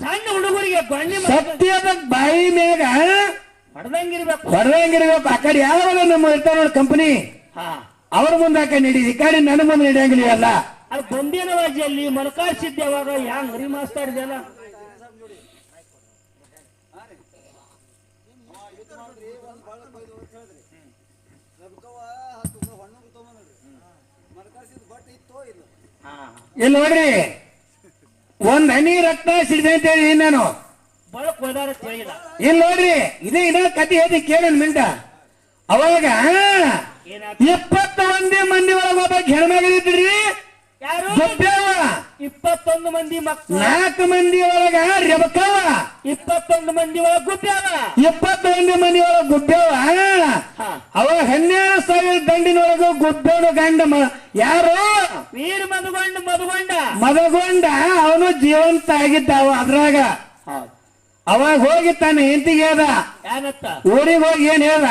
ಸಣ್ಣ ಹುಡುಗರಿಗೆ ಬಣ್ಣಿ ಸತ್ಯದ ಬಾಯಿ ಮ್ಯಾಗ ಹೊಡೆದಂಗಿರ್ಬೇಕು. ಆ ಕಡೆ ಯಾವ ನಮ್ಮ ಇರ್ತಾರ ನೋಡಿ ಕಂಪನಿ ಅವ್ರ ಮುಂದೆ ಆ ಕಡೆ ನಡೀರಿ. ಈ ಕಡೆ ನನ್ನ ಮುಂದೆ ನಡೆಯಂಗಿಲ್ಲ. ಅದು ಬಂದಿ ನವಾಜಿಯಲ್ಲಿ ಮಲಕಾರ್ಸಿದ್ದೆ ಅವಾಗ ಹ್ಯಾಂಗ್ ಹರಿ ಮಾಸ್ತಾ ಇದೆಯಲ್ಲ. ಇಲ್ಲಿ ನೋಡ್ರಿ ಒಂದ್ ಹನಿ ರಕ್ತ ಸಿಡಿದೆ ಅಂತ ಹೇಳಿ ನಾನು ಇಲ್ಲಿ ನೋಡ್ರಿ ಇದೇ ಕತೆ ಹೇಳಿ ಕೇಳನ್ ಮಿಂಟ. ಅವಾಗ 21 ಮಂದಿ ಒಳಗ ಒಬ್ಬ ಹೆಣ್ಮಗಳಿದ್ರಿ ಗುಬ್ಬೇವ. 21 ಮಂದಿ ಮಕ್ಕಳು 4 ಮಂದಿ ಒಳಗ ರೆಬಕವ. 21 ಮಂದಿ ಒಳಗ ಗುಬ್ಬೇವ. 21 ಮಂದಿ ಒಳಗ ಗುಬ್ಬೇವ. ಅವಾಗ 12,000 ದಂಡಿನೊಳಗ ಗುಬ್ಬೇವ ಗಂಡ ಯಾರು ವೀರ ಮದಗೊಂಡ ಅವನು ಜೀವಂತ ಆಗಿದ್ದಾವ. ಅದ್ರಾಗ ಅವಾಗ ಹೋಗಿ ತನ್ನ ಹೆಂಡತಿಗೆ ಹೇಳ್ದ, ಏನತ್ತ ಊರಿಗೆ ಹೋಗಿ ಏನ್ ಹೇಳ್ದ,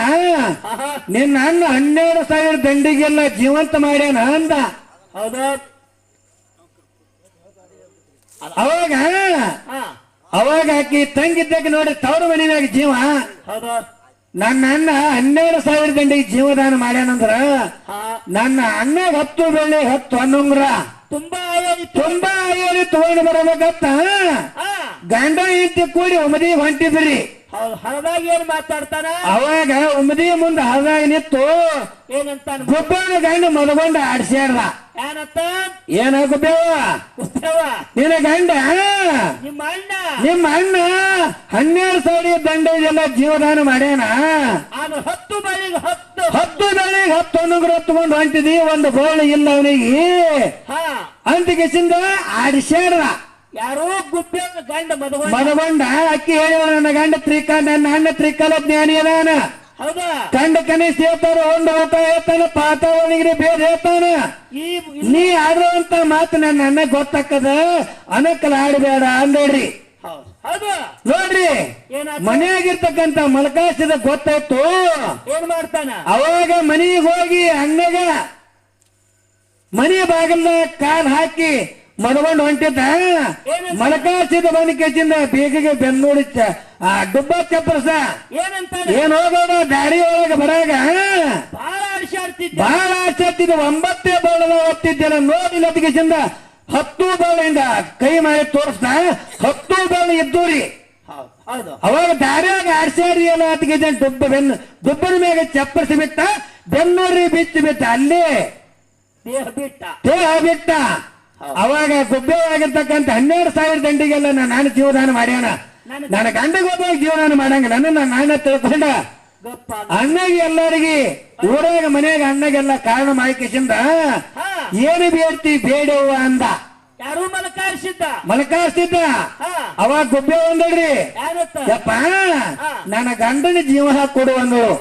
ಆಹಾ ನಿನ್ನ ಅಣ್ಣ 12,000 ದಂಡಿಗೆಲ್ಲ ಜೀವಂತ ಮಾಡ್ಯಾನ ಅಂದ. ಹೌದಾ ಅವಾಗ ಹಾ ಅವಾಗ ಆಕಿ ತಂಗಿದ್ದಕ್ಕೆ ನೋಡಿ ತವ್ರ ಮನೆಯಾಗ ಜೀವ, ಹೌದಾ ನನ್ನ ಅಣ್ಣ 12,000 ದಂಡಿಗೆ ಜೀವದಾನ ಮಾಡ್ಯಾನಂದ್ರ ಹಾ ನನ್ನ ಅಣ್ಣಗ 10 ಬೆಳ್ಳಿ 10 ಅನ್ನಂಗ್ರ ತುಂಬಾ ಆಯೋಜಿತ್ತು. ತುಂಬಾ ಏರಿ ತಗೊಂಡು ಬರಬೇಕತ್ತ ಹಾ ಗಂಡ ಹೆಂಡತಿ ಕೂಡಿ ಒಮ್ಮದಿ ಹೊಂಟಿದ್ರಿ. ಹೌದು ಹಳದಾಗ ಏನ್ ಮಾತಾಡ್ತಾನ ಅವಾಗ ಒಮ್ಮದಿ ಮುಂದೆ ಹಳದಾಗ ನಿಂತು ಏನಂತಾನ ಗುಬ್ಬನ ಗಂಡ ಮದಗೊಂಡ ಆಡ್ಸ್ಯಾಡ್ದ. ಏನಂತ ಏನ ಗುಬ್ಬೇವ ಗೊತ್ತವ ನಿನ್ನ ಗಂಡ ನಿಮ್ಮ ಅಣ್ಣ ನಿಮ್ಮ ಅಣ್ಣ 12,000 ದಂಡೆಲ್ಲ ಜೀವದಾನ ಮಾಡ್ಯಾನ, ಅದು 10 ಬಳಿಗೆ 10 10 ಬೆಳ್ಳಿಗೆ 10 ಅನ್ನಂಗ್ರ ತಗೊಂಡು ಹೊಂಟಿದಿ, ಒಂದು ಬೋಳಿ ಇಲ್ಲ ಅವನಿಗೆ ಹಾ ಅಂತಿಗೆಸಿಂದ ಆಡಿಸ್ಯಾಡ್ದ. ಯಾರು ಗುಬ್ಬೆ ಗಂಡ ಮದಗೊಂಡ ಮದಗೊಂಡ ಅಕ್ಕಿ ಹೇಳಿದ ನನ್ನ ಗಂಡ ನನ್ನ ಅಣ್ಣ ತ್ರಿಕಾಲ ಜ್ಞಾನಿ ಅದಾನ, ಹೌದಾ ಕಂಡ ಕನಿಷ್ಠ ಹೇಳ್ತಾರ, ಒಂದು ಊಟ ಹೇಳ್ತಾನ, ಪಾತಾವಣಿಗೆ ಬೇಡ ಹೇಳ್ತಾನ. ಈ ನೀ ಆಡುವಂತ ಮಾತು ನನ್ನ ಅಣ್ಣ ಗೊತ್ತಾಕದ, ಅನಕ್ಕಲ ಆಡಬೇಡ ಅಂದ್ರಿ. ಹೌದು ಹೌದು ನೋಡ್ರಿ ಏನಾಯ್ತು ಮನೆಯಾಗಿರ್ತಕ್ಕಂತ ಮಲಕಾಶದ ಗೊತ್ತಾಯ್ತು. ಏನ್ ಮಾಡ್ತಾನ ಅವಾಗ ಮನೆಗೆ ಹೋಗಿ ಅಣ್ಣಗ ಮನೆ ಬಾಗಿಲ ಕಾಲ್ ಹಾಕಿ ಮದಗೊಂಡು ಹೊಂಟಿದ್ದ. ಮಲಕಾಶದ ಬನಿಕೆಚಿಂದ ಬೇಗಿಗೆ ಬೆನ್ನೋಡಿ ಡುಬ್ಬ ಚಪ್ಪರಸ ಏನಂತಾನ ಏನ್ ಹೋಗೋಣ ದಾರಿ ಒಳಗೆ ಬರಾಗ ಬಹಳ ಆಡ್ಸಾಡ್ತಿದ್ದ ಬಹಳ ಆಸಕ್ತಿದ್ದು 9 ಬಾಳದ ಒತ್ತಿದ್ದೆಲ್ಲ ನೋಡಿ ಲತಿಗೆಸಿಂದ 10 ಬಾಳಿಂದ ಕೈ ಮಾಡಿ ತೋರಿಸ್ದ, 10 ಬಾಳು ಇದ್ದೂರಿ. ಹೌದು ಹೌದು ಅವಾಗ ದಾರಿಯಾಗ ಆಡ್ಸ್ಯಾರಿ ಎಲ್ಲ ಅತಿಗೆ ದುಬ್ಬನ ಮ್ಯಾಗ ಚಪ್ಪರಿಸಿ ಬಿಟ್ಟ, ಬೆನ್ನೋರಿ ಬಿಚ್ಚಿ ಬಿಟ್ಟ, ಅಲ್ಲೇ ದೇಹ ಬಿಟ್ಟ ದೇಹ ಬಿಟ್ಟ. ಅವಾಗ ಗುಬ್ಬೆ ಆಗಿರ್ತಕ್ಕಂಥ 12,000 ದಂಡಿಗೆಲ್ಲ ನಾನು ಜೀವದಾನ ಮಾಡ್ಯಾನ, ನನ್ನ ಗಂಡಗೆ ಹೋದಾಗ ಜೀವದಾನ ಮಾಡಂಗಿಲ್ಲ, ನನ್ನ ನಾಣ್ಯ ತಿಳ್ಕೊಂಡ ಗಪ್ಪ ಅಣ್ಣಗೆ ಎಲ್ಲರಿಗೆ ಊರಾಗ ಮನೆಯಾಗ ಅಣ್ಣಗೆಲ್ಲ ಕಾರಣ ಮಾಹಿಕೆಸಿಂದ ಹಾ ಏನು ಬೇಡ್ತಿ ಬೇಡವ್ವ ಅಂದ. ಯಾರು ಮಲಕಾರಿಸಿದ್ದ ಮಲಕಾಸ್ತಿದ್ದ. ಹಾ ಅವಾಗ ಗುಬ್ಬೆ ಒಂದಳ್ರಿ, ಏನತ್ತ ಯಪ್ಪ ನನ್ನ ಗಂಡನ ಜೀವ ಕೊಡು ಅಂದಳು.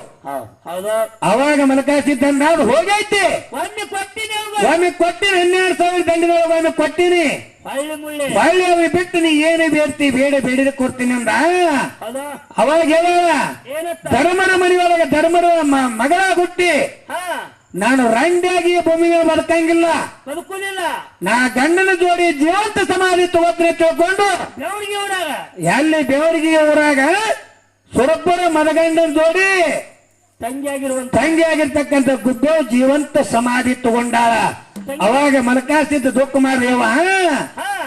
ಹೌದು ಅವಾಗ ಮಲಕಾಸ್ತಿದ್ದ ಹೋಗೈತಿ, ಒಮ್ಮೆ ಕೊಟ್ಟಿನಿ ಒಮ್ಮೆ ಕೊಟ್ಟಿನಿ, 12,000 ದಂಡಿನೊಳಗೆ ಒಮ್ಮೆ ಕೊಟ್ಟಿನಿ, ಹೊಳ್ಳಿ ಮುಳ್ಳಿ ಬಾಳಿ ಅವ್ ಬಿಟ್ಟು ನೀ ಏನೇ ಬೇಡ್ತಿ ಬೇಡಿದ ಕೊಡ್ತೀನಿ ಅಂದ. ಹೌದಾ ಅವಾಗ ಹೇಳ ಏನತ್ತ ಧರ್ಮರ ಮನೆಯೊಳಗೆ ಧರ್ಮರ ಮಗಳ ಹುಟ್ಟಿ ಹಾ ನಾನು ರಂಡಿಯಾಗಿ ಭೂಮಿ ಮೇಲೆ ಬದುಕಂಗಿಲ್ಲ, ಬದುಕುಲಿಲ್ಲ ನಾ ಗಂಡನ ಜೋಡಿ ಜೀವಂತ ಸಮಾಧಿ ತಗೋತ್ರೆ ತಿಳ್ಕೊಂಡು ಬೆವರಿಗೆ ಊರಾಗ ಎಲ್ಲಿ ಬೆವರಿಗೆ ಊರಾಗ ಸುರಬ್ಬರ ಮದಗಂಡನ ಜೋಡಿ ತಂಗಿಯಾಗಿರುವಂತ ತಂಗಿ ಆಗಿರ್ತಕ್ಕಂಥ ಗುಬ್ಬೆ ಜೀವಂತ ಸಮಾಧಿ ತಗೊಂಡಾಳ. ಅವಾಗ ಮಲಕಾಸ್ತಿದ್ದ ದುಃಖ ಮಾಡ್ರಿಯವ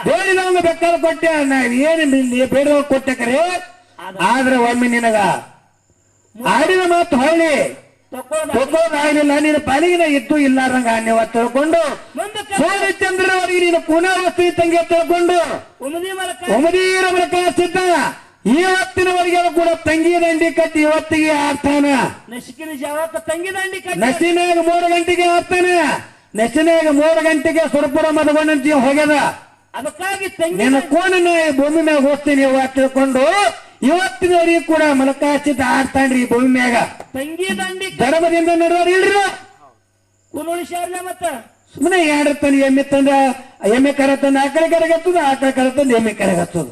ಬೇಡಿದವಂಗ ಬೇಕಾದ ಕೊಟ್ಟೆ, ನಾವ್ ಏನು ಬೇಡದವ ಕೊಟ್ಟೆ ಕರೆ, ಆದ್ರೆ ಒಮ್ಮೆ ನಿನಗ ಆಡಿದ ಮಾತು ಹೊಳ್ಳಿ ತಗೋದಾಗಲಿಲ್ಲ, ನಿನ್ನ ಪಾಲಿಗಿನ ಇದ್ದು ಇಲ್ಲಾರಂಗ ನೀವು ತಿಳ್ಕೊಂಡು ಸೂರ್ಯಚಂದ್ರವರಿಗೆ ನೀನು ಪುನರ್ವಸ್ತಿ ತಂಗಿ ತಿಳ್ಕೊಂಡು ಒಮದೀರ ಮಲಕಾಸ್ತಿದ್ದ. ಇವತ್ತಿನವರೆಗೆ ಕೂಡ ತಂಗಿ ದಂಡಿ ಕಟ್ಟಿ ಇವತ್ತಿಗೆ ಆಡ್ತಾನ. ನಸಿಕಿನ ಜಾವಕ್ಕ ತಂಗಿ ದಂಡಿ ಕಟ್ಟಿ ನಸಿನಾಗ 3 ಗಂಟೆಗೆ ಆಡ್ತಾನ. ನಸಿನಾಗ 3 ಗಂಟೆಗೆ ಸುರಪುರ ಮದಗೊಂಡ ಹೋಗ್ಯದ. ಅದಕ್ಕಾಗಿ ತಂಗಿ ನಿನ್ನ ಕೋಣನ ಭೂಮಿ ಮ್ಯಾಗ ಹೋಗ್ತೀನಿ ತಿಳ್ಕೊಂಡು ಇವತ್ತಿನವರೆಗೆ ಕೂಡ ಮಲಕಾಸ್ತಿದ್ದ ಆಡ್ತಾನ್ರಿ ಭೂಮಿ ಮ್ಯಾಗ. ತಂಗಿ ದಂಡಿ ಧರ್ಮದಿಂದ ನಡೆದವ್ರು ಇಲ್ರಿ, ಕುನುಳಿಸ್ಯಾರ್ಲೆ ಮತ್ತ ಸುಮ್ಮನೆ ಯಾಡತ್ತಾನ ಎಮ್ಮೆ ತಂದ ಎಮ್ಮೆ ಕರ ತಂದ ಆಕಡೆ ಕರೆಗತ್ತದ, ಆಕಡೆ ಕರ ತಂದ ಎಮ್ಮೆ ಕರೆಗತ್ತದ.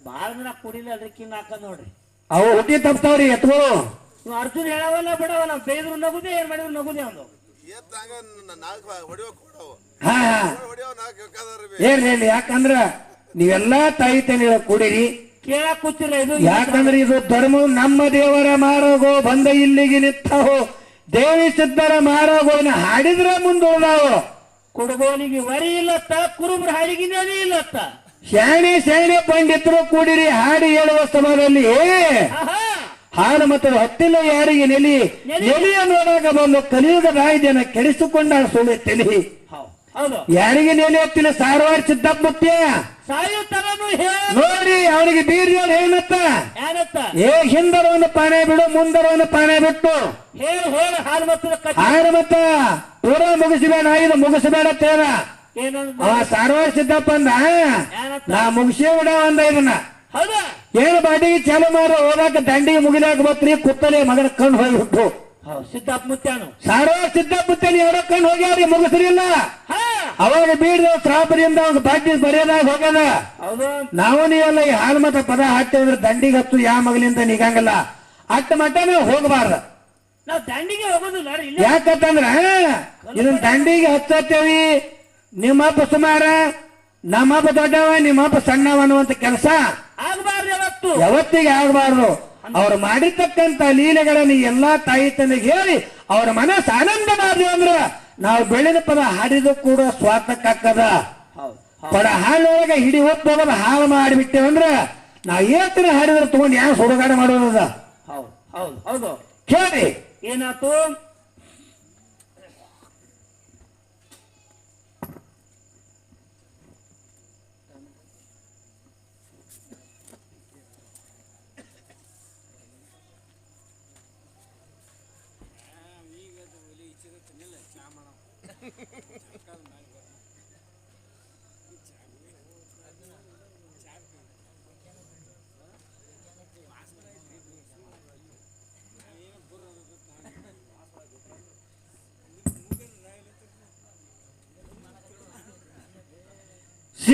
ಬಾಳ ದಿನ ಕುಡಿಲ್ಲ ಅದಕ್ಕಿನ್ನ ಹಾಕ ನೋಡ್ರಿ, ಅವು ಹುಟ್ಟಿ ತಪ್ತಾವ್ರಿ ಎತ್ಗಳು. ನೀವು ಅರ್ಜುನ್ ಹೇಳವಲ್ಲ ಬಿಡವಲ್ಲ, ಬೇದ್ರು ನಗುದೇ ಏನ್ ಮಾಡಿದ್ರು ನಗುದೇ ಒಂದು ಹಾ ಏನ್ರಿ, ಯಾಕಂದ್ರ ನೀವೆಲ್ಲಾ ತಾಯಿ ತಂದೆ ಕೂಡಿರಿ, ಕೇಳಕ್ ಕೂತಿಲ್ಲ ಇದು. ಯಾಕಂದ್ರೆ ಇದು ಧರ್ಮ ನಮ್ಮ ದೇವರ ಮಾರೋಗೋ ಬಂದ ಇಲ್ಲಿಗೆ ನಿಂತಾವು, ದೇವಿ ಸಿದ್ಧರ ಮಾರೋಗೋನ ಹಾಡಿದ್ರ ಮುಂದೋದಾವು. ಕುಡುಗೋಲಿಗೆ ವರಿ ಇಲ್ಲತ್ತ, ಕುರುಬ್ರ ಹಾಡಿಗೆ ನೆಲೆ ಇಲ್ಲತ್ತ. ಶಾಣೆ ಪಂಡಿತರು ಕೂಡಿರಿ ಹಾಡಿ ಹೇಳುವ ಸಮಯದಲ್ಲಿ ಹಾಡು ಮತ್ತು ಹತ್ತಿಲ್ಲ ಯಾರಿಗೆ ನೆಲಿಯ ನೋಡಾಗ ಬಂದು ಕಲಿಯುಗದ ಜನ ಕೆಡಿಸಿಕೊಂಡ ಸುಳ್ಳು ತಲಿ. ಯಾರಿಗೆ ನೆಲೆ ಹತ್ತಿಲ್ಲ ಸಾರವಾರ ಸಿದ್ದಪ್ಪತ್ಯ ನೋಡಿ ಅವನಿಗೆ ಬೀರ್ ಏನತ್ತ ಹಿಂದರವನ್ನು ಪಾನೆ ಬಿಡು ಮುಂದರವನ್ನು ಪಾನೆ ಬಿಟ್ಟು ಹಾಡು ಮತ್ತ ಪೂರ ಮುಗಿಸಬೇಡ, ಇದು ಮುಗಿಸಬೇಡ ತೇರ ಸಾರವಾರ ಸಿದ್ದಪ್ಪ ಅಂದ ನಾ ಮುಗಿಸೇ ಬಿಡ ಅಂದ. ಇದನ್ನ ಏನು ಬಾಟಿಗೆ ಚಾಲು ಮಾರ ಹೋಗಾಕ ದಂಡಿಗೆ ಮುಗಿಲಾಕ ಬತ್ರಿ ಕುತ್ತಲೆ ಮಗನ ಕಣ್ಣು ಹೋಗ್ಬಿಟ್ಟು ಸಿದ್ದಪ್ಪ ಮುತ್ಯಾನು ಸಾರವಾರ ಸಿದ್ದಪ್ಪ ಮುತ್ಯಾನ ಎರಡ ಕಣ್ಣು ಹೋಗ್ಯಾವ್ರಿ ಮುಗಿಸ್ರಿಲ್ಲ. ಅವಾಗ ಬೀಡ್ದ ಶ್ರಾಪದಿಂದ ಒಂದು ಬಾಕಿ ಬರೆಯೋದಾಗ ಹೋಗ್ಯದ. ಹೌದು ನಾವು ನೀವೆಲ್ಲ ಈ ಹಾಲು ಮತ ಪದ ಹಾಕ್ತೇವ್ರೆ ದಂಡಿಗೆ ಹತ್ತು ಯಾವ ಮಗಲಿಂದ ನಿಗಂಗಲ್ಲ ಅಟ್ಟ ಮಟ್ಟ ನಾವು ಹೋಗಬಾರ್ದ. ನಾವು ದಂಡಿಗೆ ಹೋಗೋದಿಲ್ಲ ರೀ, ಇಲ್ಲ ಯಾಕಂತಂದ್ರ ಇದನ್ನ ದಂಡಿಗೆ ಹತ್ತೇವಿ. ನಿಮ್ಮಪ್ಪ ಸುಮಾರ, ನಮ್ಮಪ್ಪ ದೊಡ್ಡವ, ನಿಮ್ಮಪ್ಪ ಸಣ್ಣವ ಅನ್ನುವಂತ ಕೆಲಸ ಆಗಬಾರ್ದು ಯಾವತ್ತು. ಯಾವತ್ತಿಗೆ ಆಗಬಾರ್ದು. ಅವ್ರು ಮಾಡಿರ್ತಕ್ಕಂತ ಲೀಲೆಗಳನ್ನು ಎಲ್ಲಾ ತಾಯಿ ತಂದೆಗೆ ಹೇಳಿ ಅವ್ರ ಮನಸ್ಸು ಆನಂದ ಮಾಡ್ಲಿ ಅಂದ್ರ ನಾವು ಬೆಳೆದ ಪದ ಹಾಡಿದ ಕೂಡ ಸ್ವಾರ್ಥಕ್ಕಾಗ್ತದ. ಪದ ಹಾಡೊಳಗೆ ಹಿಡಿ ಹೊತ್ತು ಹೋಗೋದು ಹಾಳು ಮಾಡಿಬಿಟ್ಟೇವಂದ್ರ ನಾವ್ ಏತಿನ ಹಾಡಿದ್ರೆ ತಗೊಂಡು ಯಾವ ಸುಡುಗಾಡ ಮಾಡೋದ. ಹೌದು ಹೌದು ಹೌದು. ಕೇಳಿ ಏನಾತು?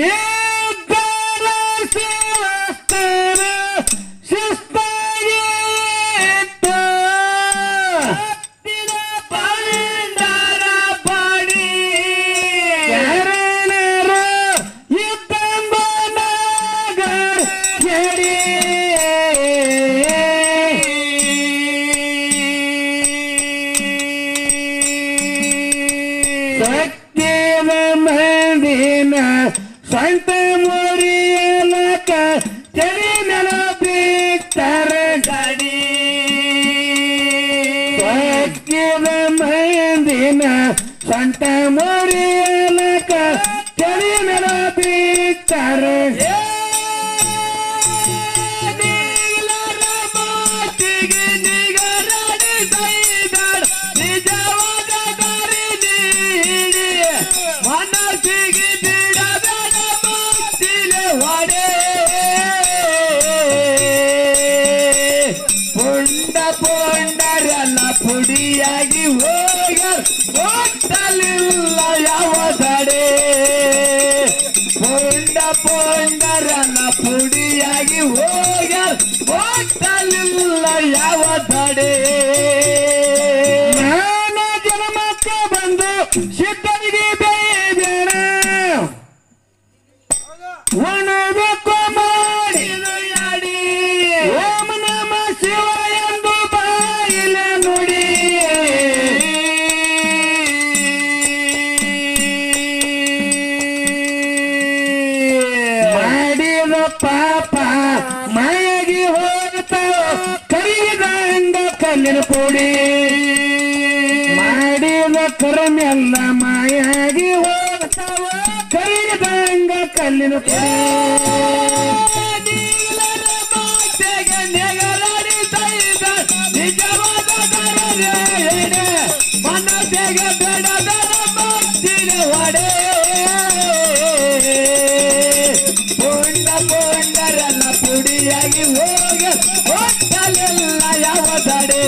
ಸಿದ್ಧರ ಶಿವಸ್ಥಾನ ಶಿಸ್ತಾಗಿತ್ತು ಹತ್ತಿರ ಬಂದರ ಬಡಿ ಶರಣರು ಇದ್ದಂಬ ನಗರ ಕೆಡಿ ಸತ್ಯದ ಮಂದಿನ ಸ್ವಂತ ಮುರಿಯಲಕ ತಲೆ ನೆಲ ಬಿಟ್ಟರ ಗಡಿ ಸತ್ಯದ ಮಂದಿನ ಸ್ವಂತ ಮುರಿಯಲಕ ತಲೆ ನೆಲ ಬಿಟ್ಟರ ಮಾತಿಗೆ ನಿಗರಡಿ ಸೈದಳ ನಿಜವಾದ ದಾರಿ ನೀಡಿ ಮನಸ್ಸಿಗೆ ಬಿಡಬೇಡ ಮಾತಿಲೆ ಹೊಡೆ ಪುಂಡ ಪುಂಡರೆಲ್ಲ ಪುಡಿಯಾಗಿ ಹೋಗ ಒಟ್ಟಲಿಲ್ಲ ಯಾವ ತಡೆ ಪುಂಡ ಪುಂಡರೆಲ್ಲ ಪುಡಿಯಾಗಿ ಹೋಗ ಒಟ್ಟಲಿಲ್ಲ ಯಾವ ತಡೆ ಜ್ಞಾನ ಜನ್ಮಕ್ಕೆ ಬಂದು ಸಿದ್ಧನಿಗೆ ಬೇಡ ಒಣಬೇಕು ಮಾಡಿದ ಯಾಡಿ ಓಂ ನಮ ಶಿವ ಎಂದು ಬಾಯಿಲೆ ನುಡಿ ಮಾಡಿದ ಪಾಪ ಮಾಯಾಗಿ ಹೋಗ್ತಾವ ಕರಿದಂಗ ಕಲ್ಲಿನ ಪುಡಿ ಮಾಡಿದ ಕರ್ಮೆಲ್ಲ ಮಾಯಾಗಿ ಹೋಗ್ತಾವ ಕರಿದಂಗ ಕಲ್ಲಿನ ಪುಡಿ ಮಾತೆಗೆ ನೆಗರಡಿ ಸೈದಳ ನಿಜವಾದ ದಾರಿ ಮನಸ್ಸಿಗೆ ಬಿಡಬೇಡ ಮಾತಿಲೆ ಹೊಡೆ ಪುಂಡ ಪುಂಡರೆಲ್ಲ ಪುಡಿಯಾಗಿ ಹೋಗ ಒಟ್ಟಲೆಲ್ಲ ಯಾವ ತಡೆ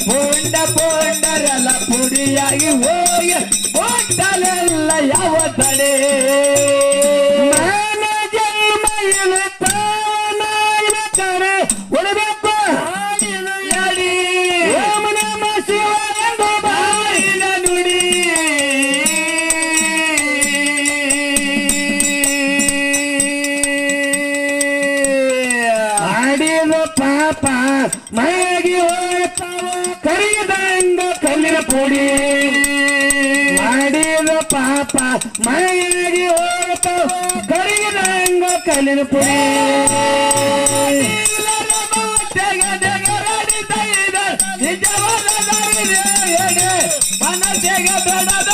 ಪುಂಡ ಪುಂಡರೆಲ್ಲ ಪುಡಿಯಾಗಿ ಹೋಗಿ ಒಟ್ಟಲೆಲ್ಲ ಯಾವ ತಡೆ ಮಾನ ಜನ್ಮ ಇರುತ್ತಾನೆ ಉಳಬೇಕು ಯಾಡಿ ಓಂ ನಮ ಶಿವ ಎಂದು ಬಾಯಿನ ನುಡಿ ಮಾಡಿದ ಪಾಪ ಮಾಯಾಗಿ ಹೋಗ್ತಾವ ಕರಿದಂಗ ಕಲ್ಲಿನ ಪುಡಿ ಮಾಡಿದ ಪಾಪ ಮಾಯಾಗಿ ಹೋಗ್ತಾವ ಕರಿದಂಗ ಕಲ್ಲಿನ ಪುಡಿ ಮಾತೆಗೆ ನೆಗರಡಿ ಸೈದಳ ನಿಜವಾದ ದಾರಿ ಮನಸ್ಸಿಗೆ ಬಿಡಬೇಡ